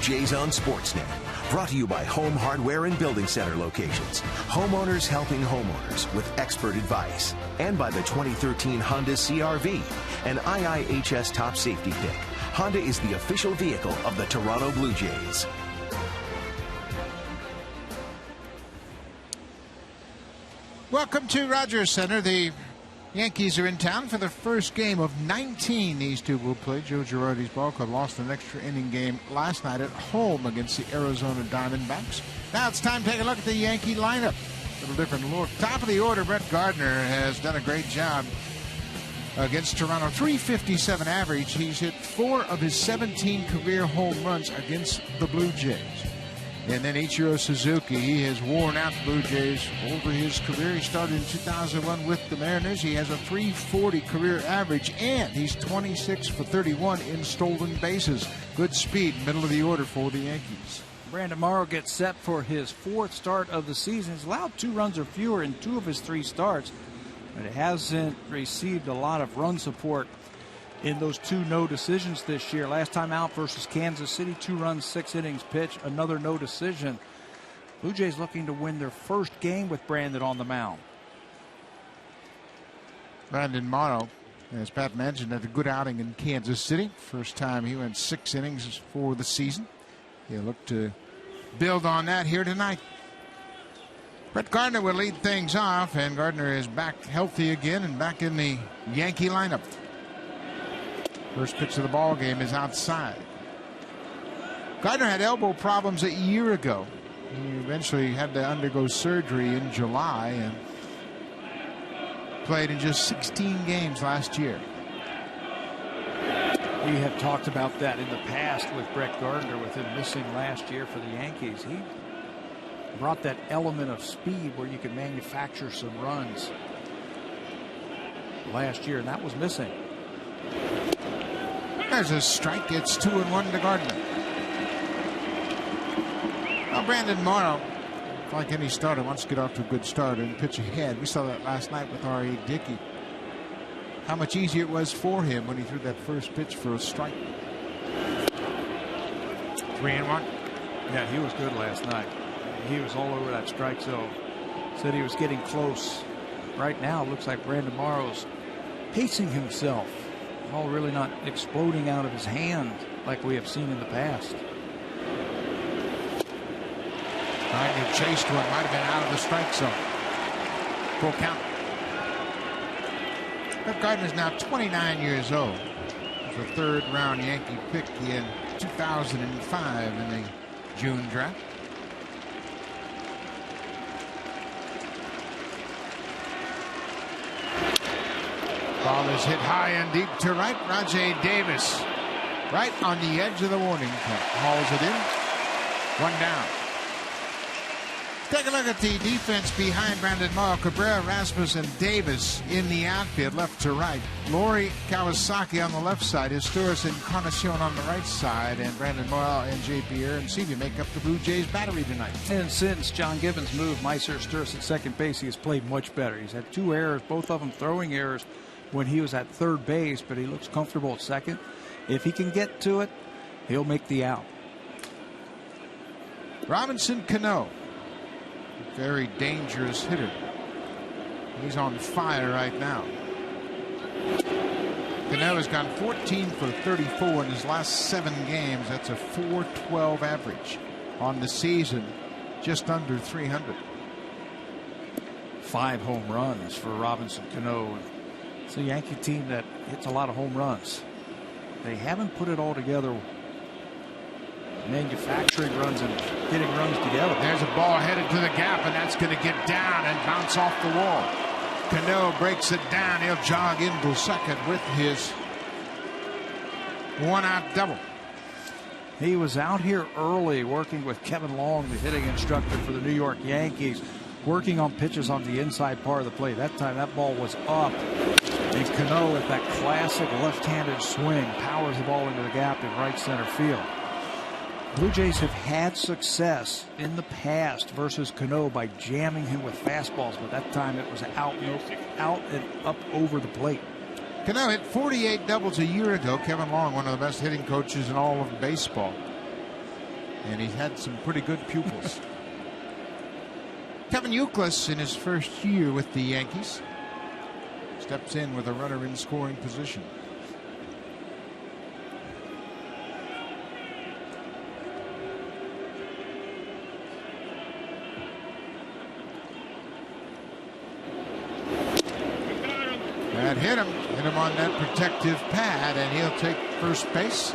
Jays on Sportsnet. Brought to you by Home Hardware and Building Center locations. Homeowners helping homeowners with expert advice. And by the 2013 Honda CR-V, an IIHS top safety pick. Honda is the official vehicle of the Toronto Blue Jays. Welcome to Rogers Center. The Yankees are in town for the first game of 19 these two will play. Joe Girardi's ball club lost an extra inning game last night at home against the Arizona Diamondbacks. Now it's time to take a look at the Yankee lineup. A little different look. Top of the order, Brett Gardner has done a great job against Toronto. .357 average. He's hit 4 of his 17 career home runs against the Blue Jays. And then Ichiro Suzuki, he has worn out the Blue Jays over his career. He started in 2001 with the Mariners. He has a .340 career average, and he's 26 for 31 in stolen bases. Good speed, middle of the order for the Yankees. Brandon Morrow gets set for his 4th start of the season. He's allowed 2 runs or fewer in 2 of his 3 starts, but it hasn't received a lot of run support in those 2 no decisions this year. Last time out versus Kansas City, 2 runs, 6 innings pitched, another no decision. Blue Jays looking to win their first game with Brandon on the mound. Brandon Morrow, as Pat mentioned, had a good outing in Kansas City. First time he went 6 innings for the season. He'll look to build on that here tonight. Brett Gardner will lead things off, and Gardner is back healthy again and back in the Yankee lineup. First pitch of the ball game is outside. Gardner had elbow problems a year ago. He eventually had to undergo surgery in July and played in just 16 games last year. We have talked about that in the past with Brett Gardner, with him missing last year for the Yankees. He brought that element of speed where you could manufacture some runs last year, and that was missing. There's a strike. It's 2-1 to Gardner. Well, Brandon Morrow, like any starter, wants to get off to a good start and pitch ahead. We saw that last night with R.A. Dickey. How much easier it was for him when he threw that first pitch for a strike. 3-1. Yeah, he was good last night. He was all over that strike zone. Said he was getting close. Right now, it looks like Brandon Morrow's pacing himself. Ball really not exploding out of his hand like we have seen in the past. Trying to chase to it, might have been out of the strike zone. Full count. Brett Gardner is now 29 years old. He was a 3rd-round Yankee pick in 2005 in the June draft. Ball is hit high and deep to right. Rajay Davis right on the edge of the warning track. Hauls it in. 1 down. Take a look at the defense behind Brandon Morrow. Cabrera, Rasmus, and Davis in the outfield, left to right. Lori Kawasaki on the left side. Historis and Encarnacion on the right side. And Brandon Morrow and J.P. Aroncini make up the Blue Jays battery tonight. And since John Gibbons moved, Meiser Historis at second base, he has played much better. He's had 2 errors, both of them throwing errors when he was at third base, but he looks comfortable at second. If he can get to it, he'll make the out. Robinson Cano, very dangerous hitter. He's on fire right now. Cano has gone 14 for 34 in his last 7 games. That's a .412 average on the season, just under 300. 5 home runs for Robinson Cano. It's a Yankee team that hits a lot of home runs. They haven't put it all together, manufacturing runs and getting runs together. There's a ball headed to the gap, and that's going to get down and bounce off the wall. Cano breaks it down. He'll jog into second with his 1-out double. He was out here early working with Kevin Long, the hitting instructor for the New York Yankees, working on pitches on the inside part of the plate. That time that ball was up, and Cano with that classic left-handed swing powers the ball into the gap in right center field. Blue Jays have had success in the past versus Cano by jamming him with fastballs, but that time it was out and up over the plate. Cano hit 48 doubles a year ago. Kevin Long, one of the best hitting coaches in all of baseball. and he's had some pretty good pupils. Kevin Youkilis in his first year with the Yankees steps in with a runner in scoring position. That hit him on that protective pad, and he'll take first base.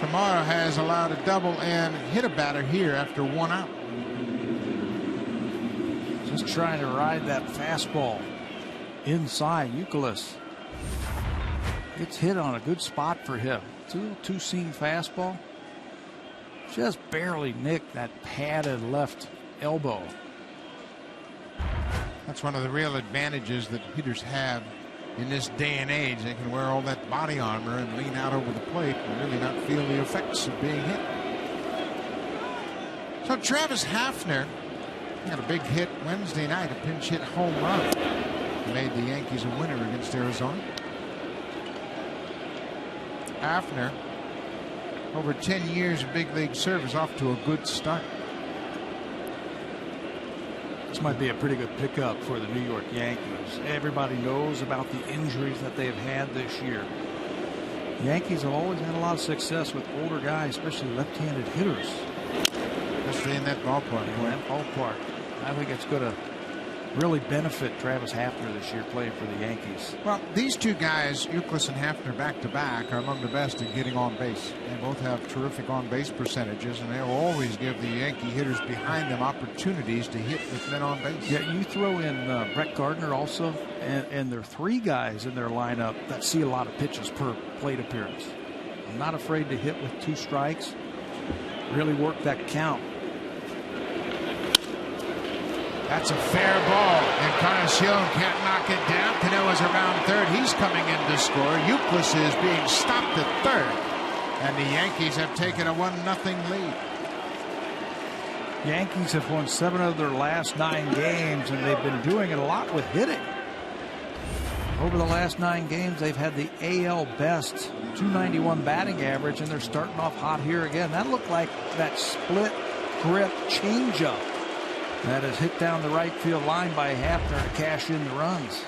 Tomorrow has allowed a double and hit a batter here after 1 out. Just trying to ride that fastball inside. Youkilis gets hit on a good spot for him. Two-seam fastball. Just barely nicked that padded left elbow. That's one of the real advantages that hitters have in this day and age. They can wear all that body armor and lean out over the plate and really not feel the effects of being hit. So Travis Hafner had a big hit Wednesday night, a pinch hit home run. Made the Yankees a winner against Arizona. Hafner, over 10 years of big league service, off to a good start. This might be a pretty good pickup for the New York Yankees. Everybody knows about the injuries that they've had this year. The Yankees have always had a lot of success with older guys, especially left-handed hitters. Especially in that ballpark. I think it's going to really benefit Travis Hafner this year playing for the Yankees. Well, these two guys, Youkilis and Hafner, back-to-back, are among the best at getting on base. They both have terrific on-base percentages, and they'll always give the Yankee hitters behind them opportunities to hit with men on base. Yeah, you throw in Brett Gardner also, and there are 3 guys in their lineup that see a lot of pitches per plate appearance. I'm not afraid to hit with 2 strikes, really work that count. That's a fair ball, and Encarnacion can't knock it down. Canoa's around third. He's coming in to score. Youkilis is being stopped at third, and the Yankees have taken a 1-0 lead. Yankees have won 7 of their last 9 games, and they've been doing it a lot with hitting. Over the last 9 games, they've had the AL best 291 batting average, and they're starting off hot here again. That looked like that split grip changeup that is hit down the right field line by Hafner to cash in the runs.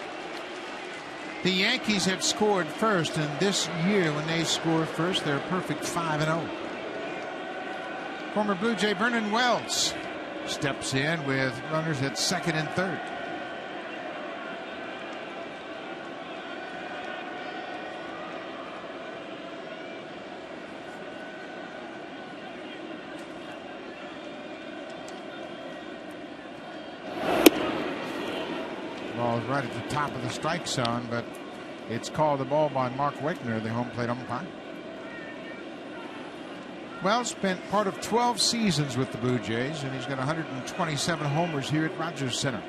The Yankees have scored first, and this year when they score first, they're a perfect 5-0. Former Blue Jay Vernon Wells steps in with runners at second and third. Ball is right at the top of the strike zone, but it's called the ball by Mark Wegner, the home plate umpire. Wells spent part of 12 seasons with the Blue Jays, and he's got 127 homers here at Rogers Center.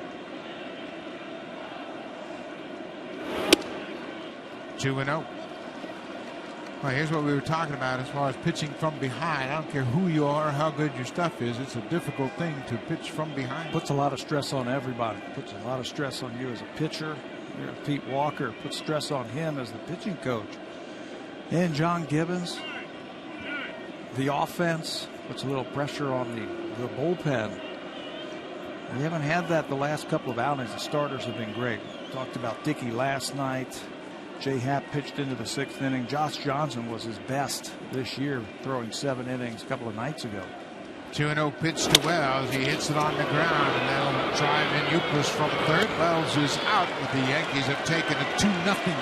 2-0. Well, here's what we were talking about as far as pitching from behind. I don't care who you are or how good your stuff is. It's a difficult thing to pitch from behind. Puts a lot of stress on everybody. Puts a lot of stress on you as a pitcher. Pete Walker puts stress on him as the pitching coach. And John Gibbons, the offense, puts a little pressure on the bullpen. We haven't had that the last couple of outings. The starters have been great. Talked about Dickey last night. Jay Happ pitched into the 6th inning. Josh Johnson was his best this year, throwing 7 innings a couple of nights ago. 2-0 pitch to Wells. He hits it on the ground, and they'll drive in Youkilis from third. Wells is out, but the Yankees have taken a 2-0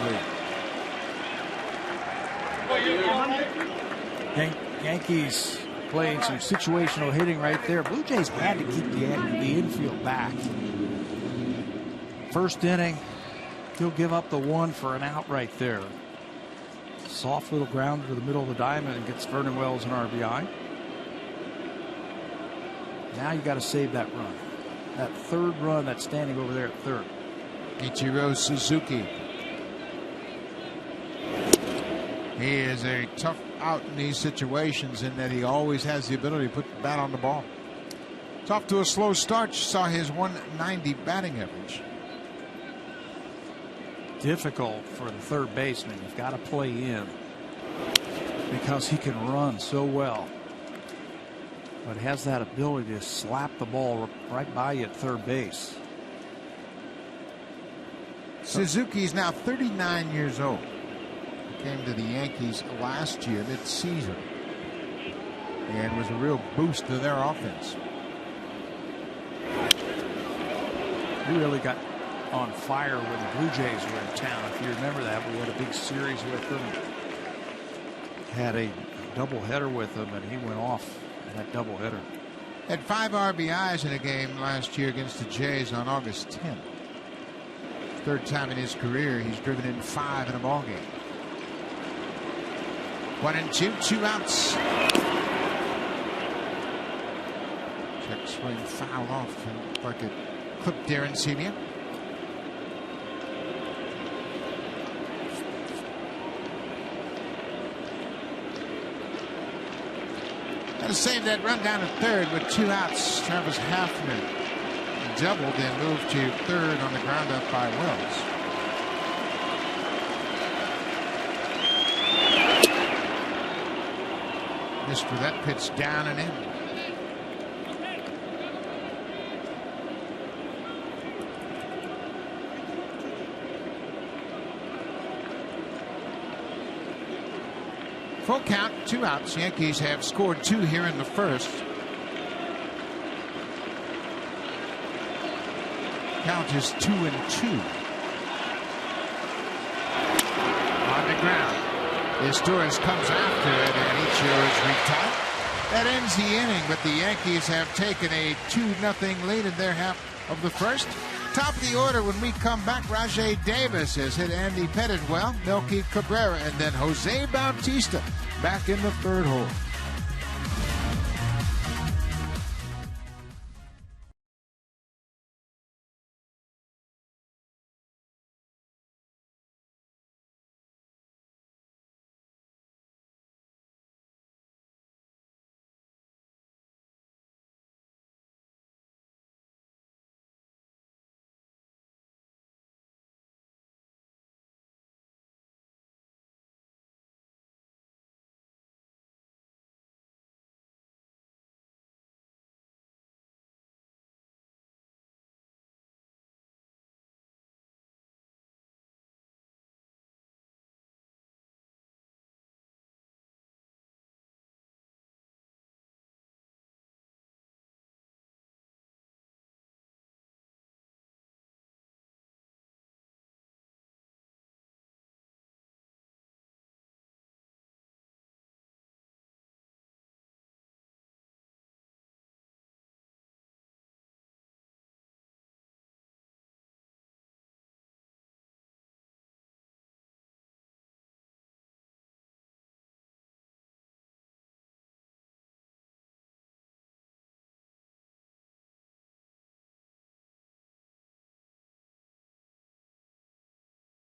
lead. Yankees playing some situational hitting right there. Blue Jays had to keep the infield back. First inning, he'll give up the 1 for an out right there. Soft little grounder to the middle of the diamond and gets Vernon Wells an RBI. Now you got to save that run. That third run that's standing over there at third. Ichiro Suzuki. He is a tough out in these situations in that he always has the ability to put the bat on the ball. It's off to a slow start. You saw his 190 batting average. Difficult for the third baseman. You've got to play in because he can run so well. but has that ability to slap the ball right by you at third base. Suzuki's now 39 years old. He came to the Yankees last year, mid-season, and was a real boost to their offense. He really got on fire when the Blue Jays were in town. If you remember that, we had a big series with them. Had a doubleheader with him, and he went off in that doubleheader. Had 5 RBIs in a game last year against the Jays on August 10th. Third time in his career he's driven in 5 in a ball game. 1-2, 2 outs. Check swing foul off, and like it clipped Darren Senior. Got to save that run down to third with 2 outs. Travis Halfman doubled and moved to third on the ground up by Wells. Missed with that pitch down and in. Full count, 2 outs. Yankees have scored 2 here in the first. Count is 2-2. On the ground. Torres comes after it, and Ichiro is retired. That ends the inning, but the Yankees have taken a 2-0 lead in their half of the first. Top of the order when we come back, Rajay Davis has hit Andy Pettit well, Melky Cabrera, and then Jose Bautista back in the third hole.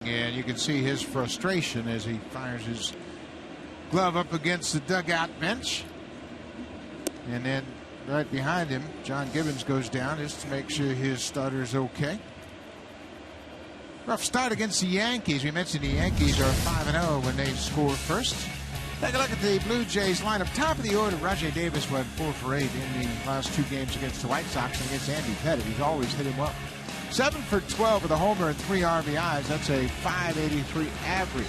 And you can see his frustration as he fires his glove up against the dugout bench. And then right behind him, John Gibbons goes down just to make sure his starter's okay. Rough start against the Yankees. We mentioned the Yankees are 5-0 when they score first. Take a look at the Blue Jays lineup. Top of the order, Rajay Davis went 4 for 8 in the last 2 games against the White Sox and against Andy Pettit. He's always hit him well. 7 for 12 with a homer and 3 RBIs. That's a .583 average.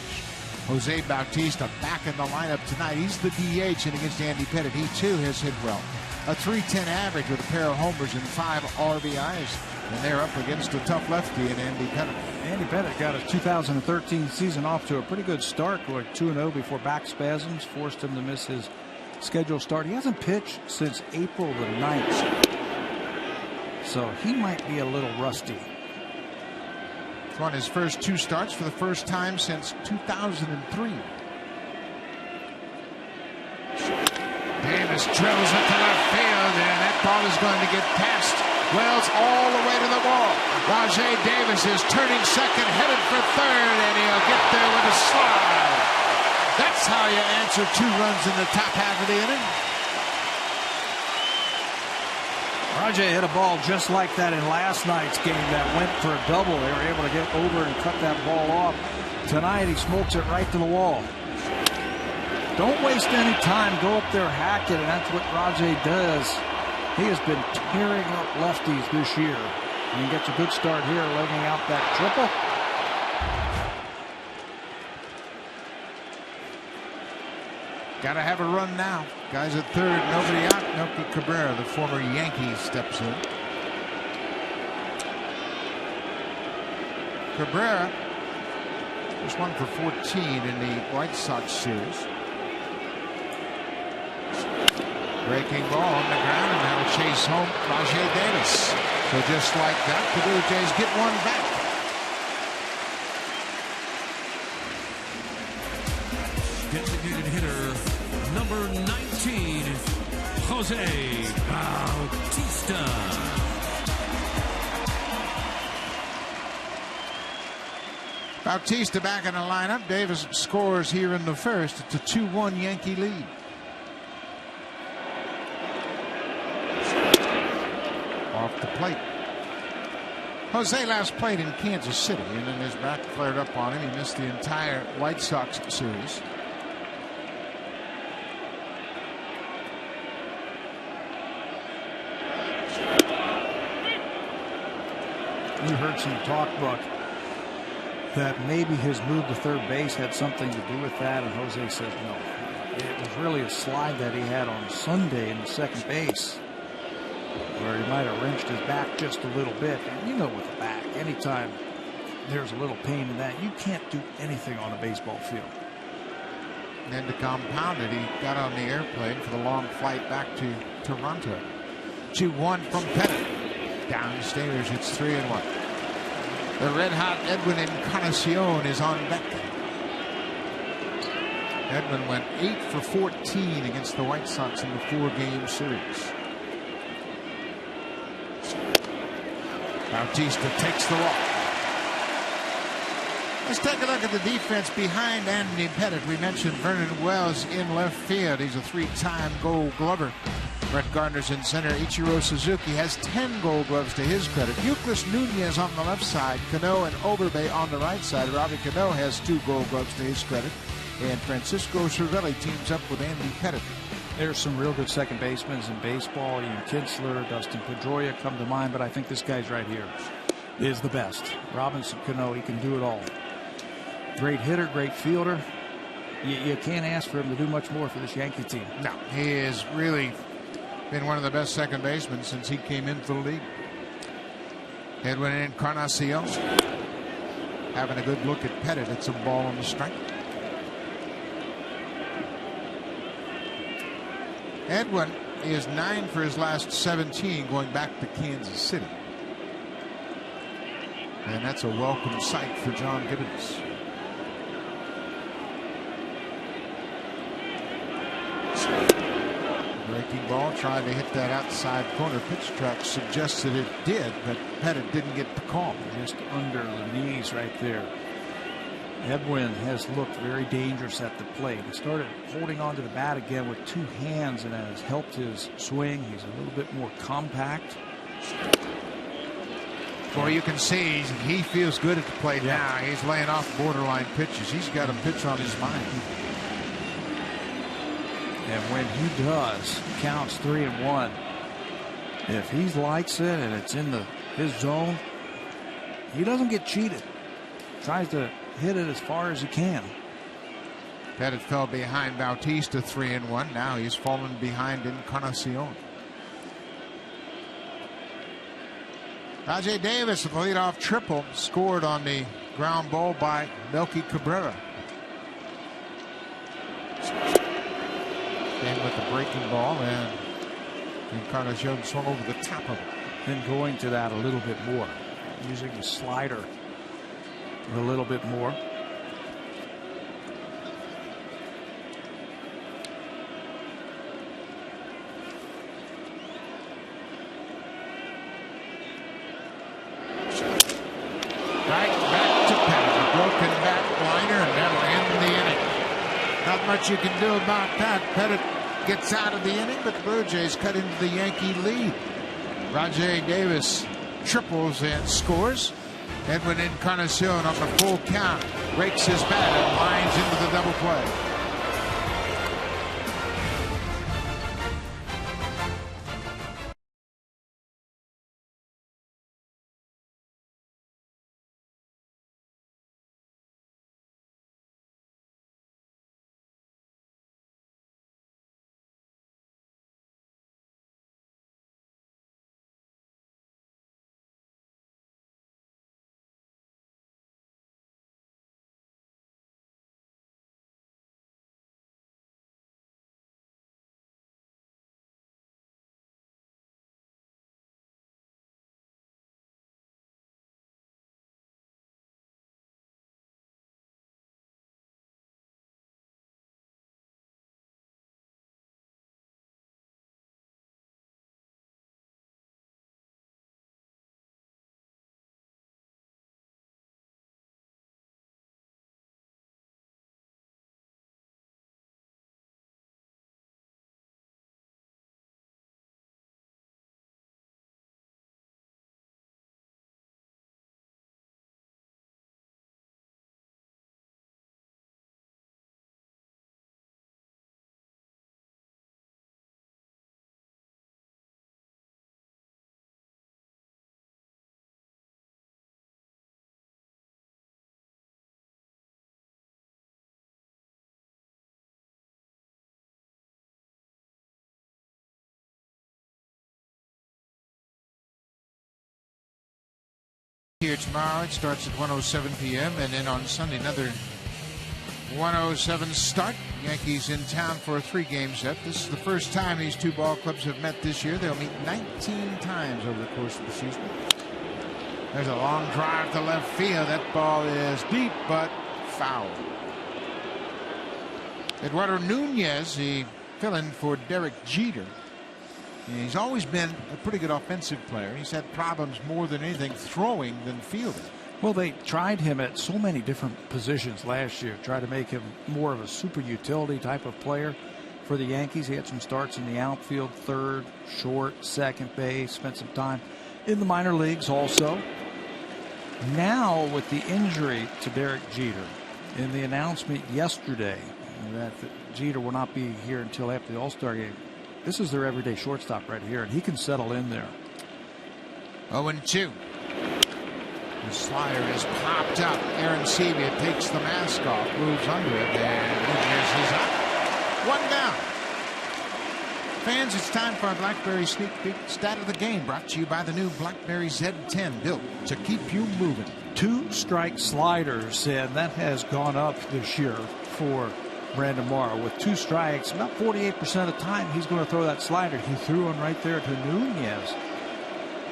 Jose Bautista back in the lineup tonight. He's the DH, and against Andy Pettit, he too has hit well. A .310 average with a pair of homers and 5 RBIs. And they're up against a tough lefty in Andy Pettit. Andy Pettit got his 2013 season off to a pretty good start, going 2-0 before back spasms forced him to miss his scheduled start. He hasn't pitched since April the 9th. So he might be a little rusty. He's won his first 2 starts for the first time since 2003. Davis drills it to left field, and that ball is going to get past Wells all the way to the wall. Rajay Davis is turning second, headed for third, and he'll get there with a slide. That's how you answer 2 runs in the top half of the inning. Rajay hit a ball just like that in last night's game that went for a double. They were able to get over and cut that ball off. Tonight he smokes it right to the wall. Don't waste any time. Go up there, hack it, and that's what Rajay does. He has been tearing up lefties this year. And he gets a good start here, legging out that triple. Got to have a run now. Guys at third, nobody out. Melky Cabrera, the former Yankee, steps in. Cabrera just 1 for 14 in the White Sox series. Breaking ball on the ground, and that'll chase home Rajay Davis. So just like that, the Blue Jays get one back. Designated hitter number 19, Jose Bautista. Bautista back in the lineup. Davis scores here in the first. It's a 2-1 Yankee lead. Off the plate. Jose last played in Kansas City, and then his back flared up on him. He missed the entire White Sox series. You heard some talk, Buck, that maybe his move to third base had something to do with that, and Jose says no. It was really a slide that he had on Sunday in the second base, where he might have wrenched his back just a little bit. And you know, with the back, anytime there's a little pain in that, you can't do anything on a baseball field. And then to compound it, he got on the airplane for the long flight back to Toronto. 2-1 from Pettit. Downstairs, it's 3-1. The red-hot Edwin Encarnacion is on deck. Edwin went 8 for 14 against the White Sox in the 4-game series. Bautista takes the walk. Let's take a look at the defense behind Anthony Pettit. We mentioned Vernon Wells in left field. He's a 3-time Gold Glover. Brett Gardner's in center. Ichiro Suzuki has 10 Gold Gloves to his credit. Euclid Nunez on the left side. Cano and Overbay on the right side. Robbie Cano has 2 Gold Gloves to his credit. And Francisco Cervelli teams up with Andy Pettit. There's some real good second basemen in baseball. Ian Kinsler, Dustin Pedroia come to mind, but I think this guy's right here is the best. Robinson Cano, he can do it all. Great hitter, great fielder. You can't ask for him to do much more for this Yankee team. No, he has really been one of the best second basemen since he came into the league. Edwin Encarnacion having a good look at Pettit. It's a ball on the strike. Edwin is 9 for his last 17 going back to Kansas City. And that's a welcome sight for John Gibbons. Breaking ball, tried to hit that outside corner. Pitch track suggested it did, but Pettit didn't get the call. Just under the knees right there. Edwin has looked very dangerous at the plate. He started holding onto the bat again with 2 hands, and that has helped his swing. He's a little bit more compact. Well, you can see he feels good at the plate now. He's laying off borderline pitches. He's got a pitch on his mind. And when he does, counts 3-1. If he likes it and it's in his zone, he doesn't get cheated. Tries to hit it as far as he can. Pettit fell behind Bautista 3-1. Now he's fallen behind Encarnacion. Rajay Davis with the leadoff triple scored on the ground ball by Melky Cabrera. And with the breaking ball, and Encarnacion swung over the top of it. Then going to that a little bit more, using the slider a little bit more. Right back to Pettit. A broken back liner, and that'll end the inning. Not much you can do about that. Pettit gets out of the inning, but the Blue Jays cut into the Yankee lead. Rajay Davis triples and scores. Edwin Encarnacion on the full count rakes his bat and lines into the double play. Here tomorrow, it starts at 1:07 p.m. and then on Sunday another 1:07 start. Yankees in town for a 3-game set. This is the first time these two ball clubs have met this year. They'll meet 19 times over the course of the season. There's a long drive to left field. That ball is deep but foul. Eduardo Nunez, the fill-in for Derek Jeter. And he's always been a pretty good offensive player. He's had problems more than anything throwing than fielding. Well, they tried him at so many different positions last year, tried to make him more of a super utility type of player for the Yankees. He had some starts in the outfield, third, short, second base, spent some time in the minor leagues also. Now, with the injury to Derek Jeter, in the announcement yesterday that Jeter will not be here until after the All-Star game, this is their everyday shortstop right here, and he can settle in there. 0-2. The slider is popped up. Aaron Sevia takes the mask off, moves under it, and Nunez is up. 1 down. Fans, it's time for our BlackBerry Sneak Peek Stat of the Game, brought to you by the new BlackBerry Z10, built to keep you moving. 2-strike sliders, and that has gone up this year for Brandon Morrow. With 2 strikes, about 48% of the time he's going to throw that slider. He threw one right there to Nunez.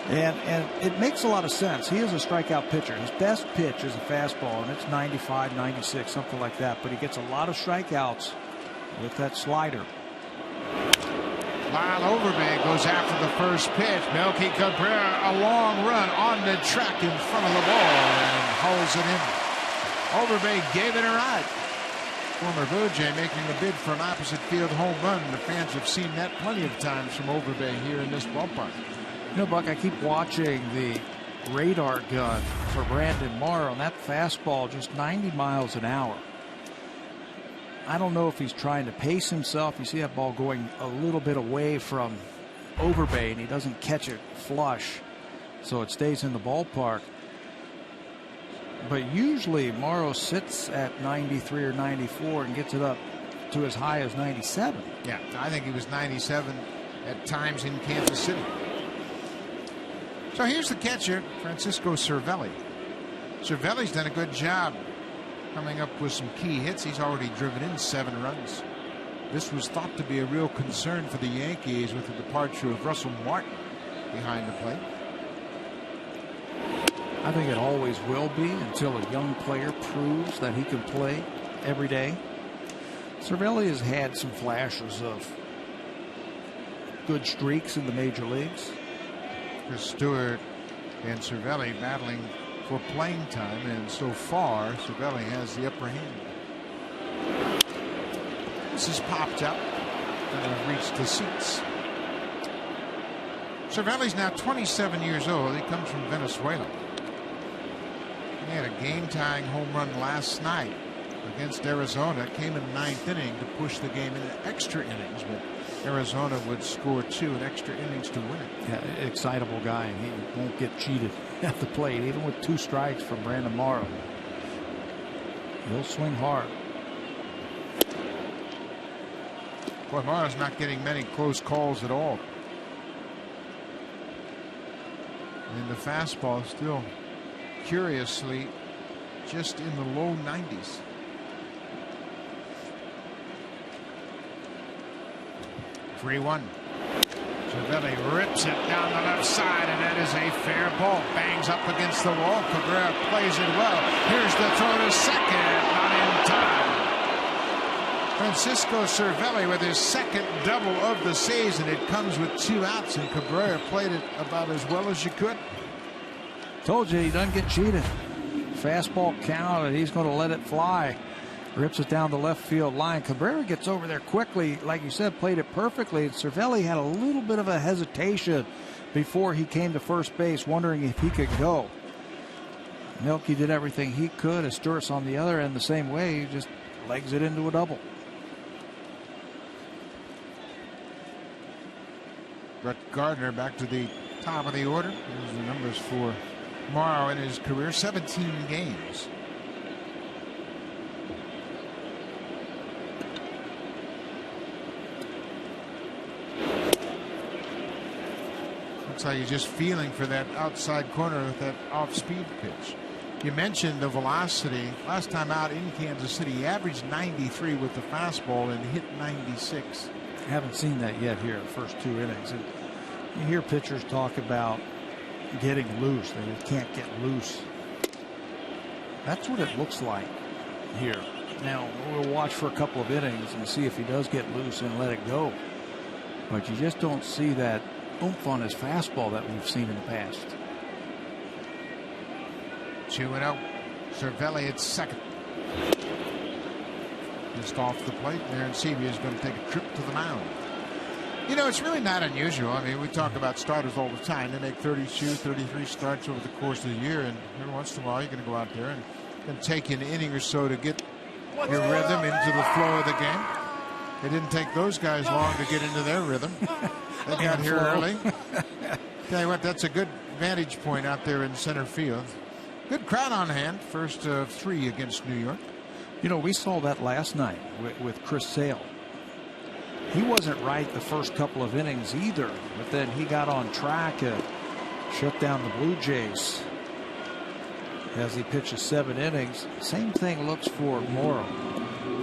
And it makes a lot of sense. He is a strikeout pitcher. His best pitch is a fastball, and it's 95, 96, something like that. But he gets a lot of strikeouts with that slider. Lyle Overbay goes after the first pitch. Melky Cabrera, a long run on the track in front of the ball and hauls it in. Overbay gave it a ride. Former Blue Jay making a bid for an opposite field home run. The fans have seen that plenty of times from Overbay here in this ballpark. You know, Buck, I keep watching the radar gun for Brandon Morrow, and that fastball just 90 miles an hour. I don't know if he's trying to pace himself. You see that ball going a little bit away from Overbay, and he doesn't catch it flush, so it stays in the ballpark. But usually Morrow sits at 93 or 94 and gets it up to as high as 97. Yeah, I think he was 97 at times in Kansas City. So here's the catcher, Francisco Cervelli. Cervelli's done a good job coming up with some key hits. He's already driven in 7 runs. This was thought to be a real concern for the Yankees with the departure of Russell Martin behind the plate. I think it always will be until a young player proves that he can play every day. Cervelli has had some flashes of good streaks in the major leagues. Chris Stewart and Cervelli battling for playing time, and so far Cervelli has the upper hand. This is popped up and reached the seats. Cervelli's now 27 years old. He comes from Venezuela. He had a game-tying home run last night against Arizona. It came in the 9th inning to push the game into extra innings, but Arizona would score 2 in extra innings to win it. Yeah, excitable guy, and he won't get cheated at the plate, even with 2 strikes from Brandon Morrow. He'll swing hard. Boy, Morrow's not getting many close calls at all. And the fastball still curiously just in the low 90s. Three-1. Cervelli rips it down the left side, and that is a fair ball. Bangs up against the wall. Cabrera plays it well. Here's the throw to second. Not in time. Francisco Cervelli with his second double of the season. It comes with 2 outs, and Cabrera played it about as well as you could. Told you he doesn't get cheated. Fastball count, and he's going to let it fly. Rips it down the left field line. Cabrera gets over there quickly, like you said, played it perfectly. Cervelli had a little bit of a hesitation before he came to first base, wondering if he could go. Melky did everything he could. Asturias on the other end the same way. He just legs it into a double. Brett Gardner back to the top of the order. Here's the numbers for Morrow in his career. 17 games. Looks like he's just feeling for that outside corner with that off-speed pitch. You mentioned the velocity. Last time out in Kansas City, he averaged 93 with the fastball and hit 96. I haven't seen that yet here in the first 2 innings. And you hear pitchers talk about getting loose. They can't get loose. That's what it looks like here. Now, we'll watch for a couple of innings and see if he does get loose and let it go. But you just don't see that oomph on his fastball that we've seen in the past. 2-0. Cervelli at second. Just off the plate. Aaron Sebia is going to take a trip to the mound. You know, it's really not unusual. I mean, we talk about starters all the time. They make 32, 33 starts over the course of the year, and every once in a while you're going to go out there and take an inning or so to get your rhythm into the flow of the game. It didn't take those guys long to get into their rhythm. They got here early. Tell you what, that's a good vantage point out there in center field. Good crowd on hand. First of 3 against New York. You know, we saw that last night with Chris Sale. He wasn't right the first couple of innings either, but then he got on track and shut down the Blue Jays as he pitches 7 innings. Same thing looks for Morrow.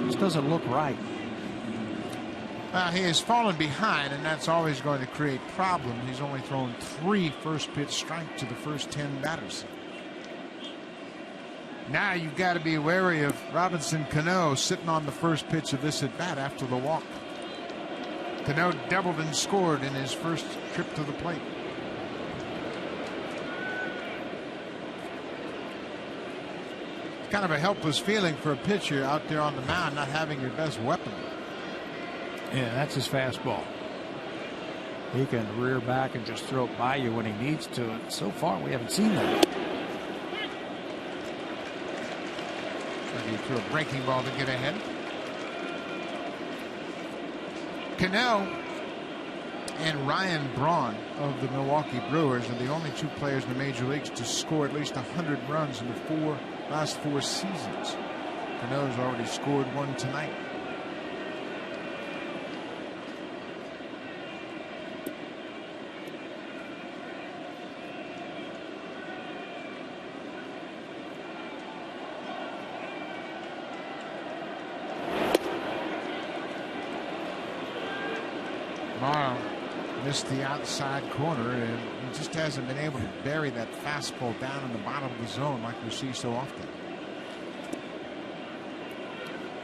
Just doesn't look right. He has fallen behind, and that's always going to create problems. He's only thrown 3 first pitch strikes to the first 10 batters. Now you've got to be wary of Robinson Cano sitting on the first pitch of this at bat after the walk. Cano doubled and scored in his first trip to the plate. It's kind of a helpless feeling for a pitcher out there on the mound, not having your best weapon. Yeah, that's his fastball. He can rear back and just throw it by you when he needs to. And so far, we haven't seen that. He threw a breaking ball to get ahead. Cano and Ryan Braun of the Milwaukee Brewers are the only 2 players in the major leagues to score at least 100 runs in the last 4 seasons. Cano's already scored 1 tonight. Morrow missed the outside corner, and he just hasn't been able to bury that fastball down in the bottom of the zone like we see so often.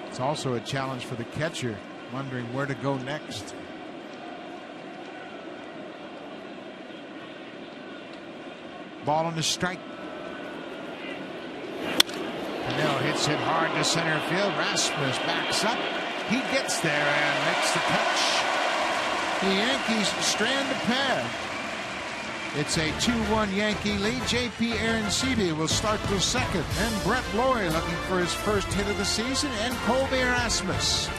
It's also a challenge for the catcher, wondering where to go next. Ball on the strike. Cano hits it hard to center field. Rasmus backs up. He gets there and makes the catch. The Yankees strand a pair. It's a 2-1 Yankee lead. JP Arencibia will start the second. And Brett Lawrie looking for his first hit of the season. And Colby Rasmus.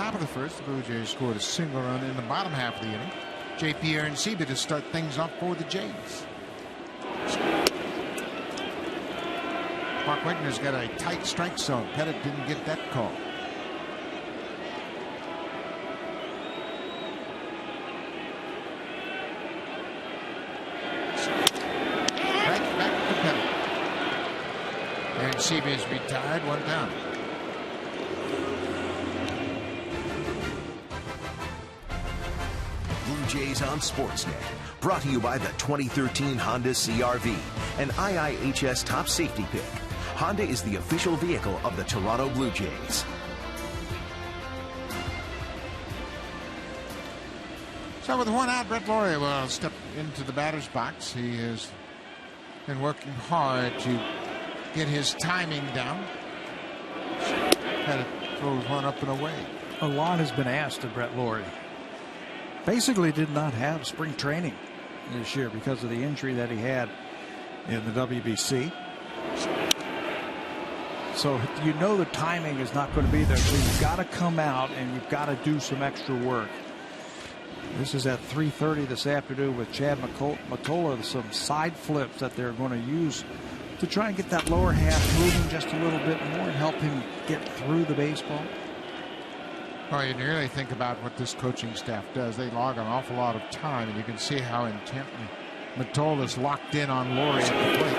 top of the first, the Blue Jays scored a single run in the bottom half of the inning. J.P. Arencibia to start things off for the Jays. Mark Wigner's got a tight strike zone. Pettit didn't get that call. Back to Pettit. Arencibia is retired, 1 down. Blue Jays on Sportsnet. Brought to you by the 2013 Honda CR-V, an IIHS top safety pick. Honda is the official vehicle of the Toronto Blue Jays. So with 1 out, Brett Laurie will step into the batter's box. He has been working hard to get his timing down. Pettit throws one up and away. A lot has been asked of Brett Laurie. Basically did not have spring training this year because of the injury that he had in the WBC. So you know the timing is not going to be there. So you've got to come out and you've got to do some extra work. This is at 3:30 this afternoon with Chad Mottola. Some side flips that they're going to use to try and get that lower half moving just a little bit more and help him get through the baseball. Well, you really think about what this coaching staff does. They log an awful lot of time, and you can see how intently Mottola's locked in on Laurie at the plate.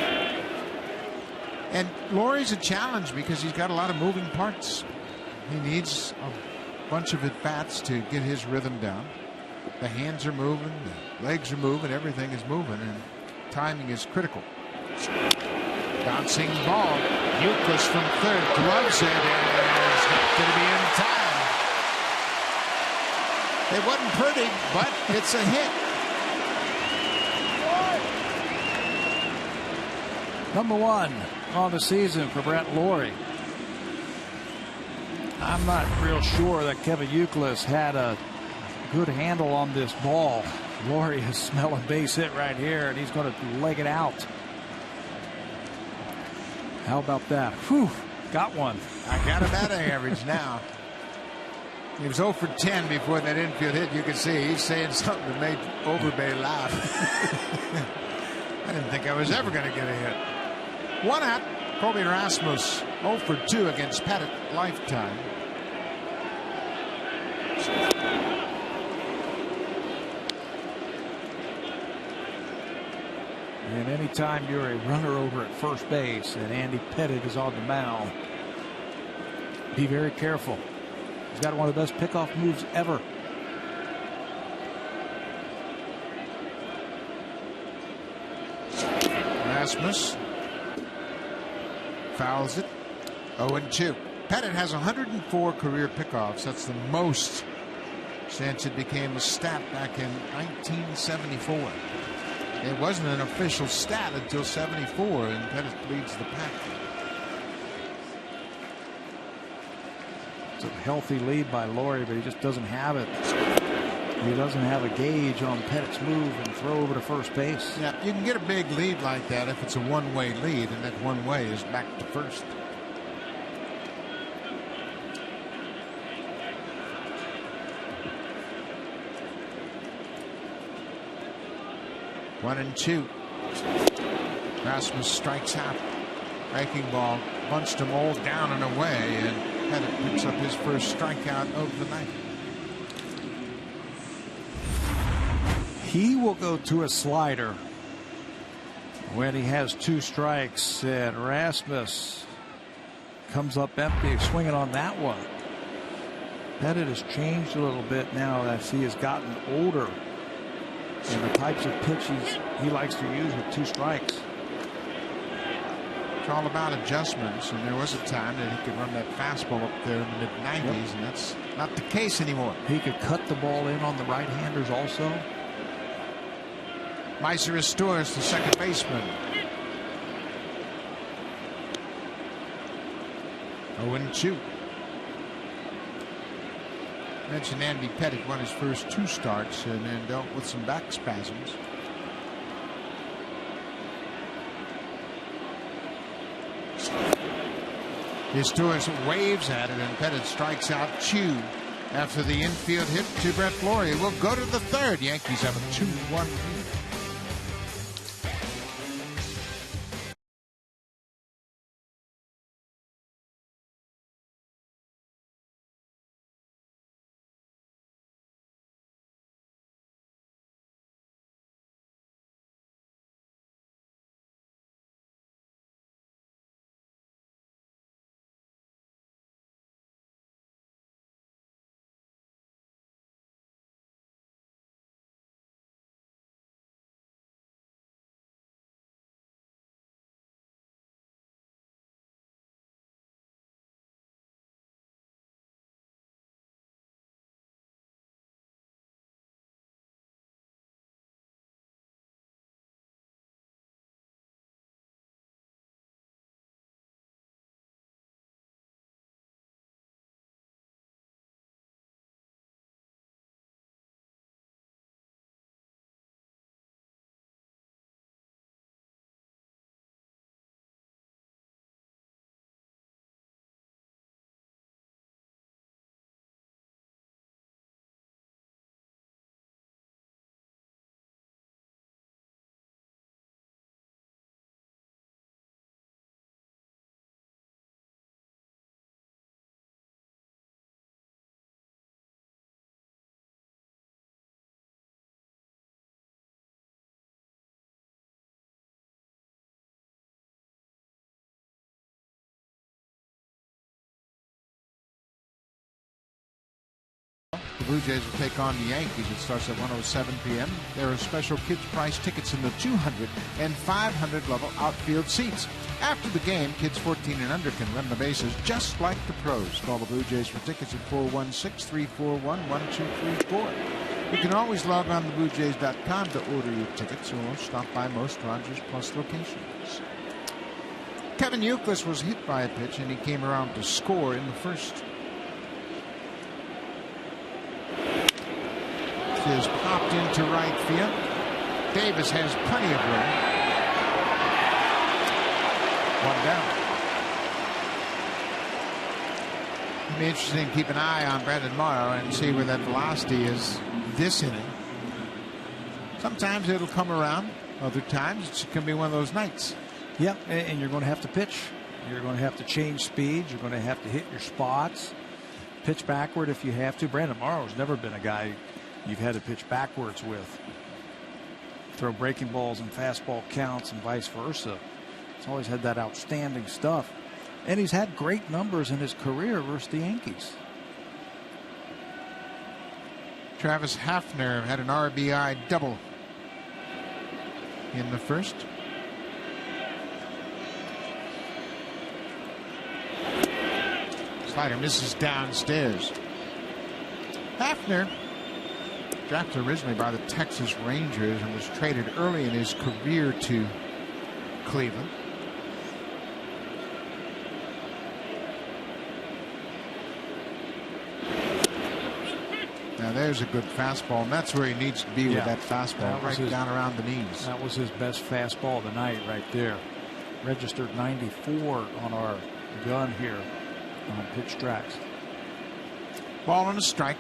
And Laurie's a challenge because he's got a lot of moving parts. He needs a bunch of at-bats to get his rhythm down. The hands are moving, the legs are moving, everything is moving, and timing is critical. Bouncing ball. Euclid from third. Gloves it, and it's not going to be in time. It wasn't pretty, but it's a hit. Number 1 on the season for Brett Laurie. I'm not real sure that Kevin Euclid had a good handle on this ball. Laurie is smelling base hit right here, and he's going to leg it out. How about that? Whew, got one. I got a batting average now. He was 0 for 10 before that infield hit. You can see he's saying something that made Overbay laugh. I didn't think I was ever going to get a hit. 1 out. Colby Rasmus 0 for 2 against Pettit lifetime. And anytime you're a runner over at first base and Andy Pettit is on the mound, be very careful. He's got one of the best pickoff moves ever. Rasmus fouls it. 0-2. Pettit has 104 career pickoffs. That's the most since it became a stat back in 1974. It wasn't an official stat until 74, and Pettit leads the pack. It's a healthy lead by Laurie, but he just doesn't have it. He doesn't have a gauge on Pettit's move and throw over to first base. Yeah, you can get a big lead like that if it's a one-way lead, and that one way is back to first. One and two. Rasmus strikes out. Breaking ball bunched them all down and away, and Pettit picks up his first strikeout of the night. He will go to a slider when he has 2 strikes, and Rasmus comes up empty, swinging on that one. Pettit has changed a little bit now as he has gotten older, and the types of pitches he likes to use with 2 strikes. It's all about adjustments, and there was a time that he could run that fastball up there in the mid-90s, and that's not the case anymore. He could cut the ball in on the right-handers also. Meiser restores the second baseman. 0-2. Mentioned Andy Pettit won his first 2 starts and then dealt with some back spasms. His Torres waves at it, and Pettit strikes out Chu. after the infield hit to Brett Flory. We'll go to the third. Yankees have a 2-1 lead. The Blue Jays will take on the Yankees. It starts at 1:07 p.m. There are special kids price tickets in the 200 and 500 level outfield seats. After the game, kids 14 and under can run the bases just like the pros. Call the Blue Jays for tickets at 416-341-1234. You can always log on to BlueJays.com to order your tickets or stop by most Rogers Plus locations. Kevin Youkilis was hit by a pitch and he came around to score in the first. Is popped into right field. Davis has plenty of room. One down. It'll be interesting to keep an eye on Brandon Morrow and see where that velocity is this inning. Sometimes it'll come around. Other times it's going to be one of those nights. Yep, and you're going to have to pitch. You're going to have to change speeds. You're going to have to hit your spots. Pitch backward if you have to. Brandon Morrow's never been a guy you've had to pitch backwards with. Throw breaking balls and fastball counts and vice versa. He's always had that outstanding stuff. And he's had great numbers in his career versus the Yankees. Travis Hafner had an RBI double in the first. Slider misses downstairs. Hafner, drafted originally by the Texas Rangers and was traded early in his career to Cleveland. Now there's a good fastball, and that's where he needs to be with that fastball, right down around the knees. That was his best fastball of the night right there. Registered 94 on our gun here on pitch tracks. Ball on a strike.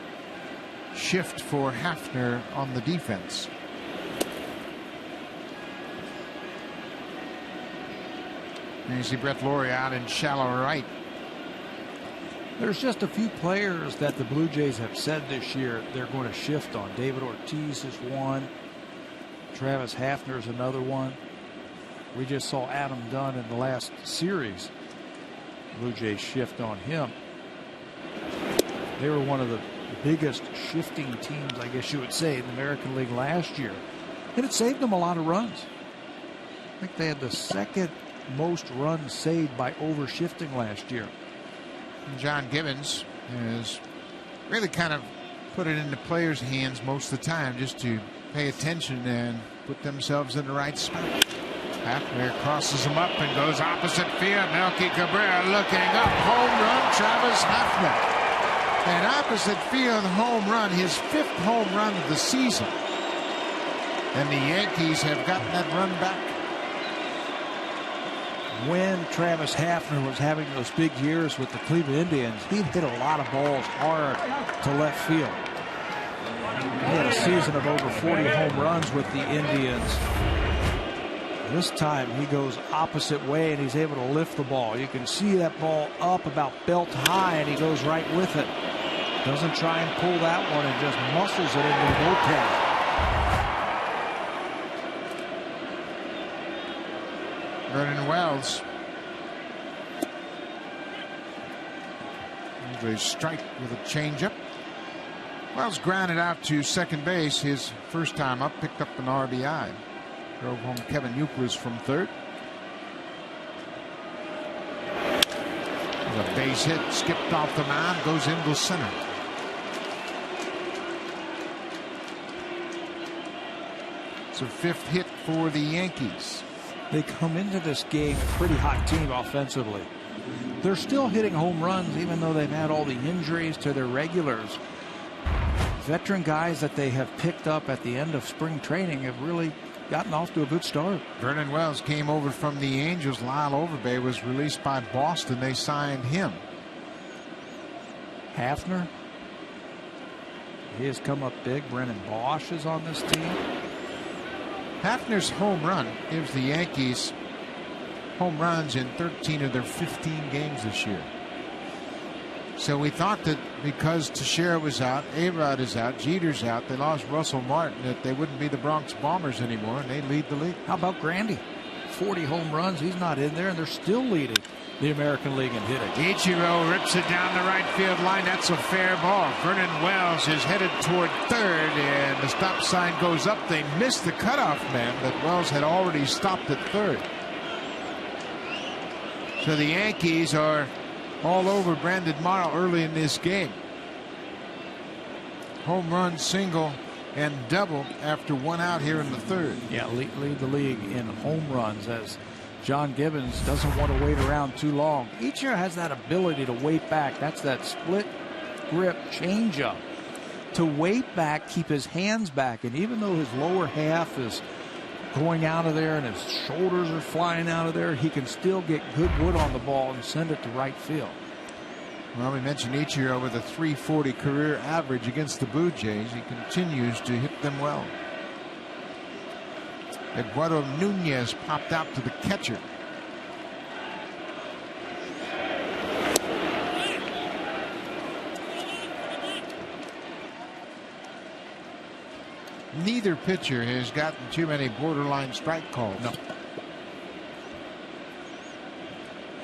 Shift for Hafner on the defense. And you see Brett Flory out in shallow right. There's just a few players that the Blue Jays have said this year they're going to shift on. David Ortiz is one. Travis Hafner is another one. We just saw Adam Dunn in the last series. Blue Jays shift on him. They were one of the biggest shifting teams, I guess you would say, in the American League last year. And it saved them a lot of runs. I think they had the second most runs saved by overshifting last year. And John Gibbons has really kind of put it into players' hands most of the time just to pay attention and put themselves in the right spot. Hafner crosses him up and goes opposite field. Melky Cabrera looking up. Home run, Travis Hafner. An opposite field home run, his 5th home run of the season. And the Yankees have gotten that run back. when Travis Hafner was having those big years with the Cleveland Indians, he hit a lot of balls hard to left field. He had a season of over 40 home runs with the Indians. This time he goes opposite way and he's able to lift the ball. You can see that ball up about belt high and he goes right with it. Doesn't try and pull that one and just muscles it into the bullpen. Vernon Wells. A strike with a changeup. Wells grounded out to second base his first time up, picked up an RBI. Drove home Kevin Euclid from third. A base hit, skipped off the mound, goes into center. It's a fifth hit for the Yankees. They come into this game a pretty hot team offensively. They're still hitting home runs even though they've had all the injuries to their regulars. Veteran guys that they have picked up at the end of spring training have really gotten off to a good start. Vernon Wells came over from the Angels. Lyle Overbay was released by Boston. They signed him. Hafner, he has come up big. Brennan Bosch is on this team. Hafner's home run gives the Yankees home runs in 13 of their 15 games this year. So we thought that because Teixeira was out, A-Rod is out, Jeter's out, they lost Russell Martin, that they wouldn't be the Bronx Bombers anymore, and they lead the league. How about Grandy? 40 home runs. He's not in there, and they're still leading the American League in hitting. Ichiro rips it down the right field line. That's a fair ball. Vernon Wells is headed toward third, and the stop sign goes up. They missed the cutoff man, but Wells had already stopped at third. So the Yankees are all over Brandon Morrow early in this game. Home run, single, and double after one out here in the third. Yeah, lead the league in home runs as John Gibbons doesn't want to wait around too long. Ichiro has that ability to wait back. That's that split grip changeup. To wait back, keep his hands back, and even though his lower half is going out of there and his shoulders are flying out of there, he can still get good wood on the ball and send it to right field. Well, we mentioned Ichiro with a .340 career average against the Blue Jays. He continues to hit them well. Eduardo Nunez popped out to the catcher. Neither pitcher has gotten too many borderline strike calls. No.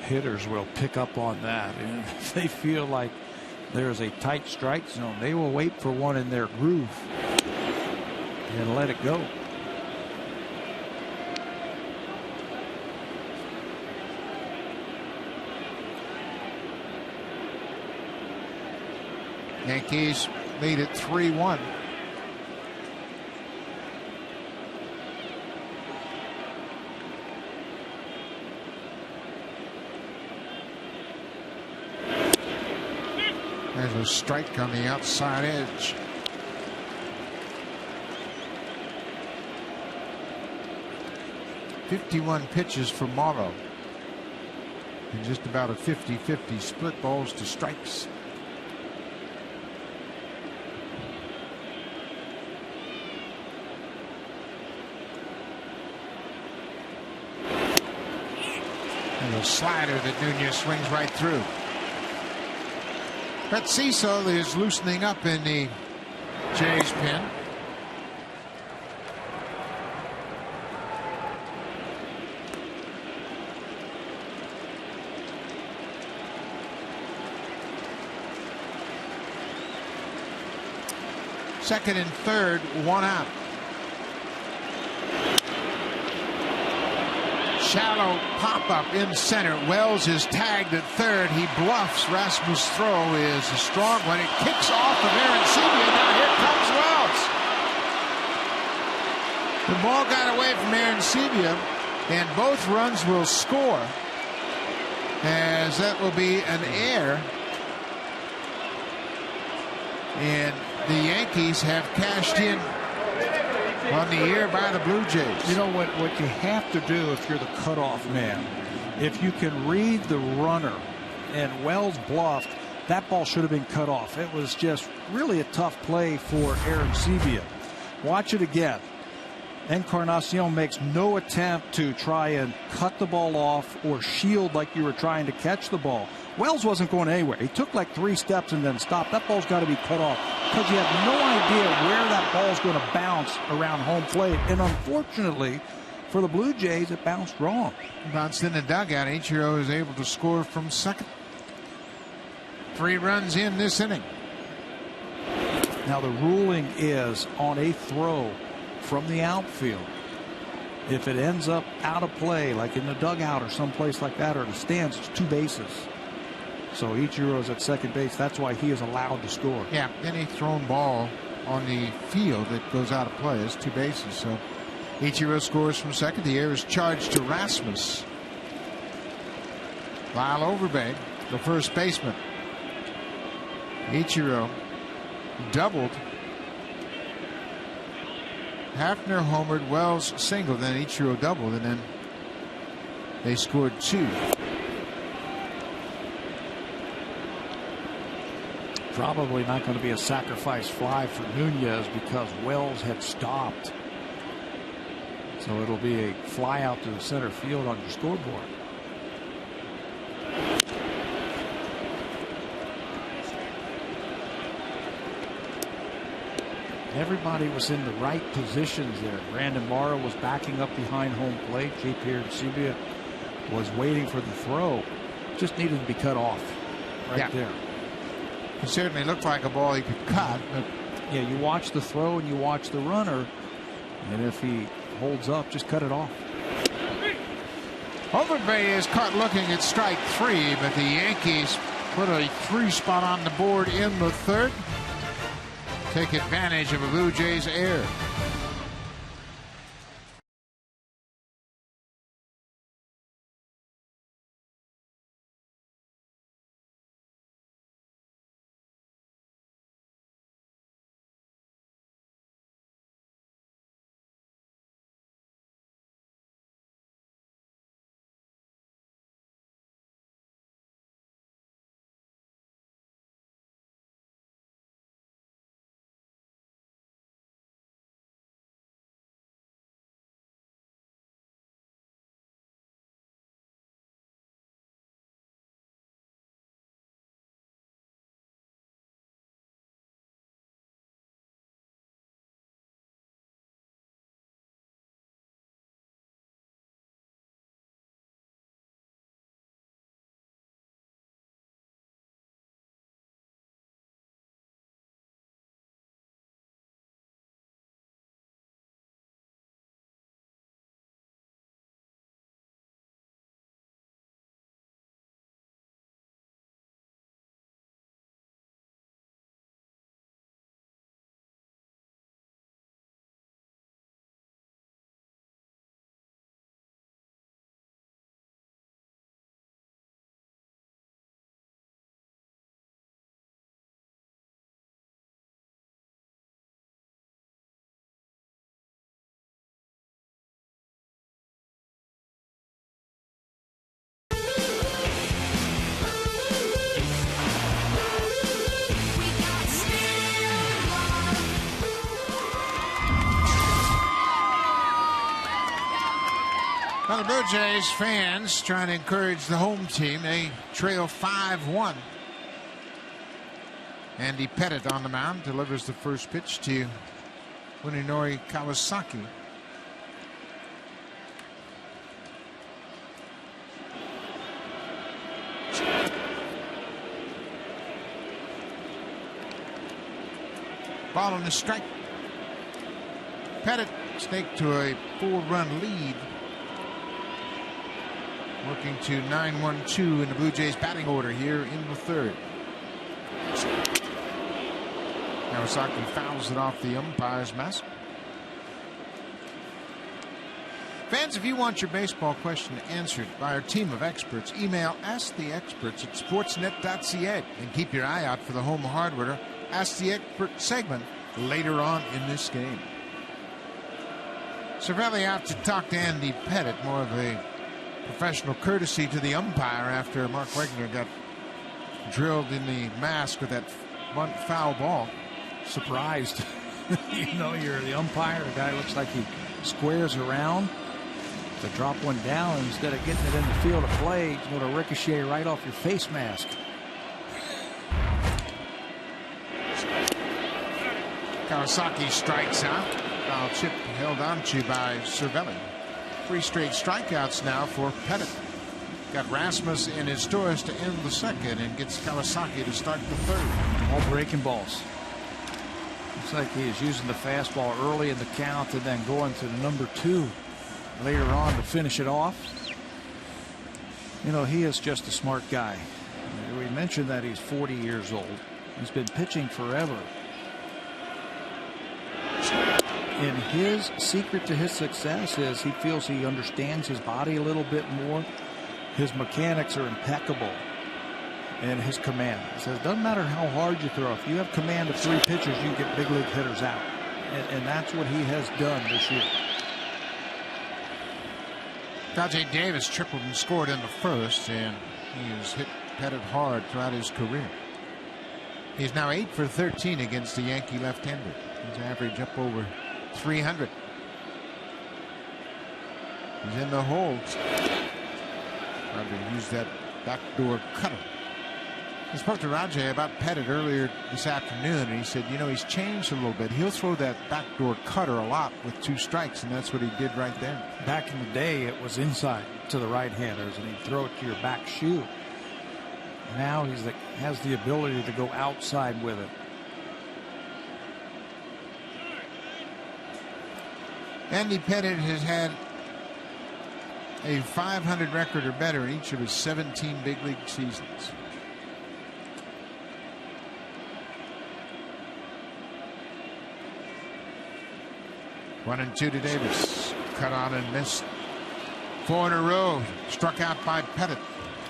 Hitters will pick up on that. And if they feel like there's a tight strike zone, they will wait for one in their groove and let it go. Yankees lead at 3-1. There's a strike on the outside edge. .51 pitches for Morrow. And just about a 50-50 split, balls to strikes. And a slider that Nunez swings right through. Brett Cecil is loosening up in the Jays pen. Second and third, one out. Shallow pop-up in center. Wells is tagged at third. He bluffs. Rasmus' throw is a strong one. It kicks off of Arancibia. Now here comes Wells. The ball got away from Arancibia, and both runs will score, as that will be an error. And the Yankees have cashed in on the year by the Blue Jays. You know what you have to do if you're the cutoff man if you can read the runner, and Wells bluffed, that ball should have been cut off. It was just really a tough play for Arancibia. Watch it again. Encarnacion makes no attempt to try and cut the ball off or shield like you were trying to catch the ball. Wells wasn't going anywhere. He took like 3 steps and then stopped. That ball's got to be cut off because you have no idea where that ball's going to bounce around home plate. And unfortunately for the Blue Jays, it bounced wrong. Bounced in the dugout. Ichiro is able to score from second. 3 runs in this inning. Now the ruling is on a throw from the outfield. If it ends up out of play, like in the dugout or someplace like that, or the stands, it's 2 bases. So Ichiro's at second base. That's why he is allowed to score. Yeah, any thrown ball on the field that goes out of play is 2 bases. So Ichiro scores from second. The air is charged to Rasmus. Lyle Overbay, the first baseman. Ichiro doubled. Hafner homered, Wells singled, then Ichiro doubled, and then they scored 2. Probably not going to be a sacrifice fly for Nunez because Wells had stopped. So it'll be a fly out to the center field on your scoreboard. Everybody was in the right positions there. Brandon Morrow was backing up behind home plate. J.P. Arancibia was waiting for the throw. Just needed to be cut off right there. It certainly looked like a ball he could cut. But yeah, you watch the throw and you watch the runner. And if he holds up, just cut it off. Overbay is caught looking at strike 3, but the Yankees put a 3 spot on the board in the 3rd. Take advantage of a Blue Jays error. Well, the Blue Jays fans trying to encourage the home team. They trail 5-1. Andy Pettit on the mound delivers the first pitch to Munenori Kawasaki. Ball on the strike. Pettit staked to a 4-run lead. Working to 9-1-2 in the Blue Jays batting order here in the 3rd. Kawasaki fouls it off the umpire's mask. Fans, if you want your baseball question answered by our team of experts, email asktheexperts@sportsnet.ca and keep your eye out for the home hardware Ask the Expert segment later on in this game. Cervelli out to talk to Andy Pettit, more of a professional courtesy to the umpire after Mark Wegner got drilled in the mask with that one foul ball. Surprised. You know, you're the umpire. The guy looks like he squares around to drop one down. Instead of getting it in the field of play, he's going to ricochet right off your face mask. Kawasaki strikes out. Foul chip held on to by Cervelli. 3 straight strikeouts now for Pettit. Got Rasmus in his stores to end the second and gets Kawasaki to start the third. All breaking balls. Looks like he is using the fastball early in the count and then going to the number 2 later on to finish it off. You know, he is just a smart guy. We mentioned that he's 40 years old. He's been pitching forever. And his secret to his success is he feels he understands his body a little bit more. His mechanics are impeccable. And his command. He says, doesn't matter how hard you throw. If you have command of 3 pitchers, you get big league hitters out. And that's what he has done this year. Tajay Davis tripled and scored in the first, and he has hit Pettit hard throughout his career. He's now 8 for 13 against the Yankee left-hander. His average up over 300. He's in the hole. Trying to use that backdoor cutter. I spoke to Rajay about Pettit earlier this afternoon, and he said, you know, he's changed a little bit. He'll throw that backdoor cutter a lot with 2 strikes, and that's what he did right there. Back in the day, it was inside to the right-handers, and he'd throw it to your back shoe. Now he has the ability to go outside with it. Andy Pettit has had a .500 record or better in each of his 17 big league seasons. One and 2 to Davis. Cut on and missed. 4 in a row. Struck out by Pettit.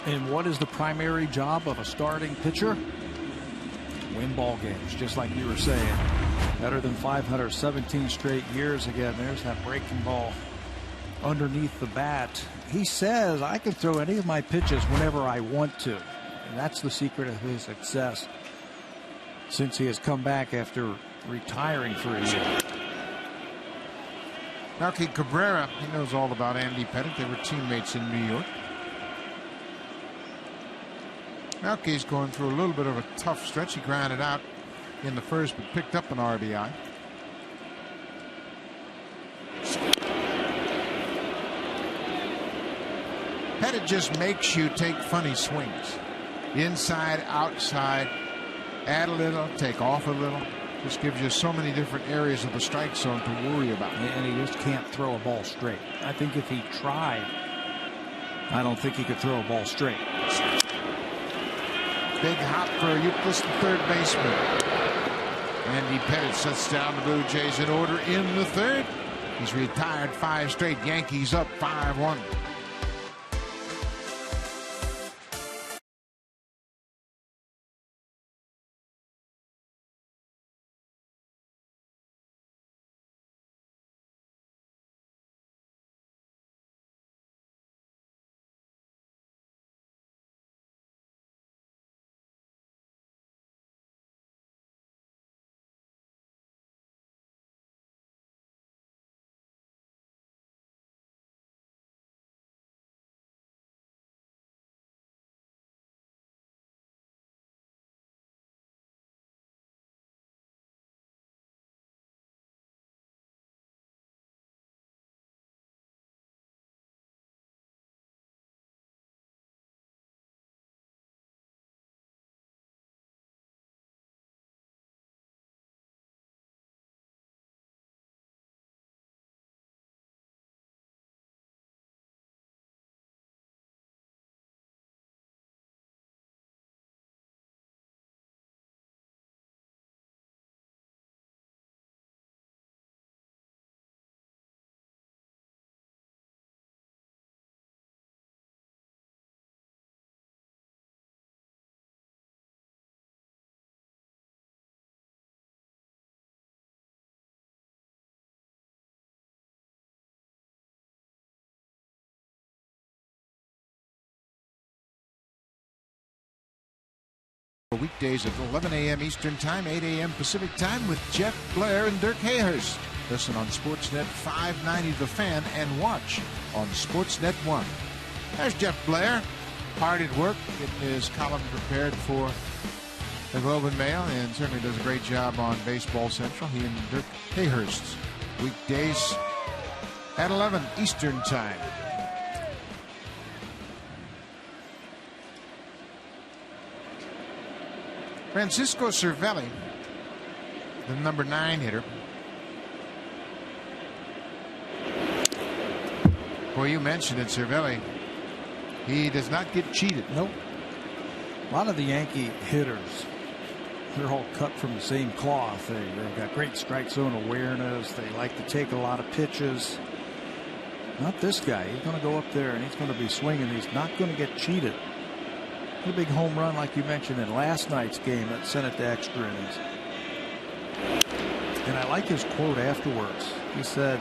And what is the primary job of a starting pitcher? Win ball games, just like you were saying. Better than 517 straight years. Again, there's that breaking ball underneath the bat. He says, I can throw any of my pitches whenever I want to. And that's the secret of his success since he has come back after retiring for a year. Melky Cabrera, he knows all about Andy Pettit. They were teammates in New York. Melky's going through a little bit of a tough stretch. He grounded out in the first, but picked up an RBI. Pettit just makes you take funny swings. Inside, outside, add a little, take off a little. Just gives you so many different areas of the strike zone to worry about. And he just can't throw a ball straight. I think if he tried, I don't think he could throw a ball straight. Big hop for Euclid, the third baseman. Andy Pettit sets down the Blue Jays in order in the third. He's retired 5 straight. Yankees up 5-1. weekdays at 11 a.m. Eastern Time, 8 a.m. Pacific Time with Jeff Blair and Dirk Hayhurst. Listen on Sportsnet 590 The Fan and watch on Sportsnet 1. There's Jeff Blair, hard at work, getting his column prepared for the Globe and Mail, and certainly does a great job on Baseball Central. He and Dirk Hayhurst, weekdays at 11 Eastern Time. Francisco Cervelli, the number 9 hitter. Well, you mentioned it, Cervelli. He does not get cheated. Nope. A lot of the Yankee hitters, they're all cut from the same cloth. They've got great strike zone awareness. They like to take a lot of pitches. Not this guy. He's going to go up there and he's going to be swinging. He's not going to get cheated. A big home run, like you mentioned in last night's game, that sent it to extra innings. And I like his quote afterwards. He said,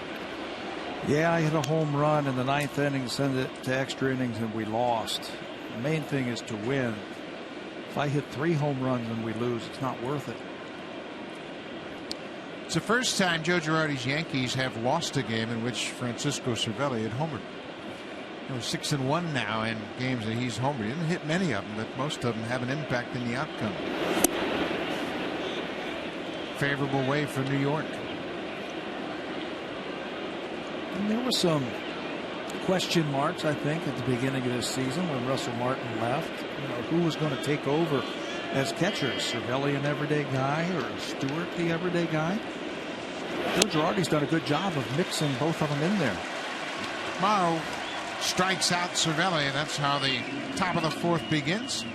"Yeah, I hit a home run in the 9th inning, sent it to extra innings, and we lost. The main thing is to win. If I hit 3 home runs and we lose, it's not worth it." It's the first time Joe Girardi's Yankees have lost a game in which Francisco Cervelli had homered. We're 6-1 now in games that he's homered. He didn't hit many of them, but most of them have an impact in the outcome. Favorable way for New York. And there were some question marks, I think, at the beginning of this season when Russell Martin left. You know, who was going to take over as catcher? Cervelli an everyday guy, or Stewart the everyday guy? Joe Girardi's done a good job of mixing both of them in there. Morrow strikes out Cervelli, and that's how the top of the 4th begins.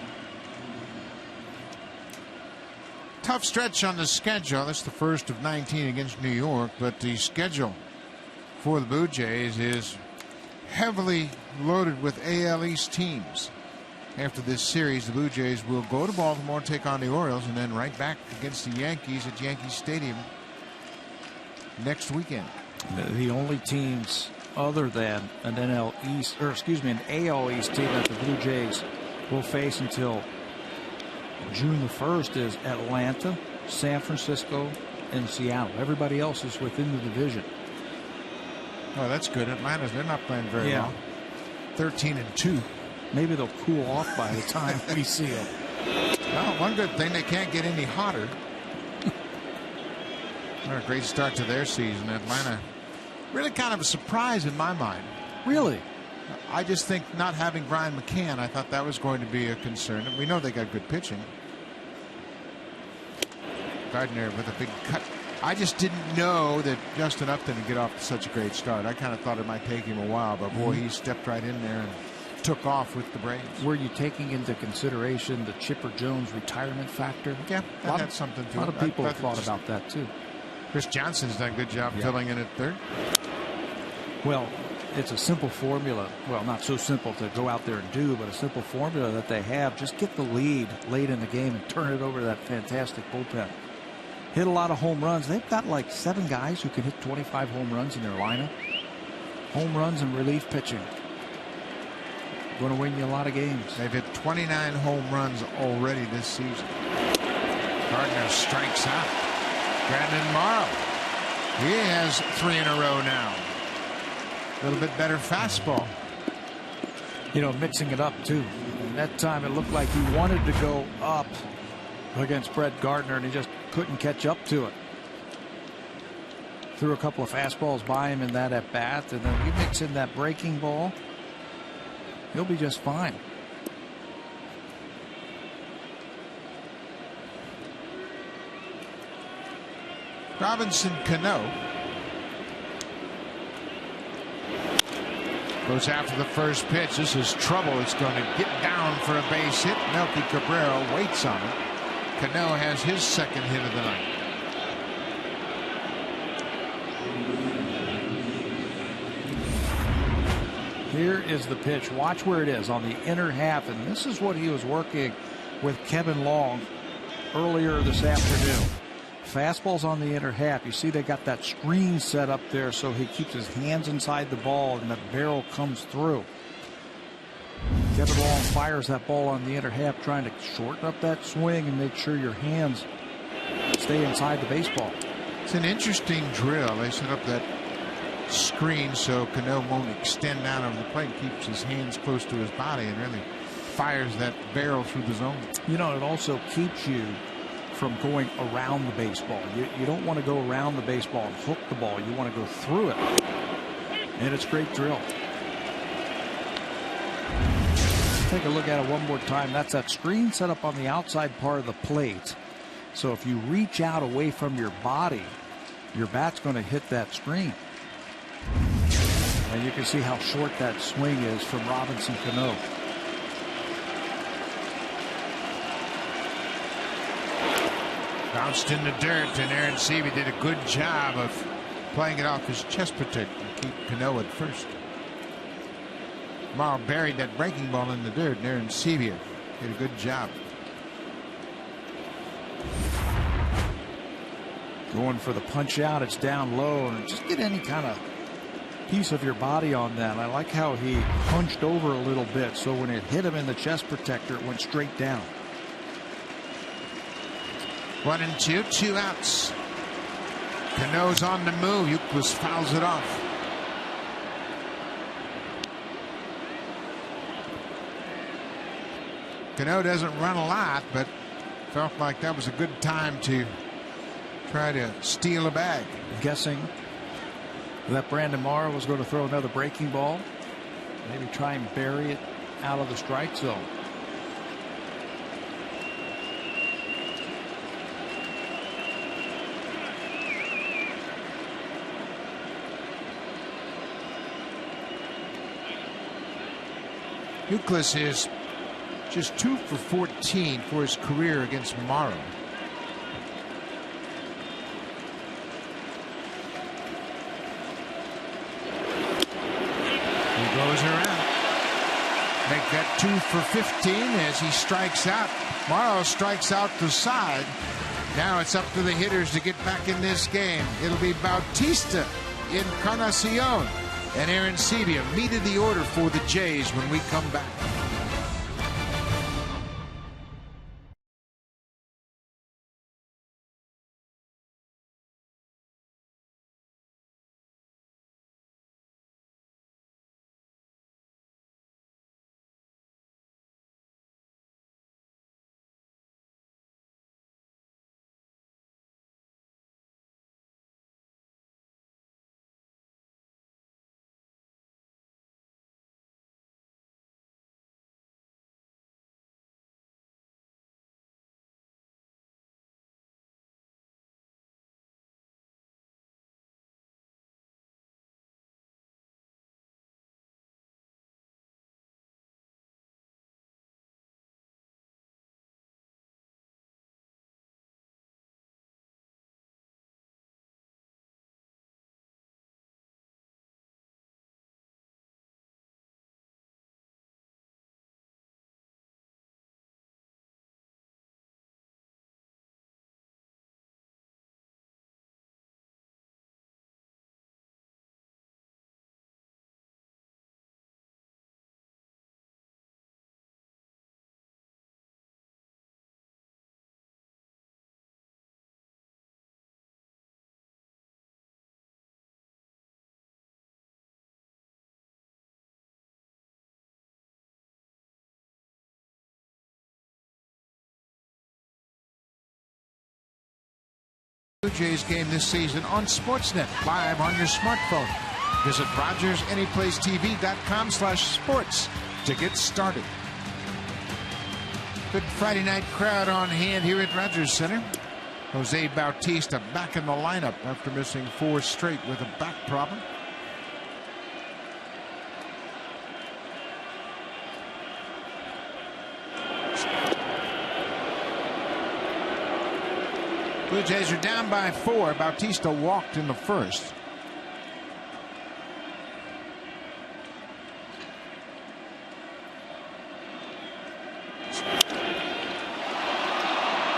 Tough stretch on the schedule. That's the first of 19 against New York, but the schedule for the Blue Jays is heavily loaded with AL East teams. After this series, the Blue Jays will go to Baltimore, take on the Orioles, and then right back against the Yankees at Yankee Stadium next weekend. The only teams other than an AL East team that the Blue Jays will face until June the 1st is Atlanta, San Francisco, and Seattle. Everybody else is within the division. Oh, that's good. Atlanta's, they're not playing very well. 13-2. Maybe they'll cool off by the time we see them. Well, one good thing, they can't get any hotter. What a great start to their season. Atlanta, really kind of a surprise in my mind. Really? I just think not having Brian McCann, I thought that was going to be a concern. And we know they got good pitching. Gardner with a big cut. I just didn't know that Justin Upton would get off to such a great start. I kind of thought it might take him a while, but boy, he stepped right in there and took off with the Braves. Were you taking into consideration the Chipper Jones retirement factor? Yeah, that had something to it. A lot of people have thought about that too. Chris Johnson's done a good job filling in at 3rd. Well, it's a simple formula. Well, not so simple to go out there and do, but a simple formula that they have. Just get the lead late in the game and turn it over to that fantastic bullpen. Hit a lot of home runs. They've got like 7 guys who can hit 25 home runs in their lineup. Home runs and relief pitching. Going to win you a lot of games. They've hit 29 home runs already this season. Gardner strikes out. Brandon Morrow. He has 3 in a row now. A little bit better fastball. You know, mixing it up too. And that time it looked like he wanted to go up against Brett Gardner, and he just couldn't catch up to it. Threw a couple of fastballs by him in that at bat, and then you mix in that breaking ball, he'll be just fine. Robinson Cano goes after the first pitch. This is trouble. It's going to get down for a base hit. Melky Cabrera waits on it. Cano has his 2nd hit of the night. Here is the pitch. Watch where it is on the inner half, and this is what he was working with Kevin Long earlier this afternoon. Fastballs on the inner half. You see they got that screen set up there so he keeps his hands inside the ball and the barrel comes through. Kevin Long fires that ball on the inner half, trying to shorten up that swing and make sure your hands stay inside the baseball. It's an interesting drill. They set up that screen so Cano won't extend out of the plate, keeps his hands close to his body, and really fires that barrel through the zone. You know, it also keeps you from going around the baseball. You don't want to go around the baseball and hook the ball. You want to go through it. And it's a great drill. Take a look at it one more time. That's that screen set up on the outside part of the plate. So if you reach out away from your body, your bat's going to hit that screen. And you can see how short that swing is from Robinson Cano. Bounced in the dirt, and Aaron Seavey did a good job of playing it off his chest protector to keep Cano at first. Morrow buried that breaking ball in the dirt, and Aaron Seavey did a good job. Going for the punch out, it's down low, and just get any kind of piece of your body on that. I like how he hunched over a little bit, so when it hit him in the chest protector, it went straight down. 1-2, 2 outs. Cano's on the move. Euclid fouls it off. Cano doesn't run a lot, but felt like that was a good time to try to steal a bag. Guessing that Brandon Morrow was going to throw another breaking ball, maybe try and bury it out of the strike zone. Euclid is just 2 for 14 for his career against Morrow. He goes around. Make that 2 for 15 as he strikes out. Morrow strikes out the side. Now it's up to the hitters to get back in this game. It'll be Bautista, Encarnacion, and Aaron Seavey, meet of the order for the Jays when we come back. Blue Jays game this season on Sportsnet, live on your smartphone. Visit RogersAnyplaceTV.com/sports to get started. Good Friday night crowd on hand here at Rogers Center. Jose Bautista back in the lineup after missing 4 straight with a back problem. Blue Jays are down by 4. Bautista walked in the first.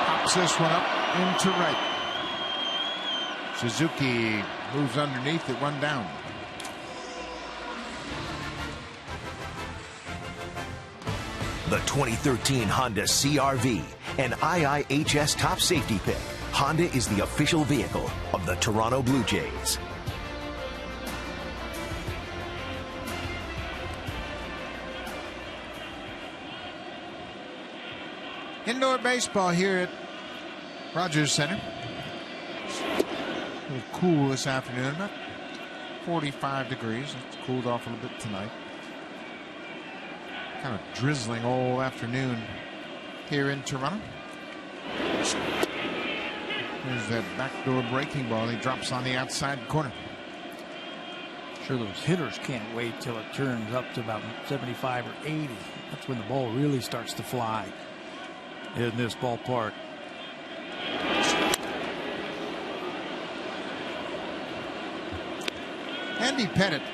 Pops this one up into right. Suzuki moves underneath it, 1 down. The 2013 Honda CR-V, an IIHS top safety pick. Honda is the official vehicle of the Toronto Blue Jays. Indoor baseball here at Rogers Center. A little cool this afternoon, about 45 degrees. It's cooled off a little bit tonight. Kind of drizzling all afternoon here in Toronto. There's that backdoor breaking ball. He drops on the outside corner. Sure, those hitters can't wait till it turns up to about 75 or 80. That's when the ball really starts to fly in this ballpark. Andy Pettitte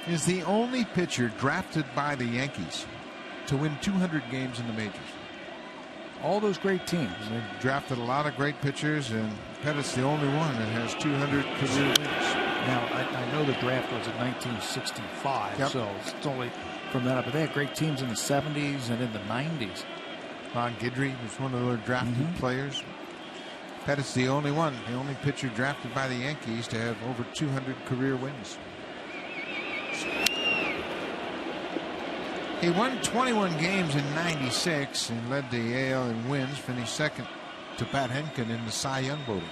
is the only pitcher drafted by the Yankees to win 200 games in the majors. All those great teams. They've drafted a lot of great pitchers, and Pettitte's the only one that has 200 career wins. Now, I know the draft was in 1965, yep. So it's only from that up. But they had great teams in the 70s and in the 90s. Ron Guidry was one of their drafted players. Pettitte's the only one, the only pitcher drafted by the Yankees to have over 200 career wins. He won 21 games in '96 and led the AL in wins, finished second to Pat Henkin in the Cy Young voting.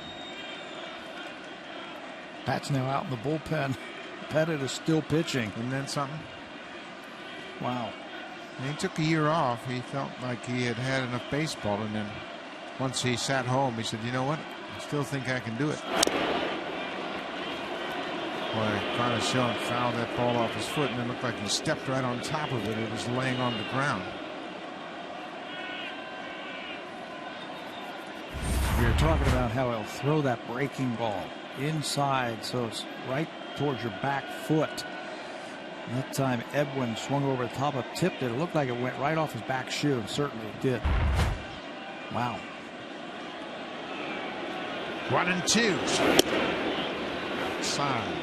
Pat's now out in the bullpen. Pettitte is still pitching. And then something. Wow. And he took a year off. He felt like he had had enough baseball, and then once he sat home, he said, you know what? I still think I can do it. Boy, Carnacion fouled that ball off his foot, and it looked like he stepped right on top of it. It was laying on the ground. We were talking about how he'll throw that breaking ball inside, so it's right towards your back foot. And that time Edwin swung over the top of, tipped it. It looked like it went right off his back shoe, and certainly it did. Wow. 1-2. Outside.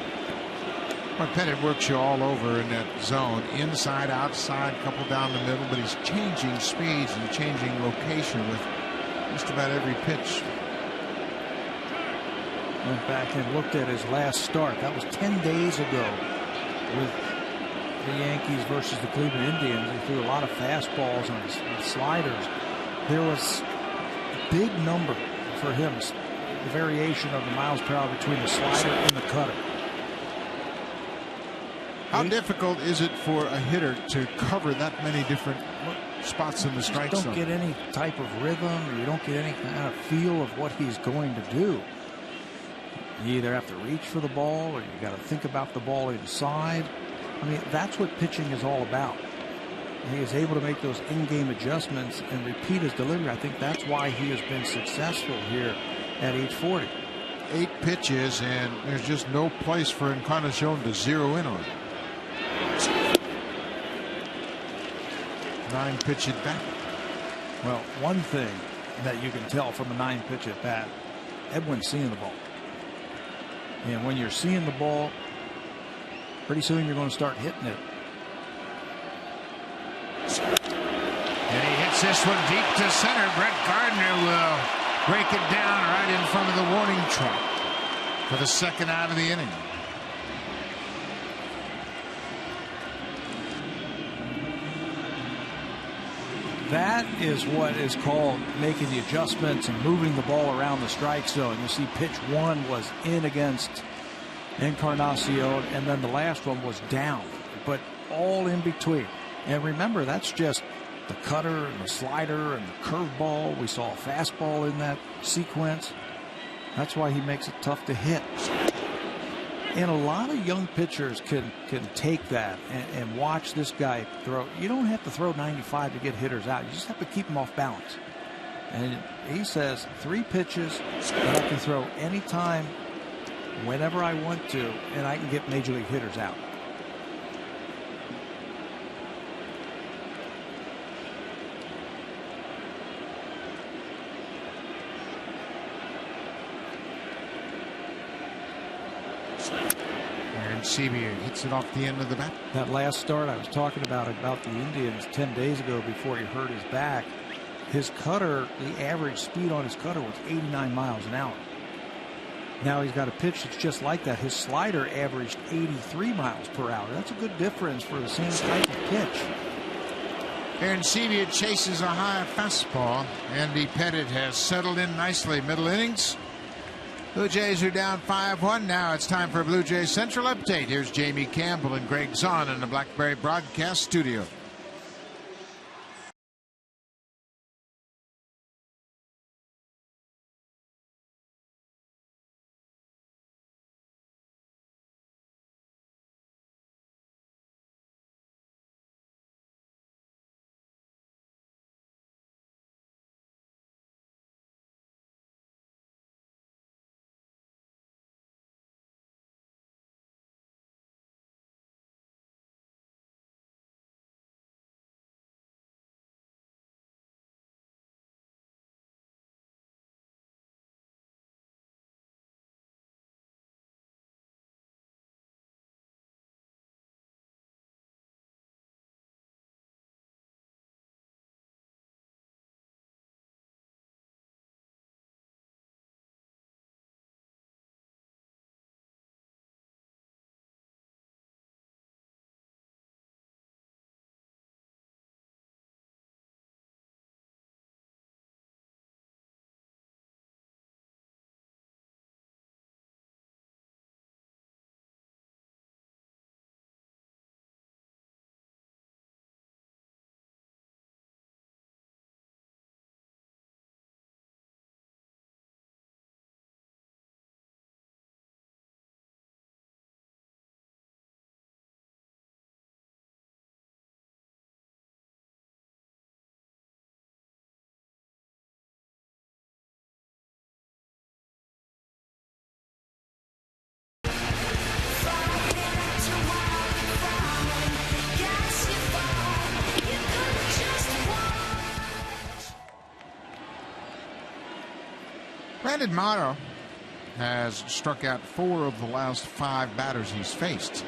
Well, Pettitte works you all over in that zone. Inside, outside, couple down the middle, but he's changing speeds and changing location with just about every pitch. Went back and looked at his last start. That was 10 days ago with the Yankees versus the Cleveland Indians. He threw a lot of fastballs and sliders. There was a big number for him, the variation of the miles per hour between the slider and the cutter. How difficult is it for a hitter to cover that many different spots in the strike zone? You don't get any type of rhythm, or you don't get any kind of feel of what he's going to do. You either have to reach for the ball, or you got to think about the ball inside. I mean, that's what pitching is all about. He is able to make those in-game adjustments and repeat his delivery. I think that's why he has been successful here at age 40. 8 pitches, and there's just no place for Encarnacion to zero in on. 9 pitch at bat. Well, one thing that you can tell from a 9 pitch at bat, Edwin's seeing the ball. And when you're seeing the ball, pretty soon you're going to start hitting it. And he hits this one deep to center. Brett Gardner will break it down right in front of the warning track for the second out of the inning. That is what is called making the adjustments and moving the ball around the strike zone. You see pitch 1 was in against Encarnacion, and then the last one was down, but all in between. And remember, that's just the cutter and the slider and the curveball. We saw a fastball in that sequence. That's why he makes it tough to hit. And a lot of young pitchers can take that and watch this guy throw. You don't have to throw 95 to get hitters out. You just have to keep them off balance. And he says 3 pitches that I can throw anytime, whenever I want to, and I can get major league hitters out. Sevier hits it off the end of the bat. That last start I was talking about the Indians 10 days ago before he hurt his back. His cutter, the average speed on his cutter was 89 miles an hour. Now he's got a pitch that's just like that. His slider averaged 83 miles per hour. That's a good difference for the same type of pitch. Aaron Sevier chases a high fastball. Andy Pettit has settled in nicely. Middle innings. Blue Jays are down 5-1. Now it's time for a Blue Jays Central update. Here's Jamie Campbell and Greg Zahn in the Blackberry Broadcast Studio. Brandon Morrow has struck out 4 of the last 5 batters he's faced.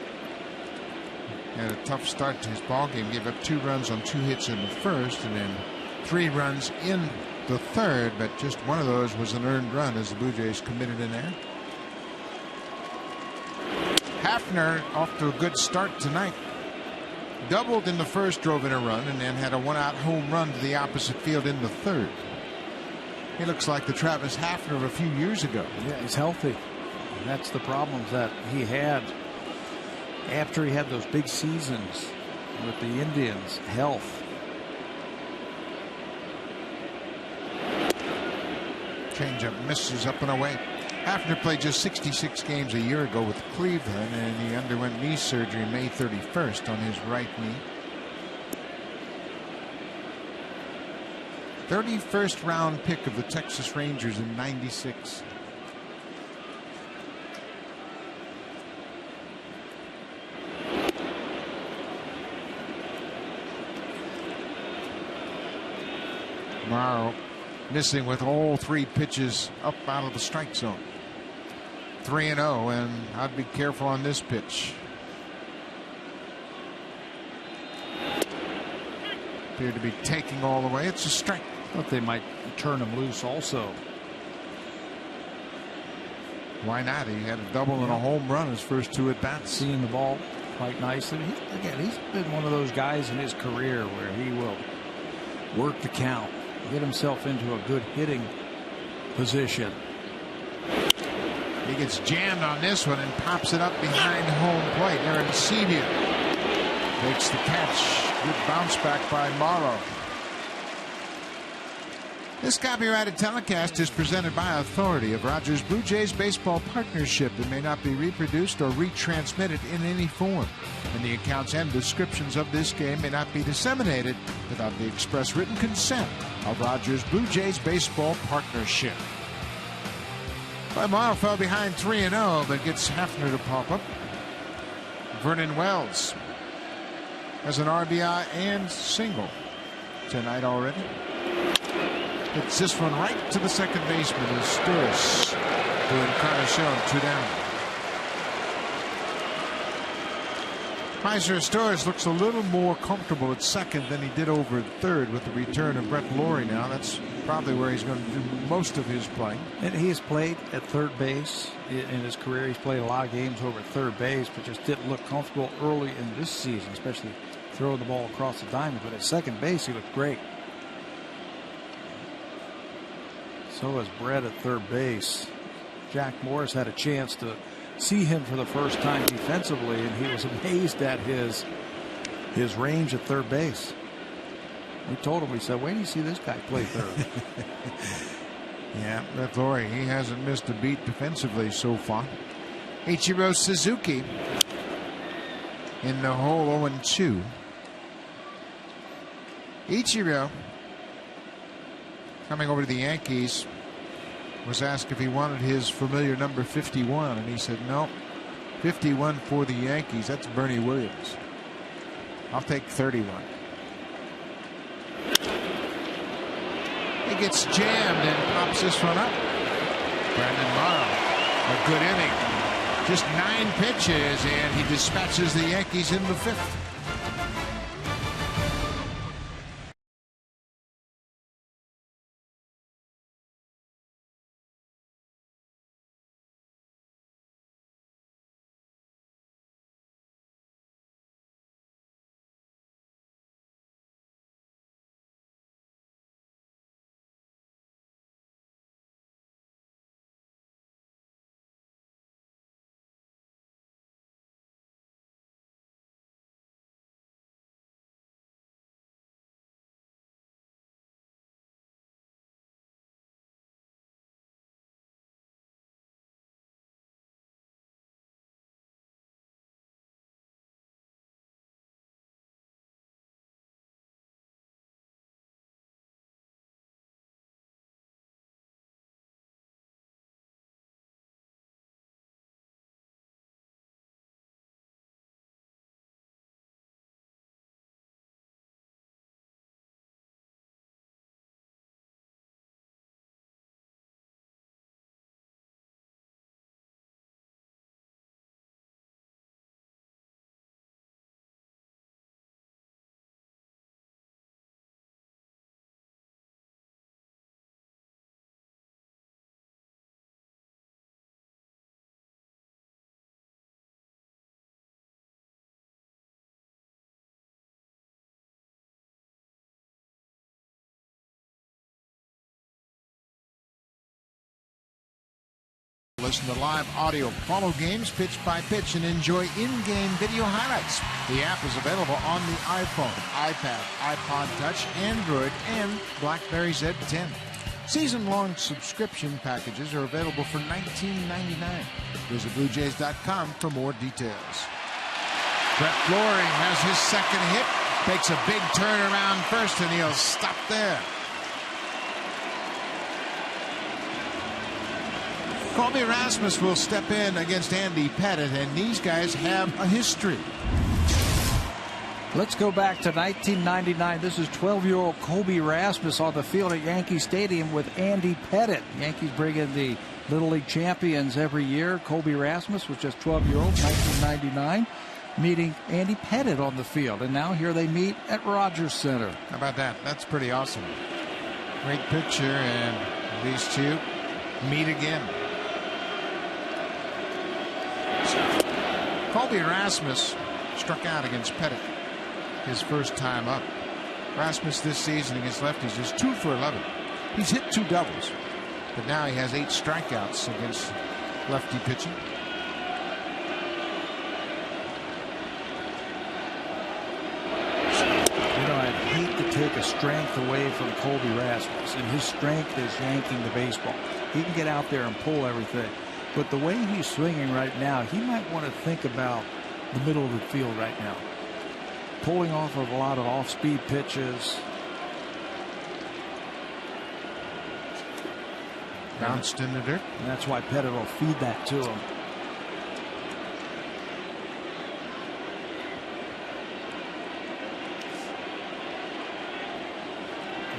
He had a tough start to his ballgame, gave up 2 runs on 2 hits in the first, and then 3 runs in the third, but just one of those was an earned run as the Blue Jays committed an error. Hafner off to a good start tonight. Doubled in the first, drove in a run, and then had a 1-out home run to the opposite field in the third. He looks like the Travis Hafner of a few years ago. Yeah, he's healthy. And that's the problems that he had after he had those big seasons with the Indians. Health. Changeup misses up and away. Hafner played just 66 games a year ago with Cleveland, and he underwent knee surgery May 31st on his right knee. 31st round pick of the Texas Rangers in '96. Morrow missing with all 3 pitches up out of the strike zone. 3-0, and I'd be careful on this pitch. Appeared to be taking all the way. It's a strike. Thought they might turn him loose also. Why not? He had a double and a home run his first 2 at bats. Seeing the ball quite nicely. He's been one of those guys in his career where he will work the count, get himself into a good hitting position. He gets jammed on this one and pops it up behind home plate. Aaron Sevier makes the catch. Good bounce back by Morrow. This copyrighted telecast is presented by authority of Rogers Blue Jays Baseball Partnership. It may not be reproduced or retransmitted in any form, and the accounts and descriptions of this game may not be disseminated without the express written consent of Rogers Blue Jays Baseball Partnership. Well, Morrow fell behind 3-0, but gets Hafner to pop up. Vernon Wells has an RBI and single tonight already. Hits this one right to the second baseman as Sturris to Encarnacion, 2 down. Kaiser Stores looks a little more comfortable at second than he did over at third with the return of Brett Laurie now. That's probably where he's going to do most of his playing. And he has played at third base in his career. He's played a lot of games over at third base, but just didn't look comfortable early in this season, especially throwing the ball across the diamond. But at second base, he looked great. So has Brett at third base. Jack Morris had a chance to see him for the first time defensively, and he was amazed at his range at third base. We told him, we said, wait till you see this guy play third. Yeah, Brett Laurie, he hasn't missed a beat defensively so far. Ichiro Suzuki in the hole 0-2. Ichiro, coming over to the Yankees, was asked if he wanted his familiar number 51, and he said no. 51 for the Yankees. That's Bernie Williams. I'll take 31. He gets jammed and pops this one up. Brandon Morrow, a good inning. Just 9 pitches, and he dispatches the Yankees in the 5th. Listen to live audio, follow games pitch by pitch, and enjoy in-game video highlights. The app is available on the iPhone, iPad, iPod Touch, Android, and BlackBerry Z10. Season-long subscription packages are available for $19.99. Visit BlueJays.com for more details. Brett Laurie has his second hit, takes a big turn around first, and he'll stop there. Colby Rasmus will step in against Andy Pettitte, and these guys have a history. Let's go back to 1999. This is 12-year-old Colby Rasmus on the field at Yankee Stadium with Andy Pettitte. Yankees bring in the Little League champions every year. Colby Rasmus was just 12-year-old, 1999, meeting Andy Pettitte on the field. And now here they meet at Rogers Center. How about that? That's pretty awesome. Great picture, and these two meet again. Colby Rasmus struck out against Pettitte his first time up. Rasmus this season against lefties is 2 for 11. He's hit 2 doubles, but now he has 8 strikeouts against lefty pitching. You know, I'd hate to take a strength away from Colby Rasmus, and his strength is yanking the baseball. He can get out there and pull everything. But the way he's swinging right now, he might want to think about the middle of the field right now. Pulling off of a lot of off-speed pitches. Bounced in the dirt. And that's why Pettitte will feed that to him.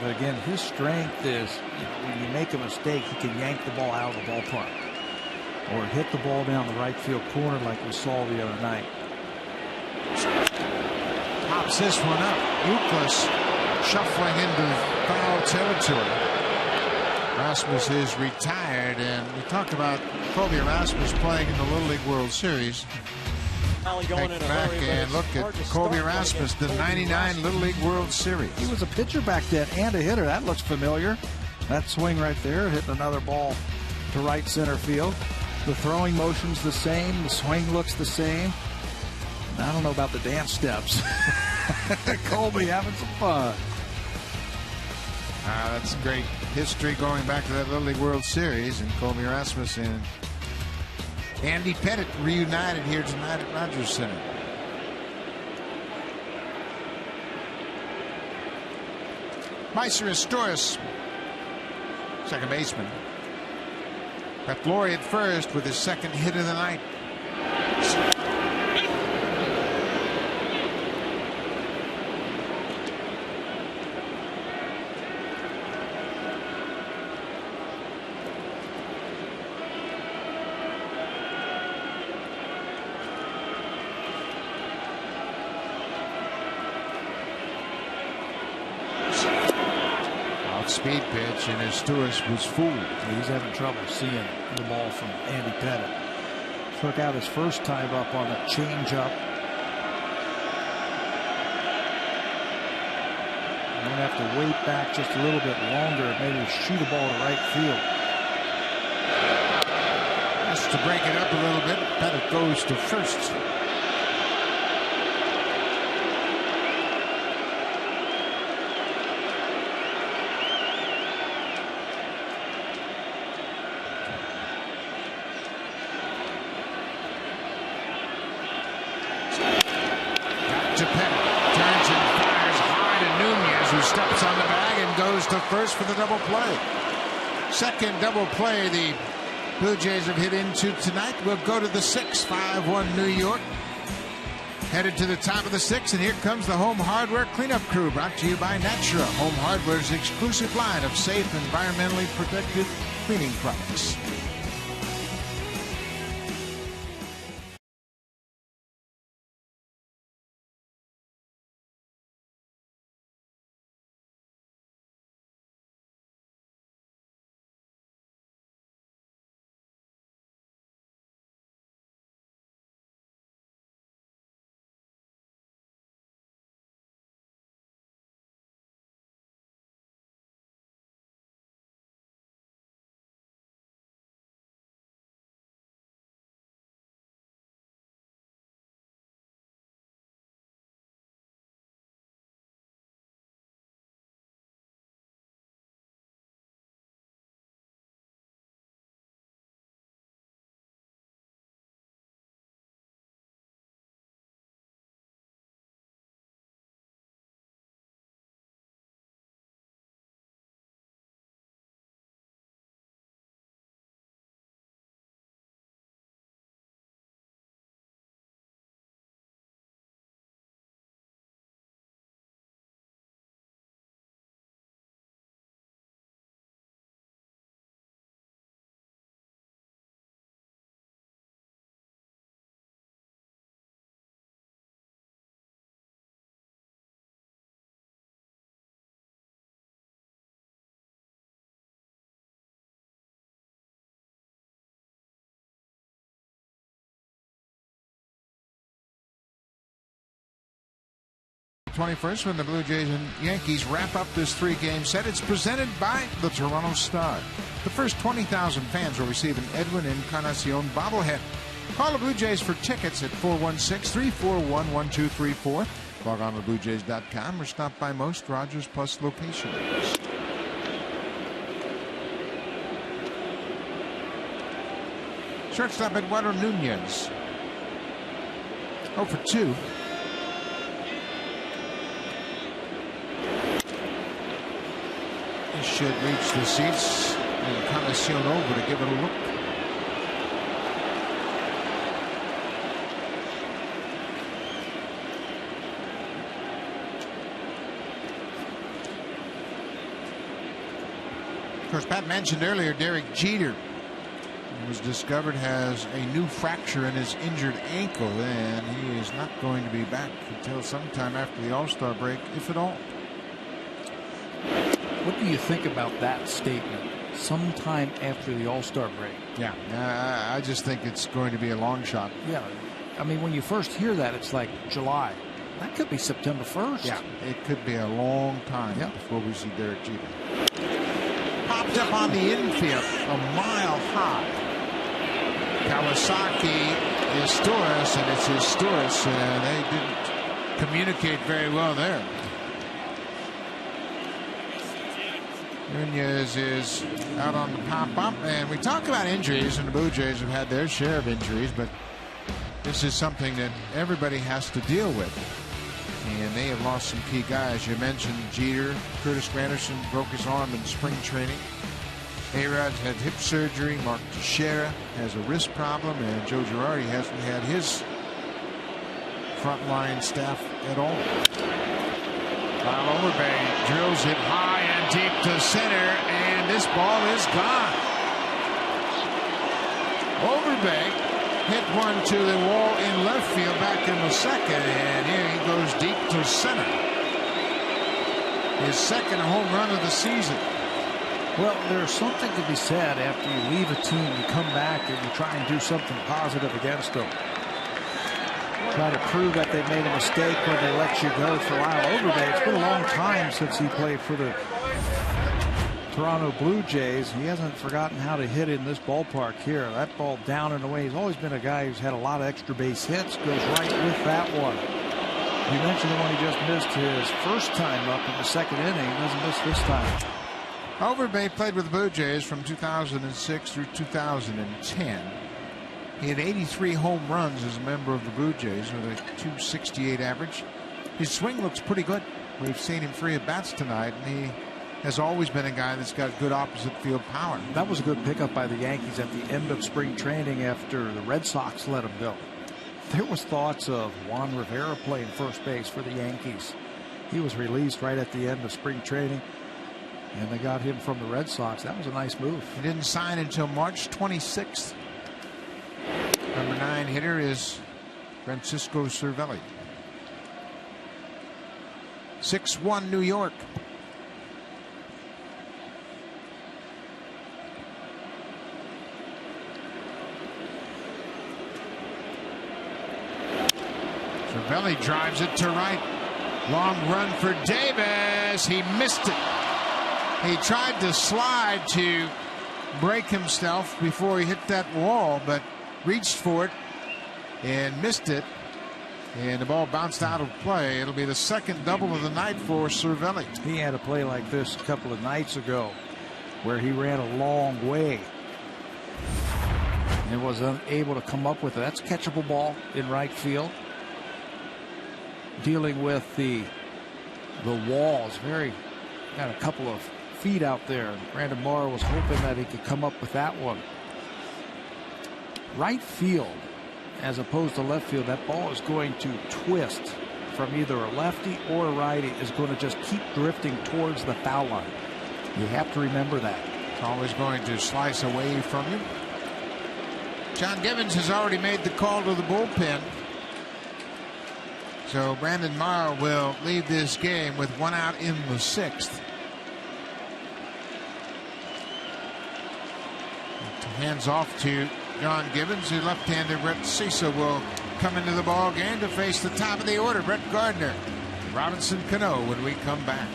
But again, his strength is, when you make a mistake, he can yank the ball out of the ballpark. Or hit the ball down the right field corner like we saw the other night. Pops this one up. Euclid shuffling into foul territory. Rasmus is retired, and we talked about Colby Rasmus playing in the Little League World Series. Take back and look at Colby Rasmus, the '99 Little League World Series. He was a pitcher back then and a hitter. That looks familiar. That swing right there, hitting another ball to right center field. The throwing motion's the same. The swing looks the same. I don't know about the dance steps. Colby having some fun. That's great history going back to that Little League World Series, and Colby Rasmus and Andy Pettit reunited here tonight at Rogers Center. Meiser Astoris, second baseman. Brett Laurie at first with his second hit of the night. Speed pitch, and Astoris was fooled. He's having trouble seeing the ball from Andy Pettit. Struck out his first time up on the changeup. Going to have to wait back just a little bit longer, maybe shoot a ball to right field. Just to break it up a little bit, Pettit goes to first. Steps on the bag and goes to first for the double play. Second double play the Blue Jays have hit into tonight. We'll go to the 6th, 5-1 New York. Headed to the top of the 6th, and here comes the Home Hardware Cleanup Crew, brought to you by Natura, Home Hardware's exclusive line of safe, environmentally protected cleaning products. '21st, when the Blue Jays and Yankees wrap up this 3-game set. It's presented by the Toronto Star. The first 20,000 fans will receive an Edwin Encarnacion bobblehead. Call the Blue Jays for tickets at 416-341-1234. Log on to BlueJays.com or stop by most Rogers Plus locations. Shortstop Eduardo Nunez, 0 for 2. This should reach the seats. Encarnacion over to give it a look. Of course, Pat mentioned earlier Derek Jeter He was discovered has a new fracture in his injured ankle, and he is not going to be back until sometime after the All-Star break, if at all. What do you think about that statement? Sometime after the All-Star break. Yeah, I just think it's going to be a long shot. Yeah, I mean, when you first hear that, it's like July. That could be September 1st. Yeah, it could be a long time before we see Derek Jeter. Popped up on the infield, a mile high. Kawasaki is Torres, and it's his Torres, and they didn't communicate very well there. Nunez is out on the pop-up, and we talk about injuries, and the Blue Jays have had their share of injuries, but this is something that everybody has to deal with. And they have lost some key guys. You mentioned Jeter. Curtis Granderson broke his arm in spring training. A-Rod's had hip surgery. Mark Teixeira has a wrist problem, and Joe Girardi hasn't had his frontline staff at all. While Overbay drills it high and deep to center, and this ball is gone. Overbay hit one to the wall in left field back in the second, and here he goes deep to center. His second home run of the season. Well, there's something to be said after you leave a team, you come back and you try and do something positive against them. Try to prove that they made a mistake when they let you go for Lyle Overbay. It's been a long time since he played for the Toronto Blue Jays. He hasn't forgotten how to hit in this ballpark here. That ball down and away. He's always been a guy who's had a lot of extra base hits. Goes right with that one. You mentioned the one he just missed his first time up in the second inning. He doesn't miss this time. Overbay played with the Blue Jays from 2006 through 2010. He had 83 home runs as a member of the Blue Jays with a .268 average. His swing looks pretty good. We've seen him free at bats tonight, and he has always been a guy that's got good opposite field power. That was a good pickup by the Yankees at the end of spring training after the Red Sox let him go. There was thoughts of Juan Rivera playing first base for the Yankees. He was released right at the end of spring training, and they got him from the Red Sox. That was a nice move. He didn't sign until March 26th. Number 9 hitter is Francisco Cervelli. 6-1 New York. Cervelli drives it to right. Long run for Davis. He missed it. He tried to slide to break himself before he hit that wall, but reached for it and missed it, and the ball bounced out of play. It'll be the second double of the night for Cervelli. He had a play like this a couple of nights ago where he ran a long way and was unable to come up with it. That's a catchable ball in right field. Dealing with the walls, got a couple of feet out there. Brandon Morrow was hoping that he could come up with that one. Right field as opposed to left field, that ball is going to twist from either a lefty or a righty. Is going to just keep drifting towards the foul line. You have to remember that. It's always going to slice away from you. John Givens has already made the call to the bullpen, so Brandon Morrow will leave this game with 1 out in the 6th. Hands off to John Givens. The left-hander Brett Cecil will come into the ball game to face the top of the order, Brett Gardner, Robinson Cano, when we come back.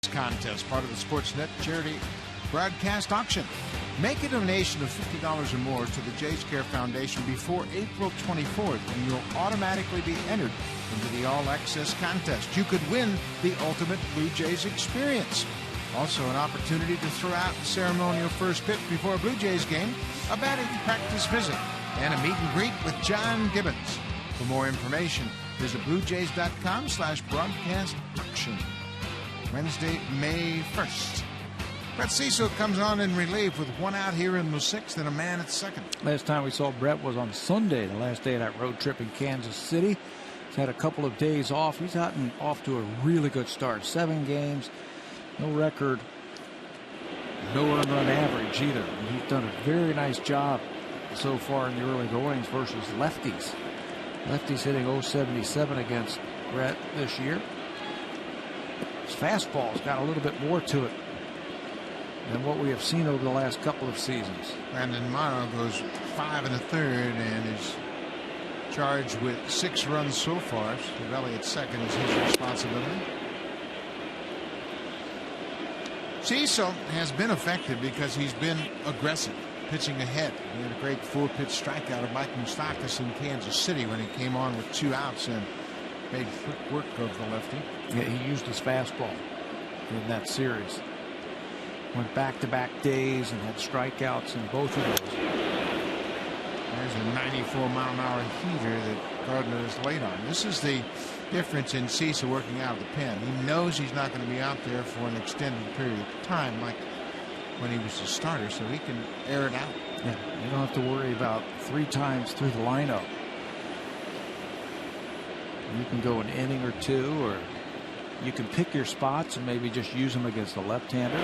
Tickets contest, part of the Sportsnet charity broadcast auction. Make a donation of $50 or more to the Jays Care Foundation before April 24th, and you'll automatically be entered into the all-access contest. You could win the ultimate Blue Jays experience. Also, an opportunity to throw out the ceremonial first pitch before a Blue Jays game, a batting practice visit, and a meet and greet with John Gibbons. For more information, visit bluejays.com/broadcast auction. Wednesday, May 1st. Brett Cecil comes on in relief with one out here in the 6th and a man at second. Last time we saw Brett was on Sunday, the last day of that road trip in Kansas City. He's had a couple of days off. He's gotten off to a really good start. 7 games, no record, no earned run average either. And he's done a very nice job so far in the early goings versus lefties. Lefties hitting .077 against Brett this year. His fastball's got a little bit more to it than what we have seen over the last couple of seasons. Brandon Morrow goes 5 1/3 and is charged with 6 runs so far. Cervelli at second is his responsibility. Cecil has been effective because he's been aggressive, pitching ahead. He had a great 4-pitch strikeout of Mike Moustakas in Kansas City when he came on with 2 outs and made quick work of the lefty. Yeah, he used his fastball in that series. Went back-to-back days and had strikeouts in both of those. There's a 94-mile-an-hour heater that Gardner is late on. This is the difference in Cecil working out of the pen. He knows he's not going to be out there for an extended period of time like when he was a starter, so he can air it out. Yeah, you don't have to worry about 3 times through the lineup. You can go an inning or 2, or you can pick your spots and maybe just use them against the left-hander.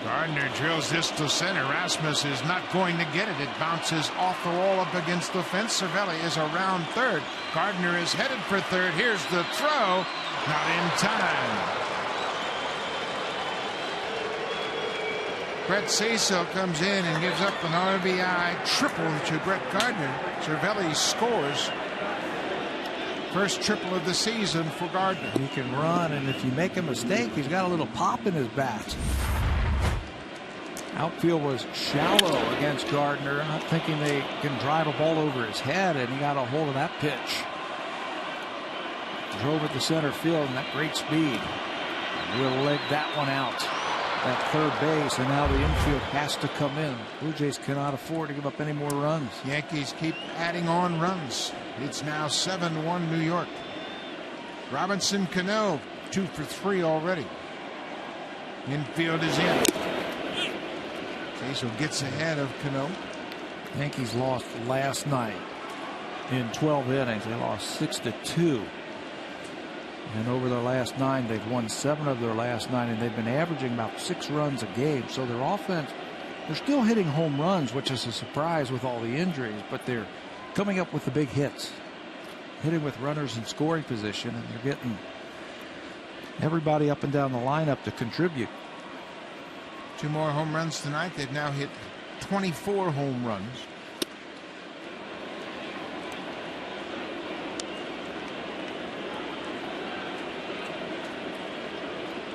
Gardner drills this to center. Rasmus is not going to get it. It bounces off the wall up against the fence. Cervelli is around third. Gardner is headed for third. Here's the throw. Not in time. Brett Cecil comes in and gives up an RBI triple to Brett Gardner. Cervelli scores. First triple of the season for Gardner. He can run, and if you make a mistake, he's got a little pop in his bat. Outfield was shallow against Gardner, not thinking they can drive a ball over his head, and he got a hold of that pitch. Drove it to center field and that great speed. Will leg that one out at third base, and now the infield has to come in. Blue Jays cannot afford to give up any more runs. Yankees keep adding on runs. It's now 7-1 New York. Robinson Cano 2 for 3 already. Infield is in. Cecil gets ahead of Cano. Yankees lost last night in 12 innings. They lost 6-2. And over their last 9, they've won 7 of their last 9, and they've been averaging about 6 runs a game. So their offense, they're still hitting home runs, which is a surprise with all the injuries, but they're coming up with the big hits, hitting with runners in scoring position, and they're getting everybody up and down the lineup to contribute. 2 more home runs tonight. They've now hit 24 home runs.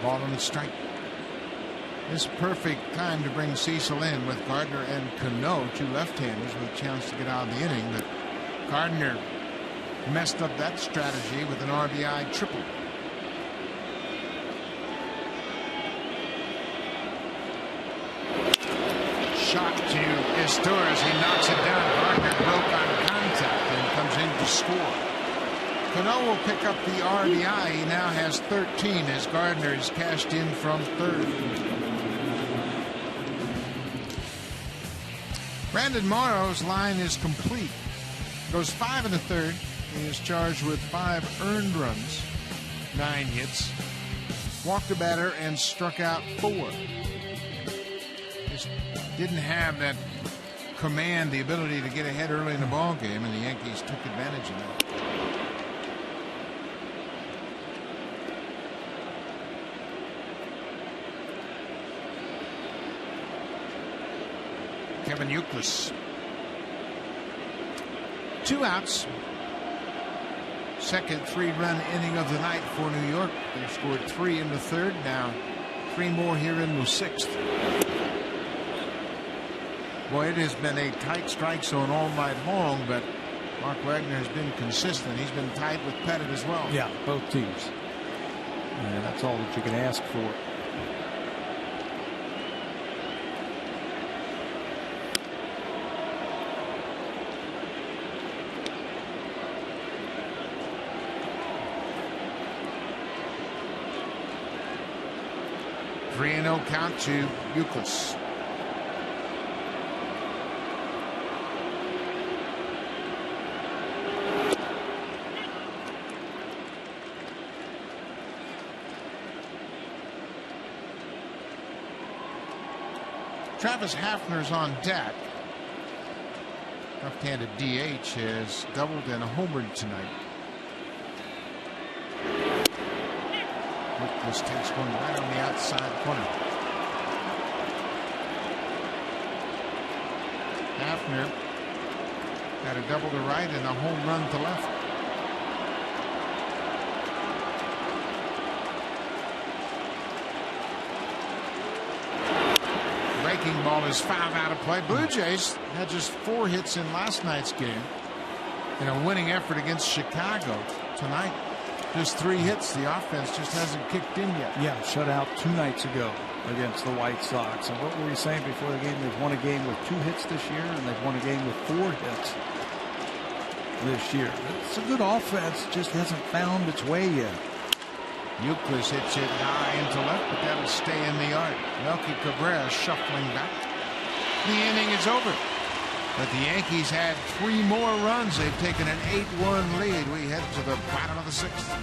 Ball on the strike. This perfect time to bring Cecil in with Gardner and Cano, 2 left-handers with a chance to get out of the inning, but Gardner messed up that strategy with an RBI triple. Shot to Estores. He knocks it down. Gardner broke on contact and comes in to score. Cano will pick up the RBI. He now has 13 as Gardner is cashed in from third. Brandon Morrow's line is complete. Goes 5 1/3. He is charged with 5 earned runs, 9 hits, walked a batter, and struck out 4. Just didn't have that command, the ability to get ahead early in the ball game, and the Yankees took advantage of that. Kevin Youkilis. 2 outs. second 3-run inning of the night for New York. They scored 3 in the third. Now 3 more here in the 6th. Boy, it has been a tight strike zone all night long, but Mark Wagner has been consistent. He's been tight with Pettit as well. Yeah, both teams. And that's all that you can ask for. Three 3-0 count to Euclid. Travis Hafner's on deck. Left-handed DH has doubled and homered tonight. This takes one right on the outside corner. Hafner got a double to right and a home run to left. Breaking ball is fouled out of play. Blue Jays had just 4 hits in last night's game in a winning effort against Chicago. Tonight, just 3 hits. The offense just hasn't kicked in yet. Yeah, shut out 2 nights ago against the White Sox. And what were we saying before the game? They've won a game with 2 hits this year, and they've won a game with 4 hits this year. It's a good offense, just hasn't found its way yet. Euclid hits it high into left, but that'll stay in the yard. Melky Cabrera shuffling back. The inning is over. But the Yankees had 3 more runs. They've taken an 8-1 lead. We head to the bottom of the 6th.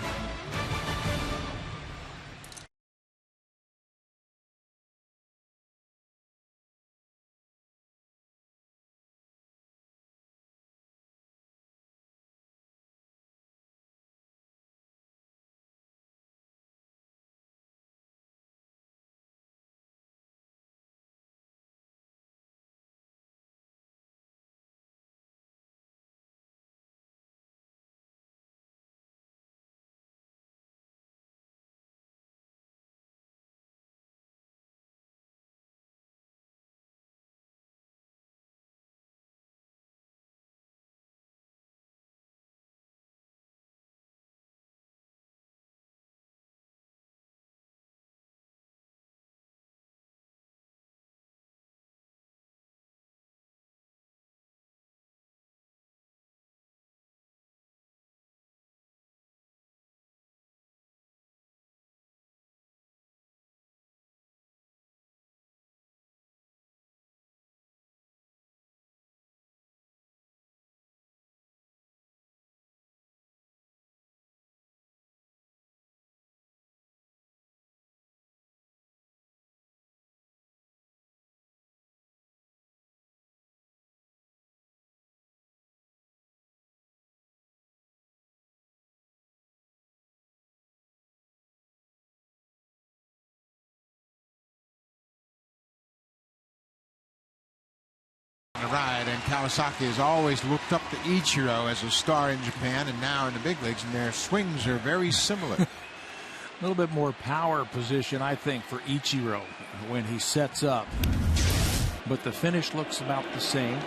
Ride, and Kawasaki has always looked up to Ichiro as a star in Japan and now in the big leagues, and their swings are very similar. A little bit more power position, I think, for Ichiro when he sets up, but the finish looks about the same.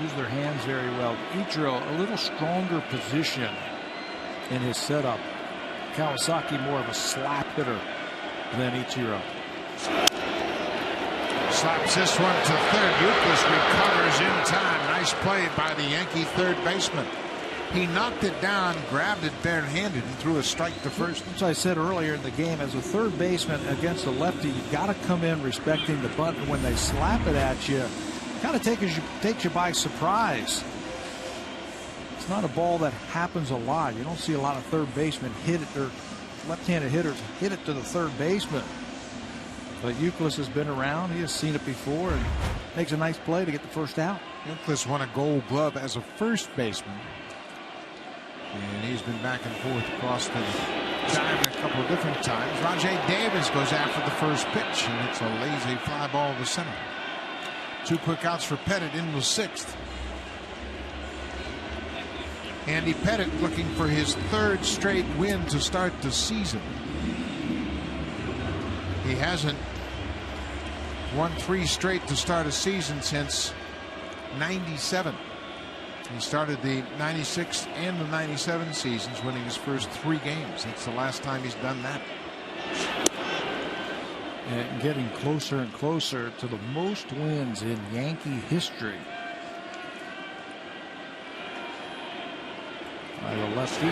Use their hands very well. Ichiro a little stronger position in his setup. Kawasaki more of a slap hitter than Ichiro. Slaps this one to third. Euclid recovers in time. Nice play by the Yankee third baseman. He knocked it down, grabbed it barehanded, and threw a strike to first. As I said earlier in the game, as a third baseman against a lefty, you've got to come in respecting the bunt. When they slap it at you, kind of takes you by surprise. It's not a ball that happens a lot. You don't see a lot of third basemen hit it, or left-handed hitters hit it to the third baseman. But Euclid has been around. He has seen it before and makes a nice play to get the first out. Euclid won a Gold Glove as a first baseman, and he's been back and forth across the diamond a couple of different times. Rajay Davis goes after the first pitch, and it's a lazy fly ball to center. 2 quick outs for Pettit in the 6th. Andy Pettitte looking for his third straight win to start the season. He hasn't won 3 straight to start a season since '97. He started the '96 and the '97 seasons winning his first 3 games. That's the last time he's done that. And getting closer and closer to the most wins in Yankee history. By the lefty,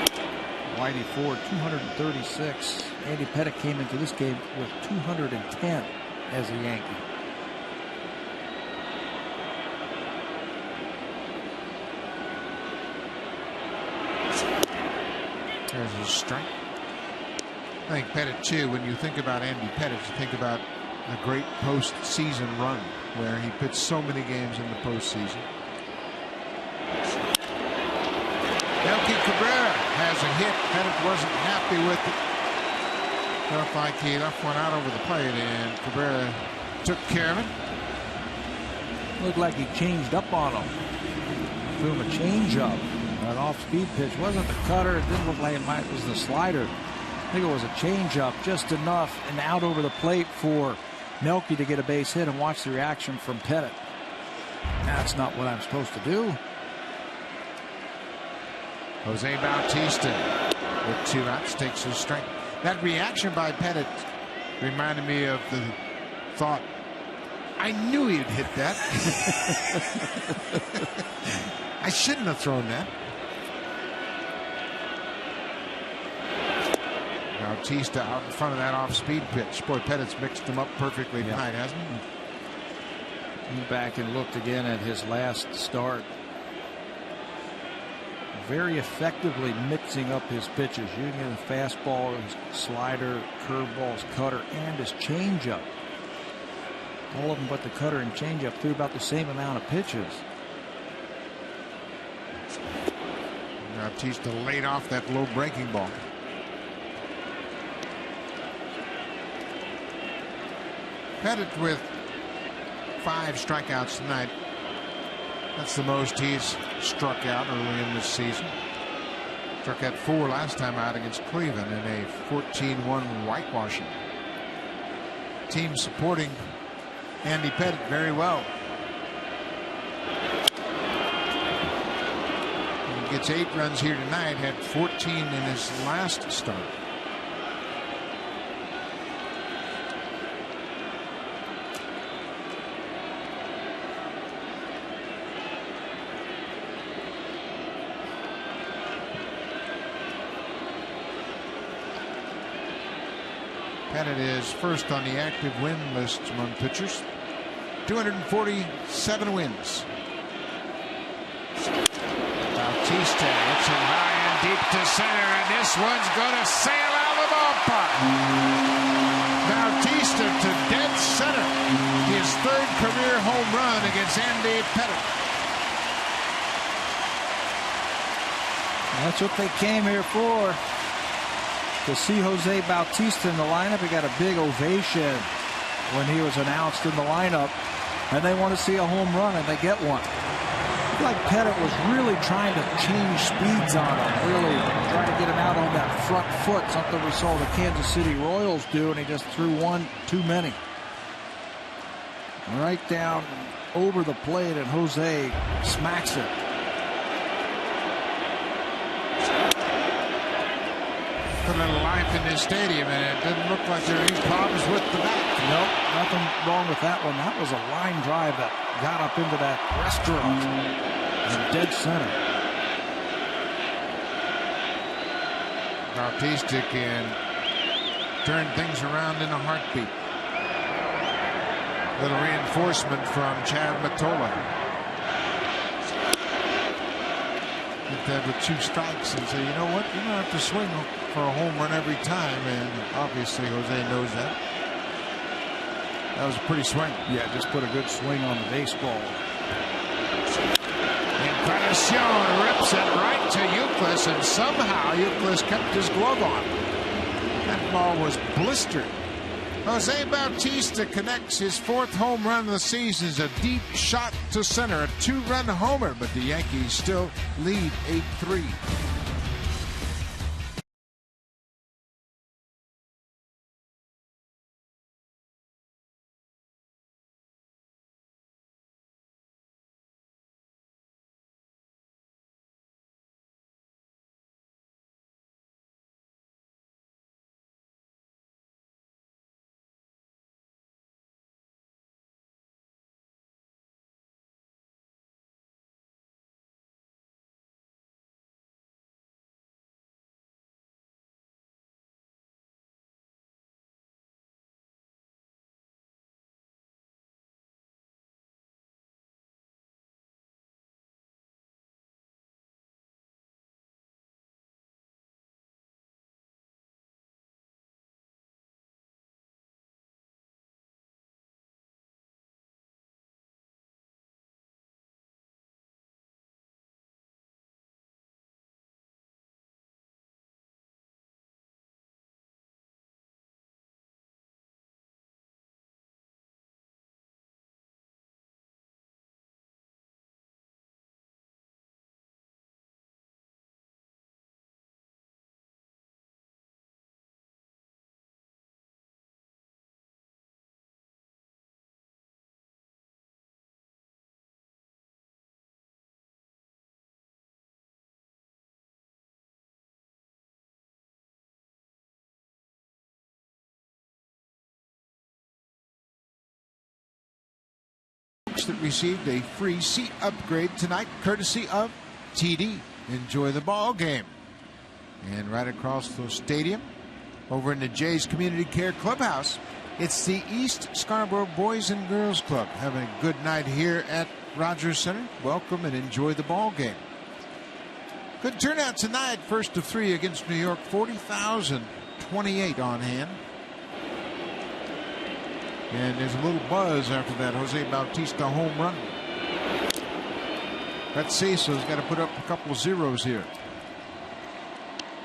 Whitey Ford, 236. Andy Pettitte came into this game with 210 as a Yankee. There's his strike. I think Pettitte, too, when you think about Andy Pettitte, you think about a great postseason run where he pitched so many games in the postseason. Melky Cabrera has a hit. Pettitte wasn't happy with it. Felt like he left one out over the plate, and Cabrera took care of it. Looked like he changed up on him. Threw him a changeup. An off-speed pitch. Wasn't the cutter. It didn't look like it was the slider. I think it was a changeup, just enough and out over the plate for Melky to get a base hit, and watch the reaction from Pettitte. That's not what I'm supposed to do. Jose Bautista with 2 outs takes his strike. That reaction by Pettitte reminded me of the thought, I knew he'd hit that. I shouldn't have thrown that. Bautista out in front of that off-speed pitch. Boy, Pettitte's mixed him up perfectly tonight, hasn't he? Went back and looked again at his last start. Very effectively mixing up his pitches, using the fastball, his slider, curveball, his cutter, and his changeup. All of them but the cutter and changeup threw about the same amount of pitches. Bautista laid off that low breaking ball. Pettitte with 5 strikeouts tonight. That's the most he's struck out early in this season. Struck out 4 last time out against Cleveland in a 14-1 whitewashing. Team supporting Andy Pettitte very well. He gets 8 runs here tonight, had 14 in his last start. Pettitte is first on the active win list among pitchers. 247 wins. Bautista hits it high and deep to center, and this one's going to sail out of the ballpark. Bautista to dead center. His 3rd career home run against Andy Pettitte. That's what they came here for. To see Jose Bautista in the lineup. He got a big ovation when he was announced in the lineup, and they want to see a home run, and they get one. I feel like Pettitte was really trying to change speeds on him, really trying to get him out on that front foot, something we saw the Kansas City Royals do, and he just threw one too many. Right down over the plate, and Jose smacks it. Put a little life in this stadium, and it didn't look like there were any problems with the bat. Nope, nothing wrong with that one. That was a line drive that got up into that restaurant in dead center. Bautista can turn things around in a heartbeat. Little reinforcement from Chad Mottola. Hit that with 2 strikes and say, you know what, you don't have to swing for a home run every time, and obviously Jose knows that. That was a pretty swing. Yeah, just put a good swing on the baseball. Encarnacion rips it right to Euclid, and somehow Euclid kept his glove on. That ball was blistered Jose Bautista connects his 4th home run of the season. It's a deep shot to center, a 2-run homer, but the Yankees still lead 8-3. That received a free seat upgrade tonight, courtesy of TD. Enjoy the ball game. And right across the stadium, over in the Jays Community Care Clubhouse, it's the East Scarborough Boys and Girls Club having a good night here at Rogers Center. Welcome and enjoy the ball game. Good turnout tonight. First of 3 against New York. 40,028 on hand. And there's a little buzz after that Jose Bautista home run. That Cesa's got to put up a couple of zeros here.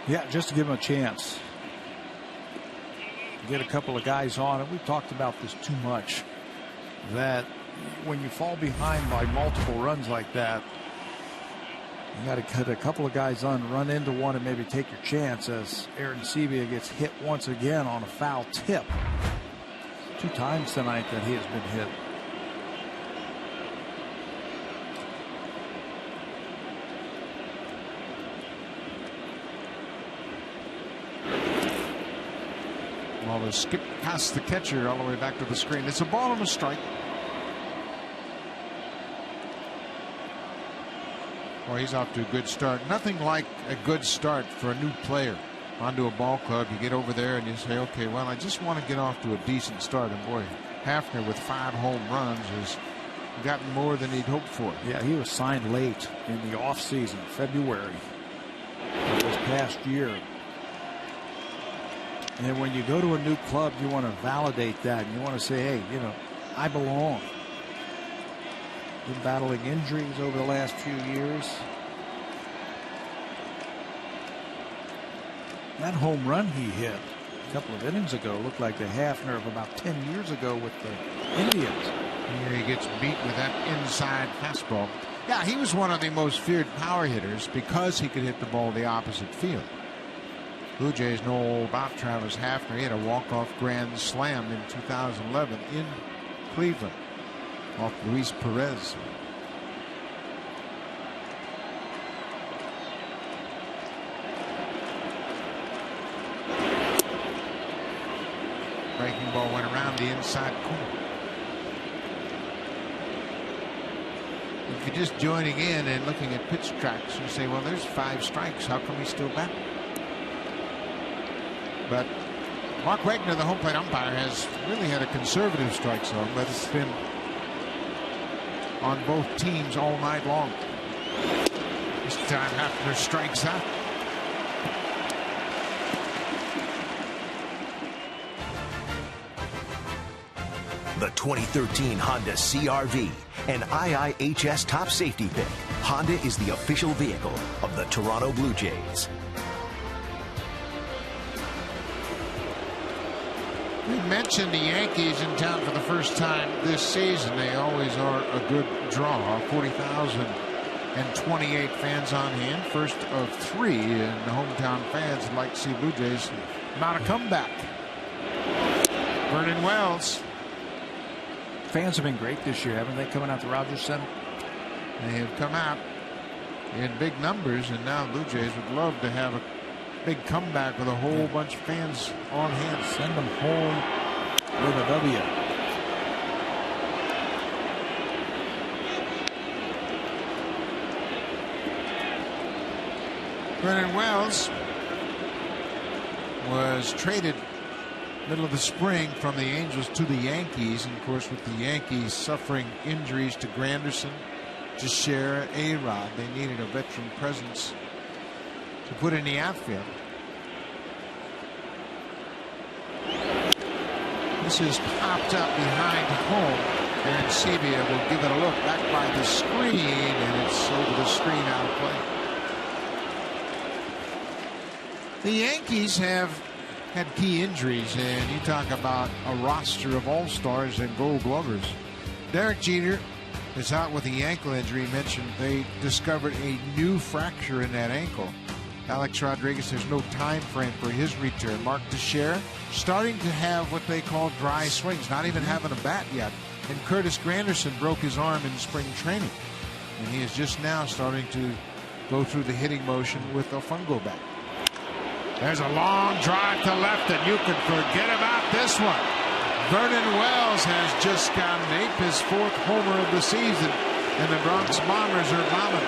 Yeah, just to give him a chance. Get a couple of guys on it. We've talked about this too much, that when you fall behind by multiple runs like that, you got to cut a couple of guys on, run into one, and maybe take your chance, as Aaron Sebia gets hit once again on a foul tip. 2 times tonight that he has been hit. Well, the skip past the catcher all the way back to the screen. It's a ball and a strike. Well, he's off to a good start. Nothing like a good start for a new player onto a ball club. You get over there and you say, okay, well, I just want to get off to a decent start. And boy, Hafner with 5 home runs has gotten more than he'd hoped for. Yeah, he was signed late in the offseason, February of this past year. And when you go to a new club, you want to validate that. And you want to say, hey, you know, I belong. Been battling injuries over the last few years. That home run he hit a couple of innings ago looked like the Hafner of about 10 years ago with the Indians. Here he gets beat with that inside fastball. Yeah, he was one of the most feared power hitters because he could hit the ball the opposite field. Blue Jays know all about Travis Hafner. He had a walk-off grand slam in 2011 in Cleveland off Luis Perez. Breaking ball went around the inside corner. If you're just joining in and looking at pitch tracks, you say, well, there's 5 strikes. How come he's still back? But Mark Wagner, the home plate umpire, has really had a conservative strike zone, but it's been on both teams all night long. This time Hafner strikes out. The 2013 Honda CR-V, an IIHS top safety pick. Honda is the official vehicle of the Toronto Blue Jays. We mentioned the Yankees in town for the first time this season. They always are a good draw. 40,028 fans on hand. First of 3 in hometown fans would like to see Blue Jays mount a comeback. Vernon Wells. Fans have been great this year, haven't they, coming out to Rogers Center? They have come out in big numbers, and now Blue Jays would love to have a big comeback with a whole bunch of fans on hand. Send them home with a W. Vernon Wells was traded middle of the spring from the Angels to the Yankees, and of course with the Yankees suffering injuries to Granderson, Teixeira, A-Rod, they needed a veteran presence to put in the outfield. This is popped up behind home. Aaron Sebia will give it a look back by the screen, and it's over the screen out of play. The Yankees have had key injuries, and you talk about a roster of all-stars and gold glovers. Derek Jeter is out with the ankle injury. Mentioned they discovered a new fracture in that ankle. Alex Rodriguez, there's no time frame for his return. Mark Teixeira starting to have what they call dry swings, not even having a bat yet. And Curtis Granderson broke his arm in spring training, and he is just now starting to go through the hitting motion with a fungo bat. There's a long drive to left, and you can forget about this one. Vernon Wells has just gotten his 4th homer of the season, and the Bronx Bombers are bombing.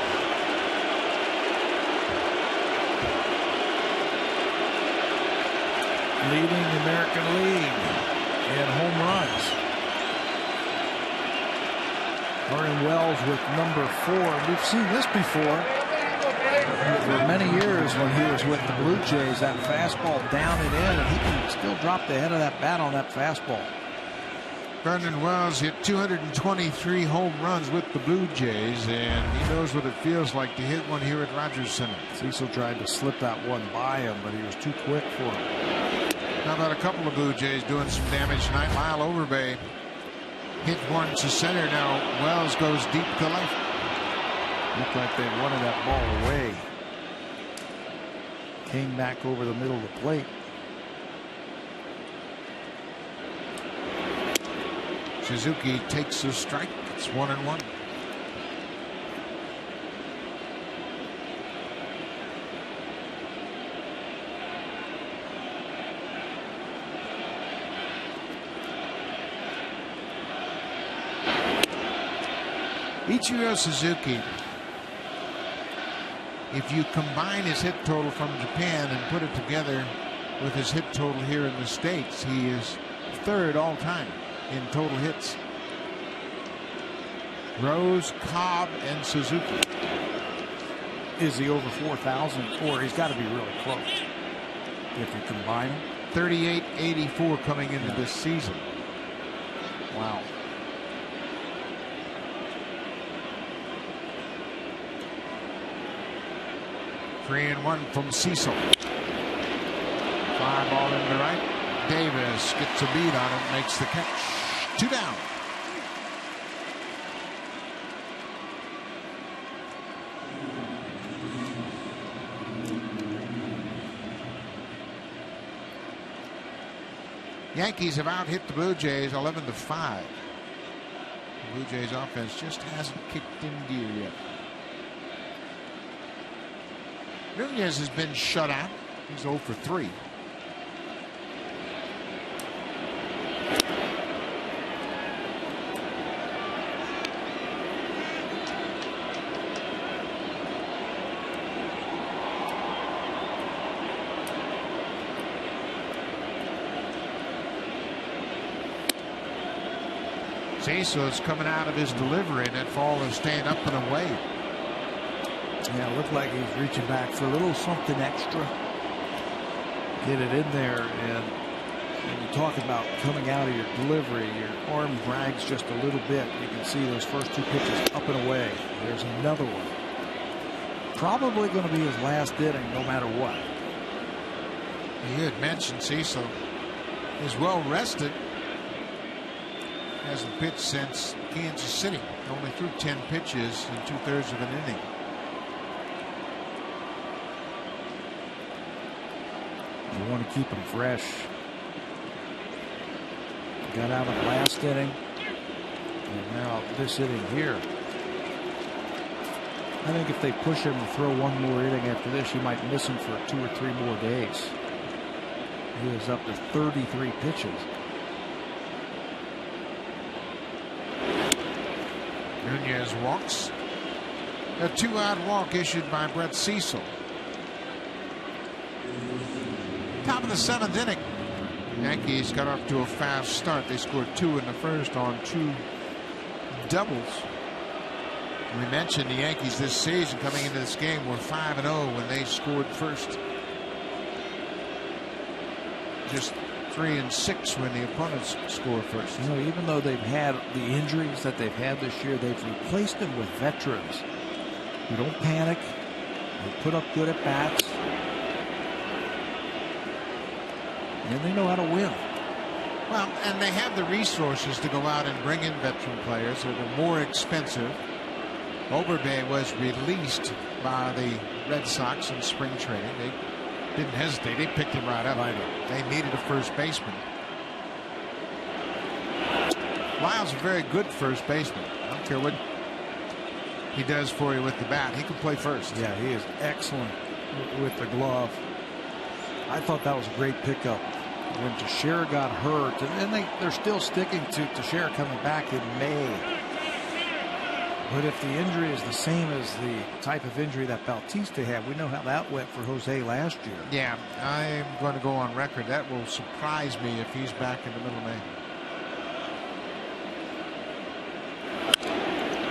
Leading the American League in home runs. Vernon Wells with number 4. We've seen this before. For many years when he was with the Blue Jays, that fastball down and in, and he can still drop the head of that bat on that fastball. Vernon Wells hit 223 home runs with the Blue Jays, and he knows what it feels like to hit one here at Rogers Center. Cecil tried to slip that one by him, but he was too quick for him. How about a couple of Blue Jays doing some damage tonight? Lyle Overbay hit one to center. Now Wells goes deep to left. Looked like they wanted that ball away. Came back over the middle of the plate. Suzuki takes a strike. It's 1-1. Ichiro Suzuki, if you combine his hit total from Japan and put it together with his hit total here in the States, he is 3rd all time in total hits. Rose, Cobb, and Suzuki. Is he over 4,000? Or he's got to be really close if you combine them. 38-84 coming into this season. Wow. Three and 1 from Cecil. Fly ball into right. Davis gets a beat on it, makes the catch. 2 down. Yankees have out-hit the Blue Jays 11-5. The Blue Jays offense just hasn't kicked in gear yet. Nunez has been shut out. He's 0 for 3. Cecil's coming out of his delivery, and that ball is staying up and away. Yeah, it looked like he's reaching back for a little something extra. Get it in there, and when you talk about coming out of your delivery, your arm drags just a little bit. You can see those first 2 pitches up and away. There's another one. Probably going to be his last inning, no matter what. You had mentioned Cecil is well rested. Hasn't pitched since Kansas City. Only threw 10 pitches in 2/3 of an inning. You want to keep him fresh. Got out of the last inning. And now this inning here. I think if they push him to throw one more inning after this, you might miss him for 2 or 3 more days. He is up to 33 pitches. Nunez walks. A 2-out walk issued by Brett Cecil. Top of the 7th inning. Yankees got off to a fast start. They scored 2 in the first on 2 doubles. We mentioned the Yankees this season coming into this game were 5-0 when they scored first. Just 3-6 when the opponents score first. You know, even though they've had the injuries that they've had this year, they've replaced them with veterans who don't panic. They put up good at bats. And they know how to win. Well, and they have the resources to go out and bring in veteran players that are more expensive. Overbay was released by the Red Sox in spring training. They didn't hesitate. They picked him right up. They needed a first baseman. Lyle's a very good first baseman. I don't care what he does for you with the bat. He can play first. Yeah, he is excellent with the glove. I thought that was a great pickup when Teixeira got hurt, and they're still sticking to Teixeira coming back in May. But if the injury is the same as the type of injury that Bautista had, we know how that went for Jose last year. Yeah, I'm going to go on record. That will surprise me if he's back in the middle of May.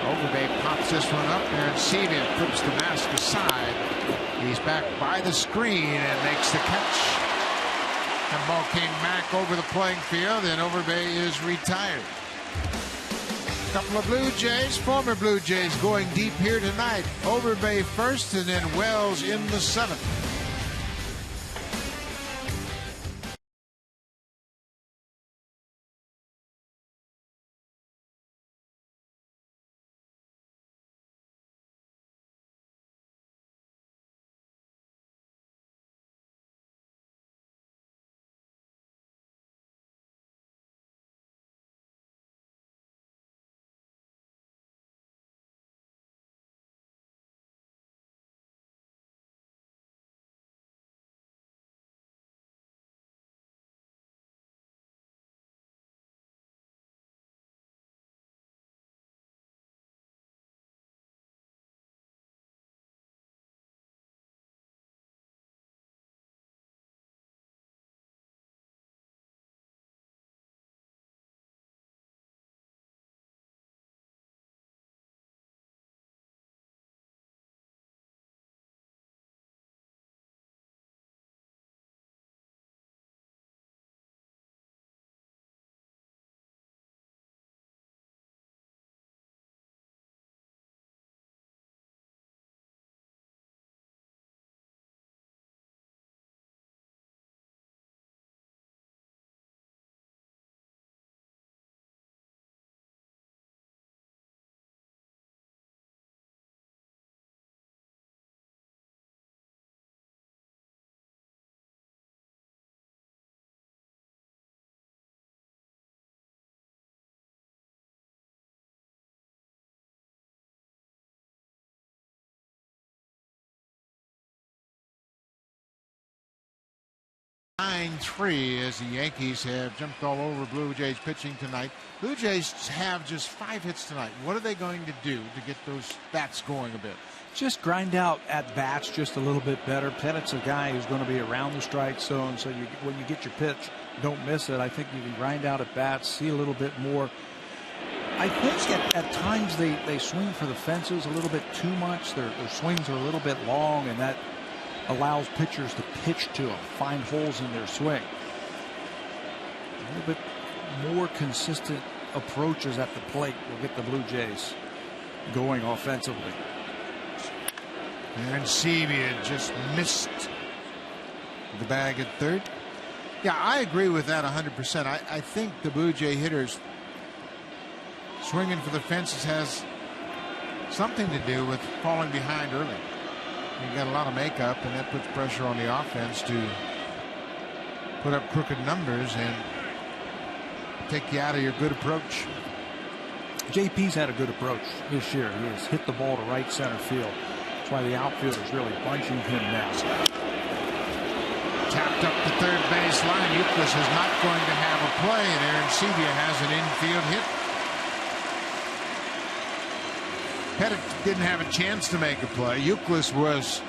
Overbay pops this one up there, and Seaman flips the mask aside. He's back by the screen and makes the catch. The ball came back over the playing field, and Overbay is retired. Couple of Blue Jays, former Blue Jays, going deep here tonight. Overbay first, and then Wells in the 7th. Nine-3 as the Yankees have jumped all over Blue Jays pitching tonight. Blue Jays have just 5 hits tonight. What are they going to do to get those bats going a bit? Just grind out at bats just a little bit better. Pettit's a guy who's going to be around the strike zone, so when you get your pitch, don't miss it. I think you can grind out at bats, see a little bit more. I think at times they swing for the fences a little bit too much. Their swings are a little bit long, and that allows pitchers to pitch to them, find holes in their swing. A little bit more consistent approaches at the plate will get the Blue Jays going offensively. And Seaman just missed the bag at third. Yeah, I agree with that 100%. I think the Blue Jay hitters swinging for the fences has something to do with falling behind early. You got a lot of makeup, and that puts pressure on the offense to put up crooked numbers and take you out of your good approach. JP's had a good approach this year. He has hit the ball to right center field. That's why the outfielder's really bunching him now. Tapped up the third base line. Euclid is not going to have a play, and Aaron Sevilla has an infield hit. Pettit didn't have a chance to make a play. Euclid was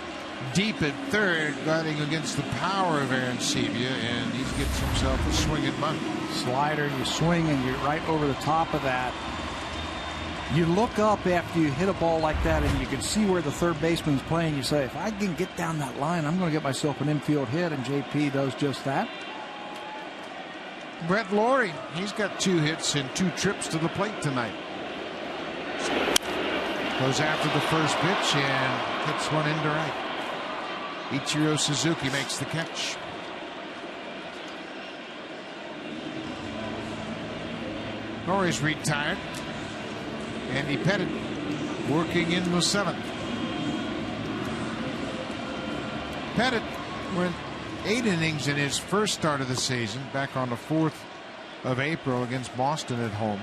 deep at third, batting against the power of Aaron Sevilla, and he gets himself a swinging bunt. Slider, you swing, and you're right over the top of that. You look up after you hit a ball like that, and you can see where the third baseman's playing. You say, if I can get down that line, I'm going to get myself an infield hit, and JP does just that. Brett Laurie, he's got 2 hits and 2 trips to the plate tonight. Goes after the first pitch and hits one into right. Ichiro Suzuki makes the catch. Laurie's retired. Andy Pettit working in the 7th. Pettit went 8 innings in his first start of the season, back on the 4th of April against Boston at home,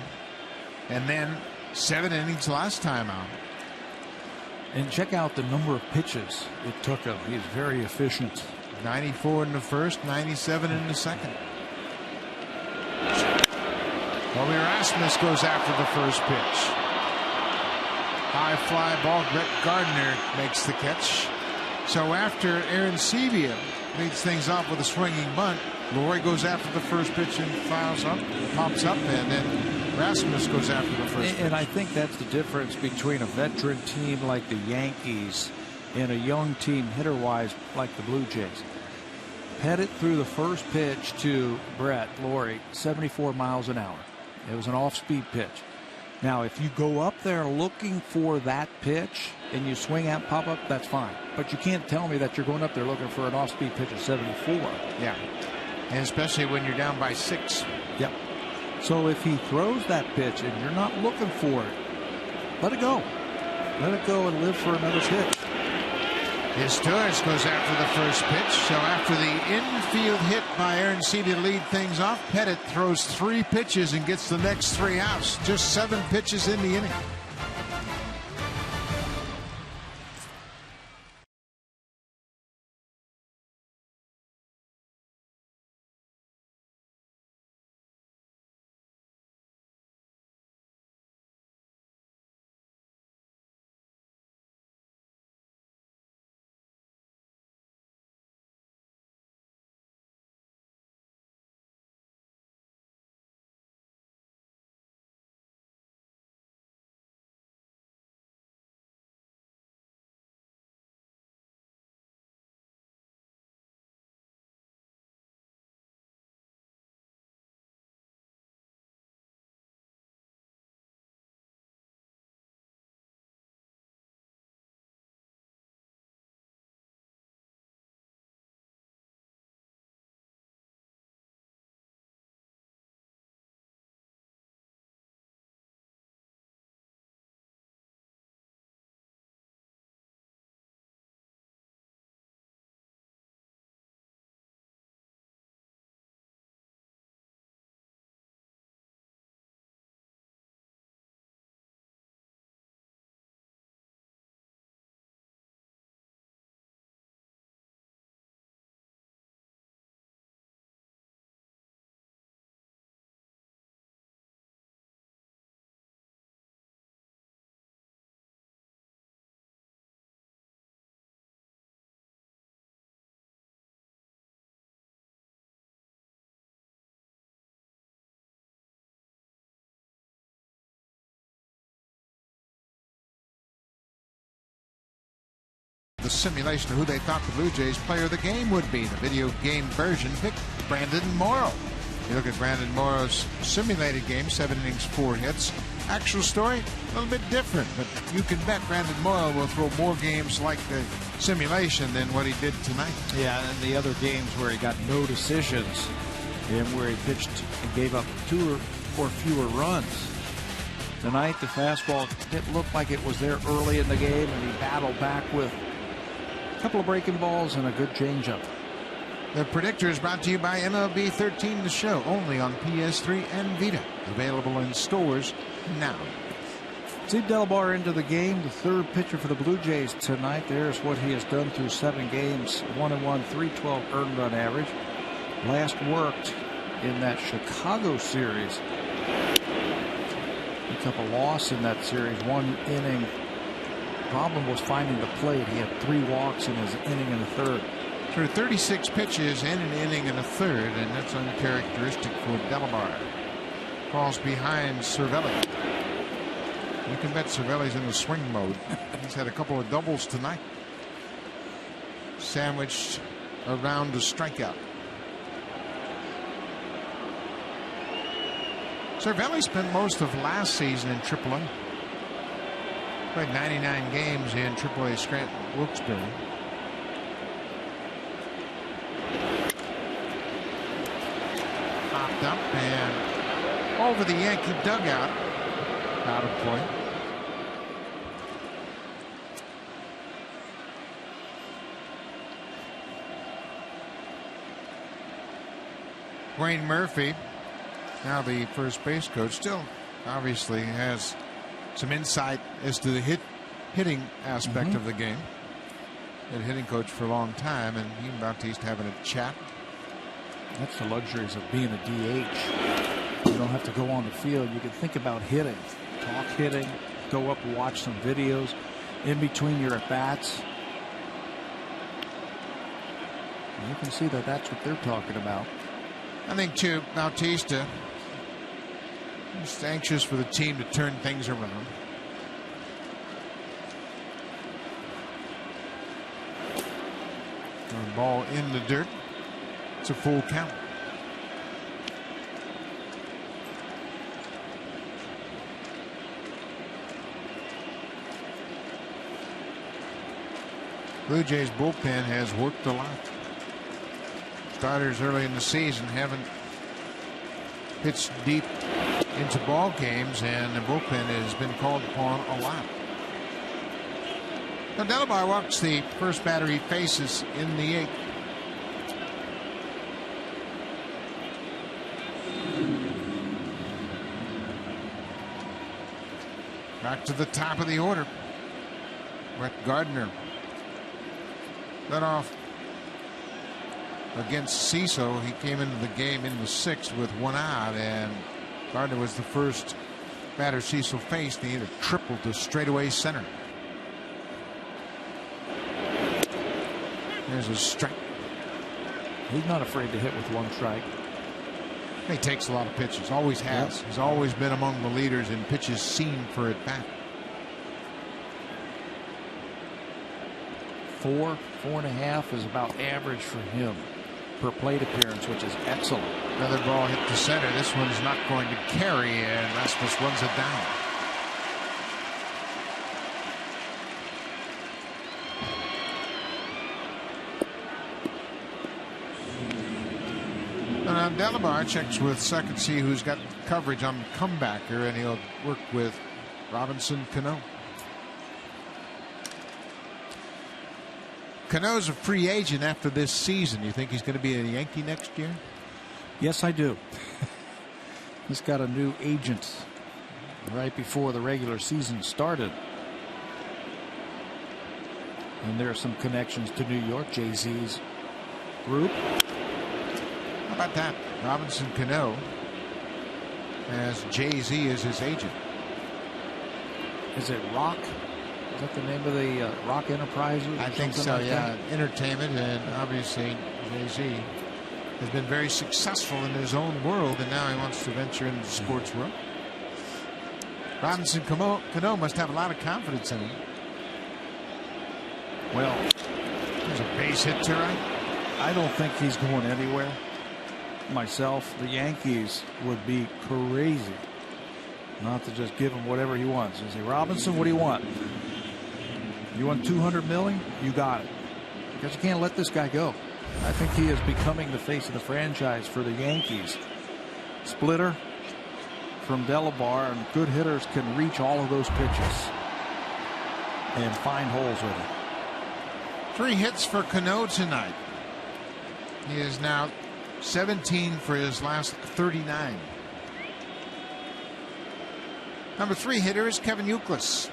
and then 7 innings last time out. And check out the number of pitches it took him. He's very efficient. 94 in the first, 97 in the second. Bobby Erasmus goes after the first pitch. High fly ball. Brett Gardner makes the catch. So after Aaron Sevilla leads things off with a swinging bunt, Laurie goes after the first pitch and fouls up, pops up, and then Rasmus goes after the first pitch. And I think that's the difference between a veteran team like the Yankees and a young team hitter-wise like the Blue Jays. Pettit threw the first pitch to Brett Laurie 74 miles an hour. It was an off-speed pitch. Now, if you go up there looking for that pitch and you swing out, pop up, that's fine. But you can't tell me that you're going up there looking for an off-speed pitch at 74. Yeah, and especially when you're down by 6. Yep. So if he throws that pitch and you're not looking for it, let it go. Let it go and live for another pitch. Torres goes after the first pitch. So after the infield hit by Aaron Sevilla to lead things off, Pettit throws 3 pitches and gets the next 3 outs. Just 7 pitches in the inning. The simulation of who they thought the Blue Jays player of the game would be. The video game version picked Brandon Morrow. You look at Brandon Morrow's simulated game, 7 innings, 4 hits. Actual story, a little bit different, but you can bet Brandon Morrow will throw more games like the simulation than what he did tonight. Yeah, and the other games where he got no decisions and where he pitched and gave up 2 or fewer runs. Tonight, the fastball didn't look like it was there early in the game, and he battled back with a couple of breaking balls and a good changeup. The Predictor is brought to you by MLB 13 The Show, only on PS3 and Vita. Available in stores now. Steve Delabar into the game, the 3rd pitcher for the Blue Jays tonight. There's what he has done through 7 games. 1-1, 312 earned run average. Last worked in that Chicago series. Picked up a loss in that series, 1 inning. Problem was finding the plate. He had 3 walks in his inning and a third. Through 36 pitches in an inning and a third, and that's uncharacteristic for Delabar. Falls behind Cervelli. You can bet Cervelli's in the swing mode. He's had a couple of doubles tonight. Sandwiched around the strikeout. Cervelli spent most of last season in AAA. Played 99 games in AAA Scranton Wilkes-Barre. Popped up and over the Yankee dugout. Out of play. Wayne Murphy, now the first base coach, still obviously has some insight as to the hitting aspect of the game. Been hitting coach for a long time, and he and Bautista having a chat. That's the luxuries of being a DH. You don't have to go on the field. You can think about hitting, talk hitting, go up and watch some videos in between your at-bats. You can see that that's what they're talking about. I think, too, Bautista just anxious for the team to turn things around. Ball in the dirt. It's a full count. Blue Jays bullpen has worked a lot. Starters early in the season haven't pitched deep into ball games, and the bullpen has been called upon a lot. Now Delabar walks the first batter he faces in the 8th. Back to the top of the order. Brett Gardner led off against Cecil. He came into the game in the 6th with 1 out, and Gardner was the first batter Cecil faced. He had a triple to straightaway center. There's a strike. He's not afraid to hit with 1 strike. He takes a lot of pitches. Always has. Yep. He's always been among the leaders in pitches seen for at bat. 4.5 is about average for him per plate appearance, which is excellent. Another ball hit to center. This one's not going to carry, and Rasmus runs it down. Delabar checks with second, see who's got coverage on the comebacker, and he'll work with Robinson Cano. Cano's a free agent after this season. You think he's going to be a Yankee next year? Yes, I do. He's got a new agent right before the regular season started. And there are some connections to New York, Jay-Z's group. How about that? Robinson Cano has Jay-Z as his agent. Is it Rock? Is that the name of the Rock Enterprises? I think so, like yeah. That? Entertainment, and obviously Jay-Z has been very successful in his own world, and now he wants to venture into the sports world. Robinson Cano must have a lot of confidence in him. Well, there's a base hit to right. I don't think he's going anywhere. myself, the Yankees would be crazy not to just give him whatever he wants. And say, Robinson, what do you want? You want $200 million? You got it. Because you can't let this guy go. I think he is becoming the face of the franchise for the Yankees. Splitter from Delabar, and good hitters can reach all of those pitches and find holes with it. 3 hits for Cano tonight. He is now 17 for his last 39. Number 3 hitter is Kevin Youkilis.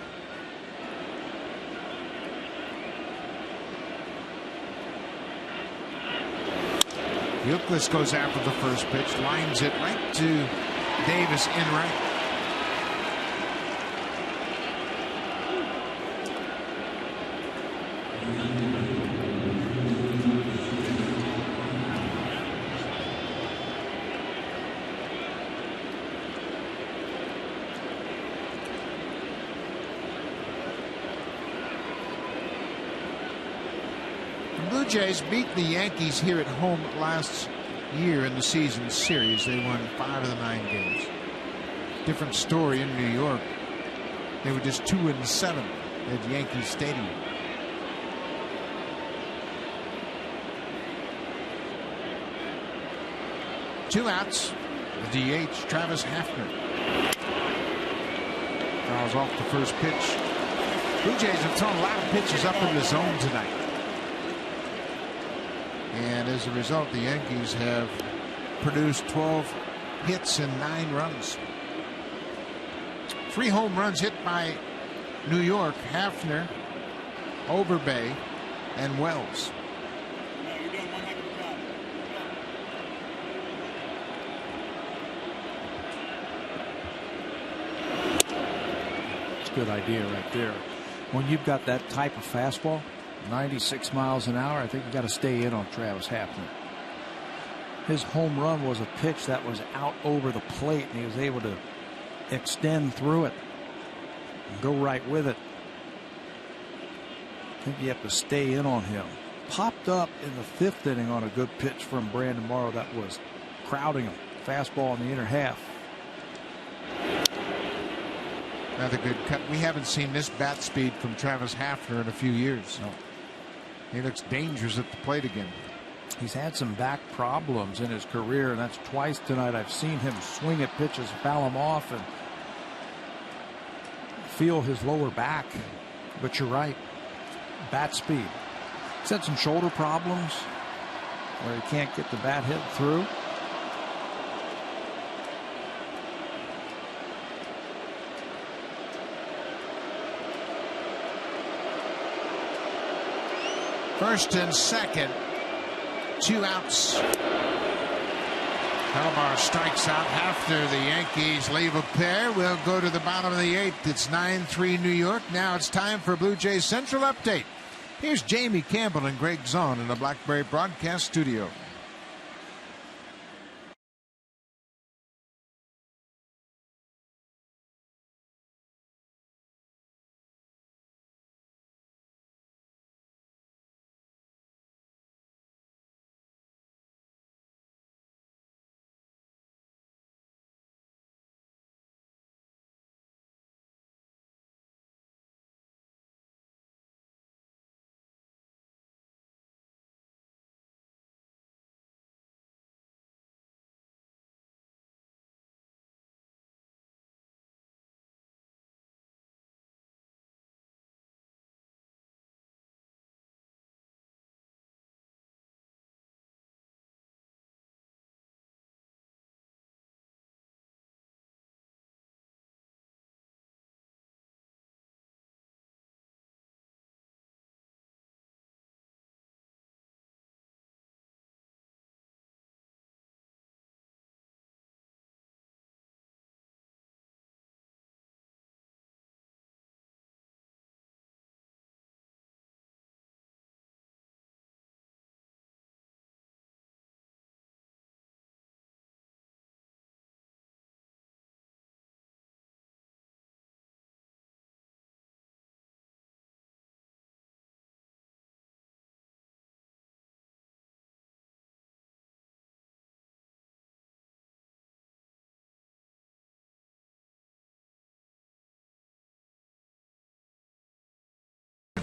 Youkilis goes after the first pitch, lines it right to Davis in right. The Blue Jays beat the Yankees here at home last year in the season series. They won 5 of the 9 games. Different story in New York. They were just 2-7 at Yankee Stadium. Two outs. The DH, Travis Hafner. Fouls off the first pitch. Blue Jays have thrown a lot of pitches up in the zone tonight. And as a result, the Yankees have produced 12 hits and 9 runs. 3 home runs hit by New York: Hafner, Overbay, and Wells. It's a good idea right there. When you've got that type of fastball, 96 miles an hour, I think you got to stay in on Travis Hafner. His home run was a pitch that was out over the plate, and he was able to extend through it and go right with it. I think you have to stay in on him. Popped up in the 5th inning on a good pitch from Brandon Morrow that was crowding him. Fastball in the inner half. Another good cut. We haven't seen this bat speed from Travis Hafner in a few years. No. He looks dangerous at the plate again. He's had some back problems in his career, and that's twice tonight I've seen him swing at pitches, foul them off, and feel his lower back. But you're right, bat speed. He's had some shoulder problems where he can't get the bat hit through. First and second, 2 outs. Albar strikes out. After the Yankees leave a pair, we'll go to the bottom of the 8th. It's 9-3 New York. Now it's time for Blue Jays Central Update. Here's Jamie Campbell and Greg Zahn in the Blackberry Broadcast Studio.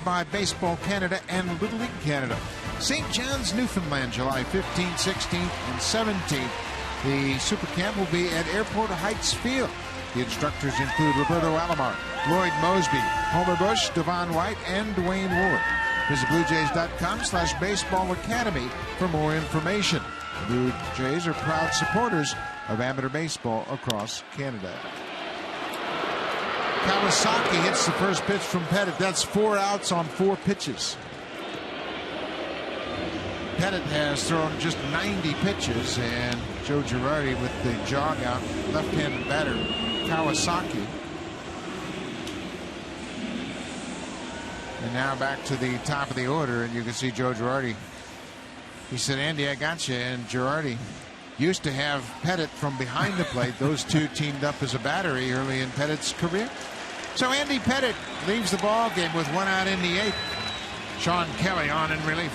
by Baseball Canada and Little League Canada. St. John's, Newfoundland, July 15th, 16th, and 17th. The Super Camp will be at Airport Heights Field. The instructors include Roberto Alomar, Lloyd Mosby, Homer Bush, Devon White, and Dwayne Ward. Visit BlueJays.com/Baseball Academy for more information. The Blue Jays are proud supporters of amateur baseball across Canada. Kawasaki hits the first pitch from Pettit. That's 4 outs on 4 pitches. Pettit has thrown just 90 pitches, and Joe Girardi with the jog out, left-handed batter, Kawasaki. And now back to the top of the order, and you can see Joe Girardi. He said, "Andy, I got you." And Girardi used to have Pettit from behind the plate. Those two teamed up as a battery early in Pettit's career. So Andy Pettit leaves the ball game with 1 out in the 8th. Sean Kelly on in relief.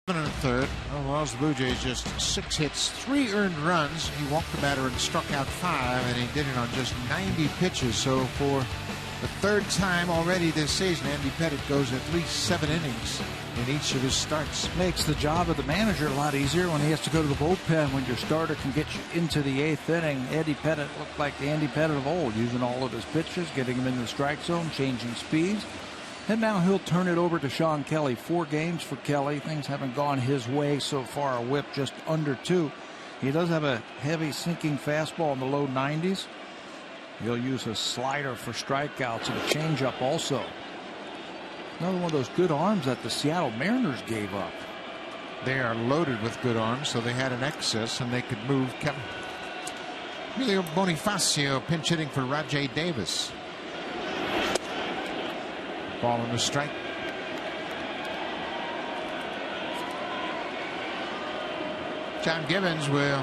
And a third. Oh, well, the Blue Jays just 6 hits, 3 earned runs. He walked the batter and struck out 5, and he did it on just 90 pitches. So for the 3rd time already this season, Andy Pettit goes at least 7 innings in each of his starts. Makes the job of the manager a lot easier when he has to go to the bullpen. When your starter can get you into the 8th inning, Andy Pettit looked like the Andy Pettit of old, using all of his pitches, getting him in the strike zone, changing speeds. And now he'll turn it over to Sean Kelly. 4 games for Kelly. Things haven't gone his way so far. A whip just under 2. He does have a heavy sinking fastball in the low 90s. He'll use a slider for strikeouts and a changeup also. Another one of those good arms that the Seattle Mariners gave up. They are loaded with good arms, so they had an excess and they could move Kevin. Emilio Bonifacio pinch hitting for Rajay Davis. Ball on the strike. John Gibbons will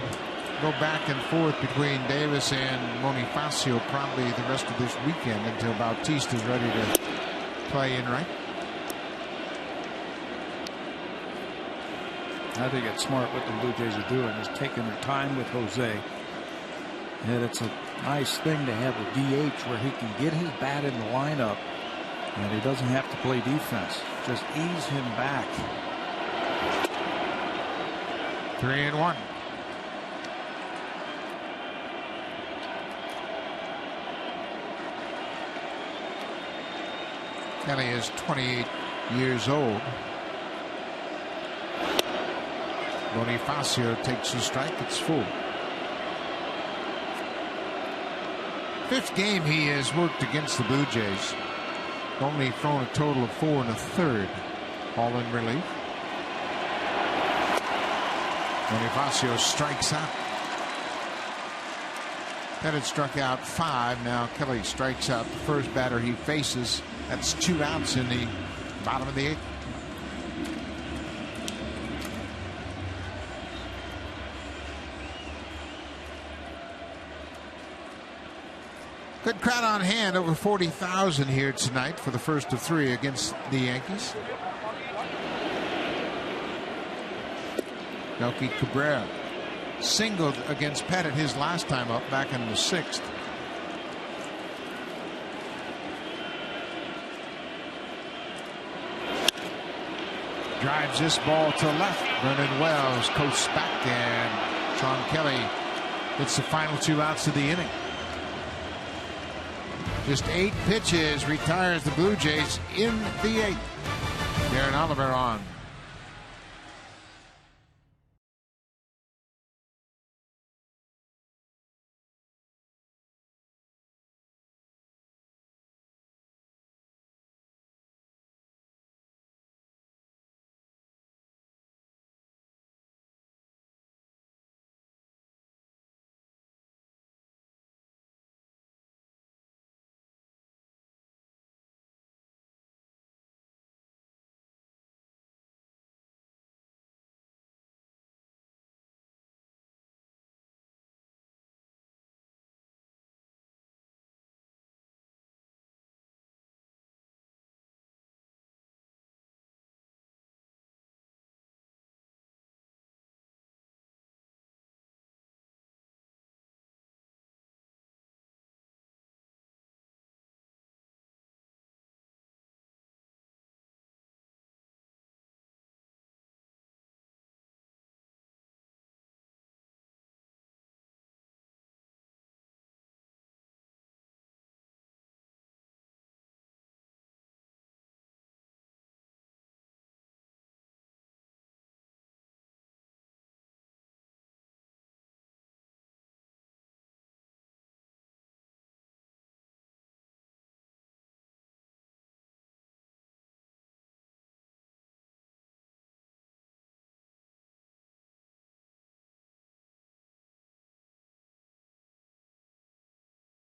go back and forth between Davis and Bonifacio probably the rest of this weekend until Bautista is ready to play in right. I think it's smart what the Blue Jays are doing is taking their time with Jose. And it's a nice thing to have a DH where he can get his bat in the lineup. And he doesn't have to play defense. Just ease him back. 3-1. Kelly is 28 years old. Bonifacio takes a strike. It's full. 5th game he has worked against the Blue Jays. Only thrown a total of 4 1/3, all in relief. Bonifacio strikes out. Pettit struck out 5. Now Kelly strikes out the first batter he faces. That's 2 outs in the bottom of the 8th. Good crowd on hand, over 40,000 here tonight for the first of three against the Yankees. Melky Cabrera singled against Pettit his last time up back in the 6th. Drives this ball to left. Vernon Wells coasts back, and Sean Kelly hits the final 2 outs of the inning. Just 8 pitches, retires the Blue Jays in the 8th. Darren Oliver on.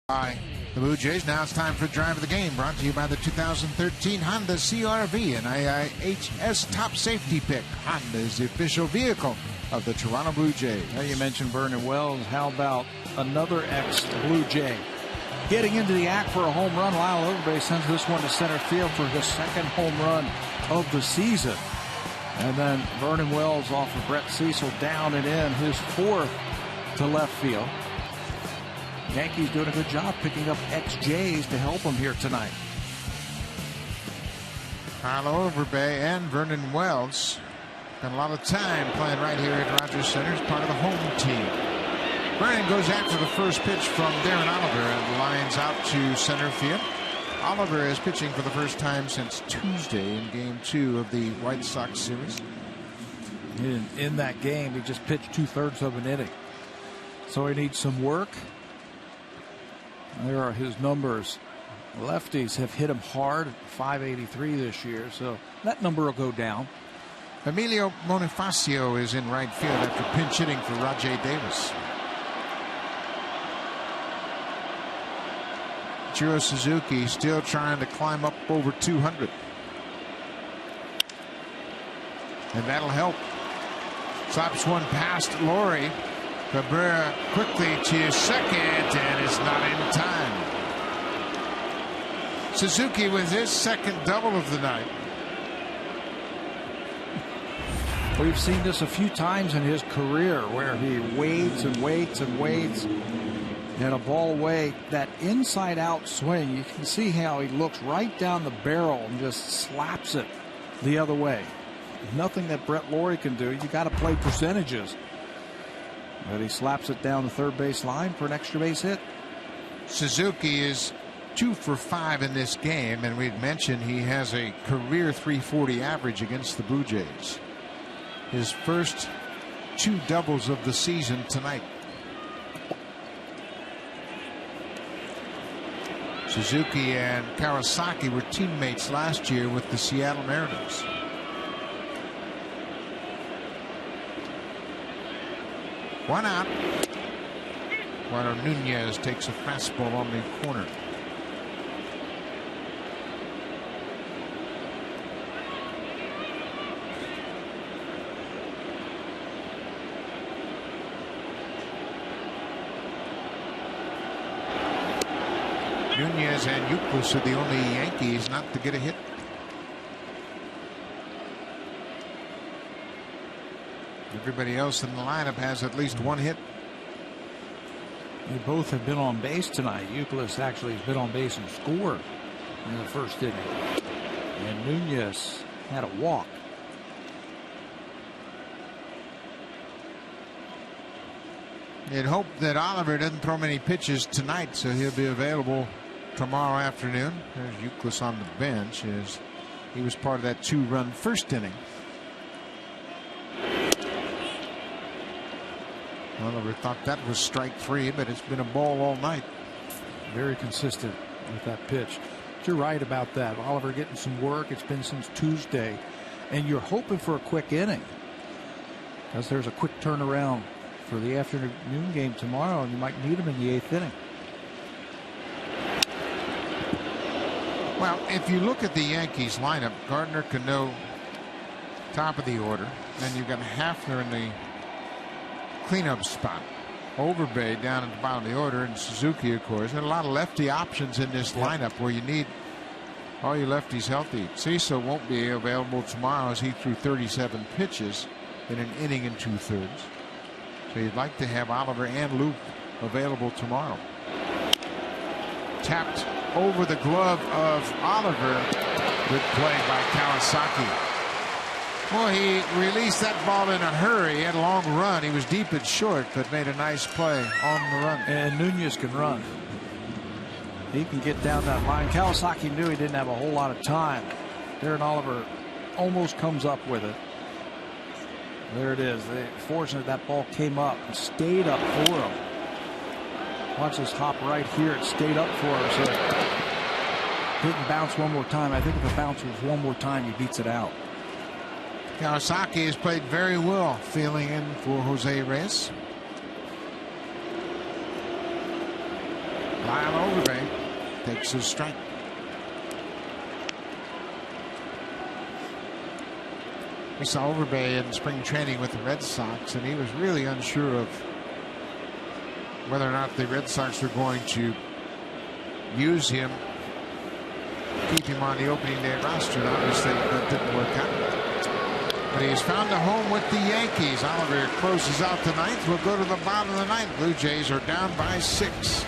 By the Blue Jays. Now it's time for Drive of the Game, brought to you by the 2013 Honda CR-V, an IIHS top safety pick. Honda is the official vehicle of the Toronto Blue Jays. Now you mentioned Vernon Wells. How about another ex-Blue Jay getting into the act for a home run? Lyle Overbay sends this one to center field for his 2nd home run of the season. And then Vernon Wells off of Brett Cecil down and in, his 4th to left field. Yankees doing a good job picking up ex-Jays to help them here tonight. Lyle Overbay and Vernon Wells got a lot of time playing right here at Rogers Center as part of the home team. Vernon goes after the first pitch from Darren Oliver and lines out to center field. Oliver is pitching for the first time since Tuesday in Game 2 of the White Sox series. In that game, he just pitched 2/3 of an inning. So he needs some work. There are his numbers. Lefties have hit him hard, 583 this year, so that number will go down. Emilio Bonifacio is in right field after pinch hitting for Rajay Davis. Ichiro Suzuki still trying to climb up over 200. And that'll help. Slaps one past Laurie. Cabrera quickly to second, and it's not in time. Suzuki with his 2nd double of the night. We've seen this a few times in his career where he waits and waits and waits, and a ball away. That inside out swing, you can see how he looks right down the barrel and just slaps it the other way. Nothing that Brett Laurie can do. You got to play percentages. But he slaps it down the third base line for an extra base hit. Suzuki is 2 for 5 in this game, and we'd mentioned he has a career .340 average against the Blue Jays. His first 2 doubles of the season tonight. Suzuki and Kawasaki were teammates last year with the Seattle Mariners. One out. Eduardo Nunez takes a fastball on the corner. Nunez and Euclid are the only Yankees not to get a hit. Everybody else in the lineup has at least one hit. They both have been on base tonight. Euclid actually has been on base and scored in the first inning. And Nunez had a walk. You'd hope that Oliver doesn't throw many pitches tonight, so he'll be available tomorrow afternoon. There's Euclid on the bench as he was part of that 2-run first inning. Oliver thought that was strike 3, but it's been a ball all night. Very consistent with that pitch. But you're right about that. Oliver getting some work. It's been since Tuesday. And you're hoping for a quick inning, because there's a quick turnaround for the afternoon game tomorrow, and you might need him in the 8th inning. Well, if you look at the Yankees lineup, Gardner, Cano, top of the order. Then you've got Hafner in the cleanup spot. Overbay down at the bottom of the order, and Suzuki, of course. And a lot of lefty options in this lineup where you need all your lefties healthy. Cecil won't be available tomorrow as he threw 37 pitches in an inning and 2/3. So you'd like to have Oliver and Luke available tomorrow. Tapped over the glove of Oliver. Good play by Kawasaki. Well, he released that ball in a hurry. He had a long run. He was deep and short, but made a nice play on the run. And Nunez can run. He can get down that line. Kawasaki knew he didn't have a whole lot of time. Darren Oliver almost comes up with it. There it is. Fortunate that ball came up and stayed up for him. Watch this hop right here. It stayed up for him. So it didn't bounce one more time. I think if it bounces one more time, he beats it out. Kawasaki has played very well, filling in for Jose Reyes. Lyle Overbay takes his strike. We saw Overbay in spring training with the Red Sox, and he was really unsure of whether or not the Red Sox were going to use him, keep him on the opening day roster. And obviously that didn't work out. But he's found a home with the Yankees. Oliver closes out the ninth. We'll go to the bottom of the ninth. Blue Jays are down by 6.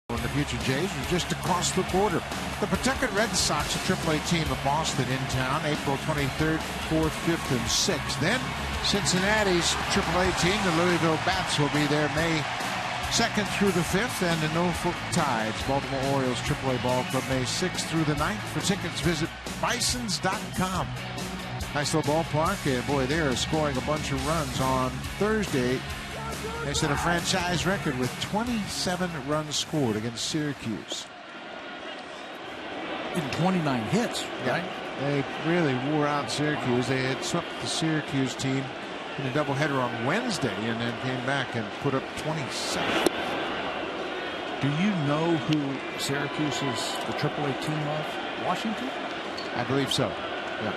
The future Jays are just across the border. The Pawtucket Red Sox, a AAA team of Boston, in town April 23rd, 4th, 5th, and 6th. Then Cincinnati's AAA team, the Louisville Bats, will be there May 2nd through the 5th, and the Norfolk Tides, Baltimore Orioles AAA Ball Club, May 6th through the 9th. For tickets, visit bisons.com. Nice little ballpark. Boy, they are scoring a bunch of runs on Thursday. They set a franchise record with 27 runs scored against Syracuse. In 29 hits, right? They really wore out Syracuse. They had swept the Syracuse team in a doubleheader on Wednesday and then came back and put up 27. Do you know who Syracuse is the AAA team of? Washington? I believe so. Yeah.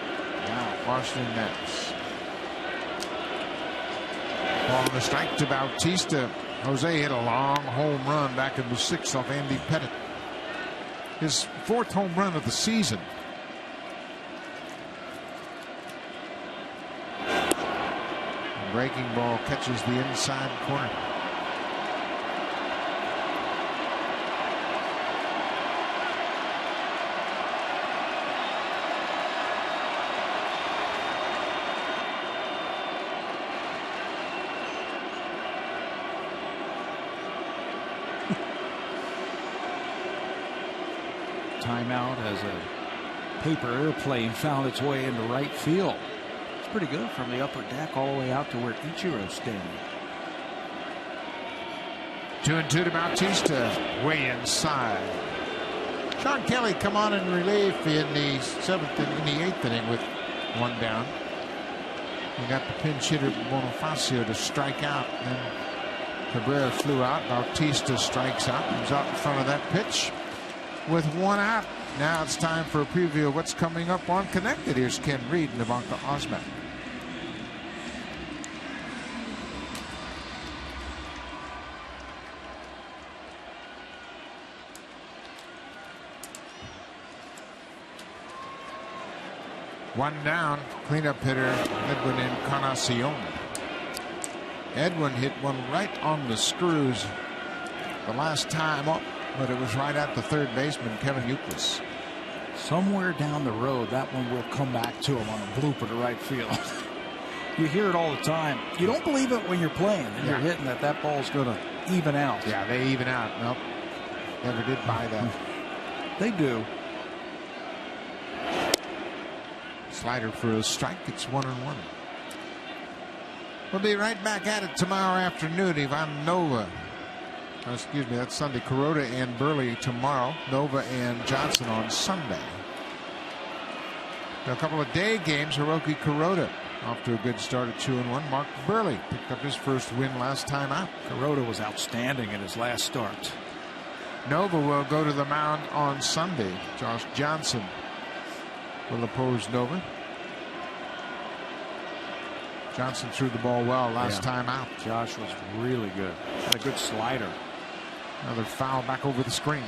Wow. Washington Nats. Ball on the strike to Bautista. Jose hit a long home run back in the 6th off Andy Pettit. His 4th home run of the season. Breaking ball catches the inside corner. Timeout as a paper airplane found its way into right field. It's pretty good from the upper deck all the way out to where Ichiro's standing. 2-2 to Bautista, way inside. Sean Kelly come on in relief in the 8th inning with 1 down. He got the pinch hitter Bonifacio to strike out, and Cabrera flew out. Bautista strikes out. Comes out in front of that pitch with 1 out. Now it's time for a preview of what's coming up on Connected. Here's Ken Reed and Ivanka Osman. One down, cleanup hitter Edwin Encarnacion. Edwin hit one right on the screws the last time up, but it was right at the third baseman, Kevin Youkilis. Somewhere down the road, that one will come back to him on a blooper to right field. You hear it all the time. You don't believe it when you're playing and you're hitting that ball's going to even out. Yeah, they even out. Nope. Never did buy that. They do. Slider for a strike. It's 1-1. We'll be right back at it tomorrow afternoon. Ivan Nova. Excuse me, that's Sunday. Kuroda and Burley tomorrow. Nova and Johnson on Sunday. A couple of day games. Hiroki Kuroda off to a good start at 2-1. Mark Burley picked up his first win last time out. Kuroda was outstanding in his last start. Nova will go to the mound on Sunday. Josh Johnson will oppose Nova. Johnson threw the ball well last time out. Josh was really good. Had a good slider. Another foul back over the screen.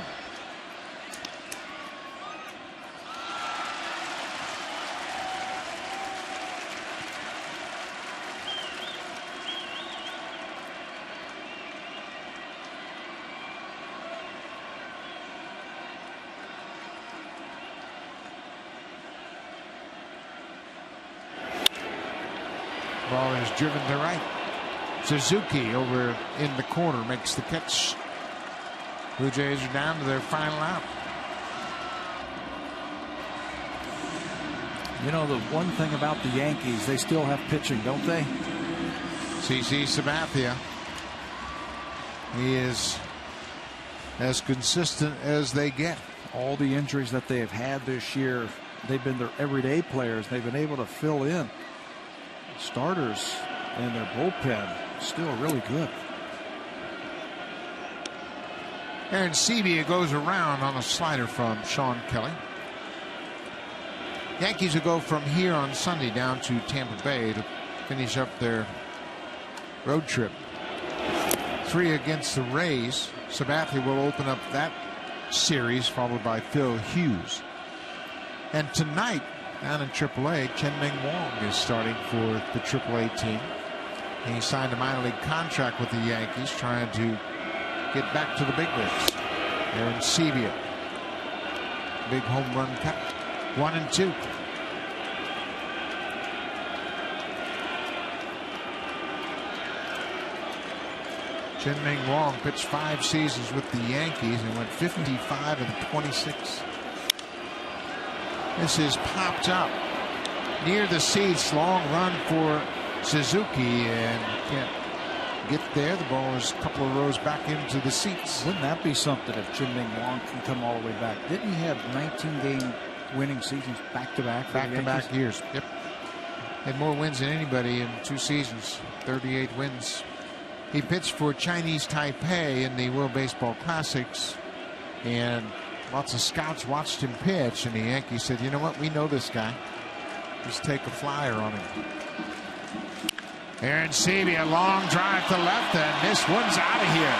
Ball is driven to right. Suzuki over in the corner makes the catch. Blue Jays are down to their final out. You know, the one thing about the Yankees, they still have pitching, don't they? CC Sabathia. He is as consistent as they get. All the injuries that they have had this year, they've been their everyday players. They've been able to fill in. Starters and their bullpen still really good. Aaron Sebia goes around on a slider from Sean Kelly. Yankees will go from here on Sunday down to Tampa Bay to finish up their road trip. 3 against the Rays. Sabathia will open up that series, followed by Phil Hughes. And tonight, down in AAA, Chen-Ming Wong is starting for the AAA team. He signed a minor league contract with the Yankees, trying to get back to the big leagues. Aaron Sebia. Big home run cut. 1-2. Chen-Ming Wong pitched 5 seasons with the Yankees and went 55-26. This is popped up near the seats. Long run for Suzuki, and can't get there. The ball is a couple of rows back into the seats. Wouldn't that be something if Chen-Ming Wong can come all the way back? Didn't he have 19-game winning seasons back-to-back. Back-to-back years. Yep. Had more wins than anybody in 2 seasons. 38 wins. He pitched for Chinese Taipei in the World Baseball Classics, and lots of scouts watched him pitch, and the Yankees said, you know what, we know this guy. Just take a flyer on him. Arancibia, a long drive to left, and this one's out of here.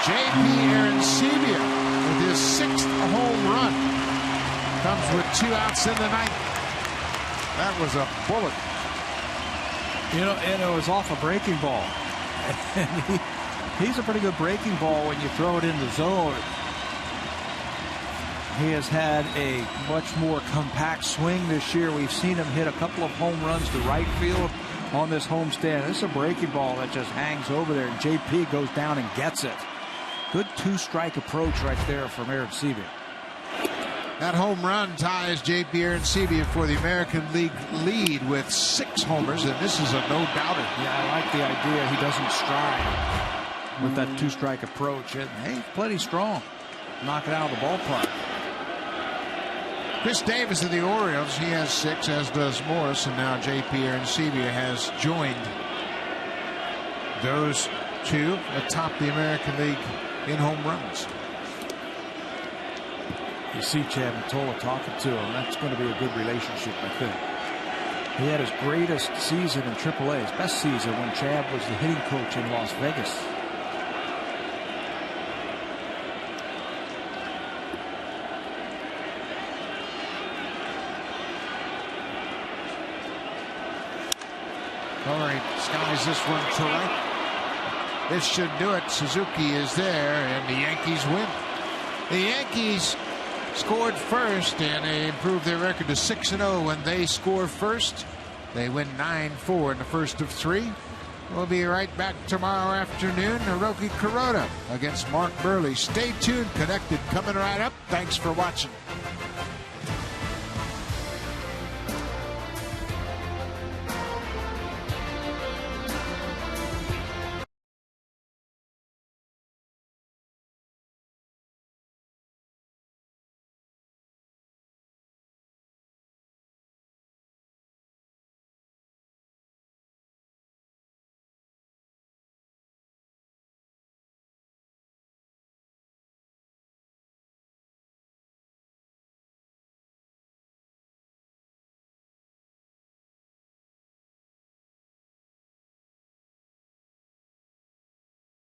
J.P. Arancibia with his 6th home run. Comes with 2 outs in the 9th. That was a bullet. You know, and it was off a breaking ball. And he's a pretty good breaking ball when you throw it in the zone. He has had a much more compact swing this year. We've seen him hit a couple of home runs to right field on this homestand. This is a breaking ball that just hangs over there, and JP goes down and gets it. Good 2-strike approach right there from Arancibia. That home run ties J.P. Arancibia for the American League lead with 6 homers, and this is a no-doubter. Yeah, I like the idea. He doesn't stride with that 2-strike approach. And, hey, plenty strong. Knock it out of the ballpark. Chris Davis of the Orioles, he has 6, as does Morris, and now J.P. Arancibia has joined those 2 atop the American League in home runs. You see Chad Mottola talking to him. That's going to be a good relationship, I think. He had his greatest season in AAA, his best season, when Chad was the hitting coach in Las Vegas. Corey skies this one to right. This should do it. Suzuki is there, and the Yankees win. The Yankees scored first, and they improved their record to 6-0 when they score first. They win 9-4 in the first of 3. We'll be right back tomorrow afternoon. Hiroki Kuroda against Mark Burley. Stay tuned. Connected coming right up. Thanks for watching.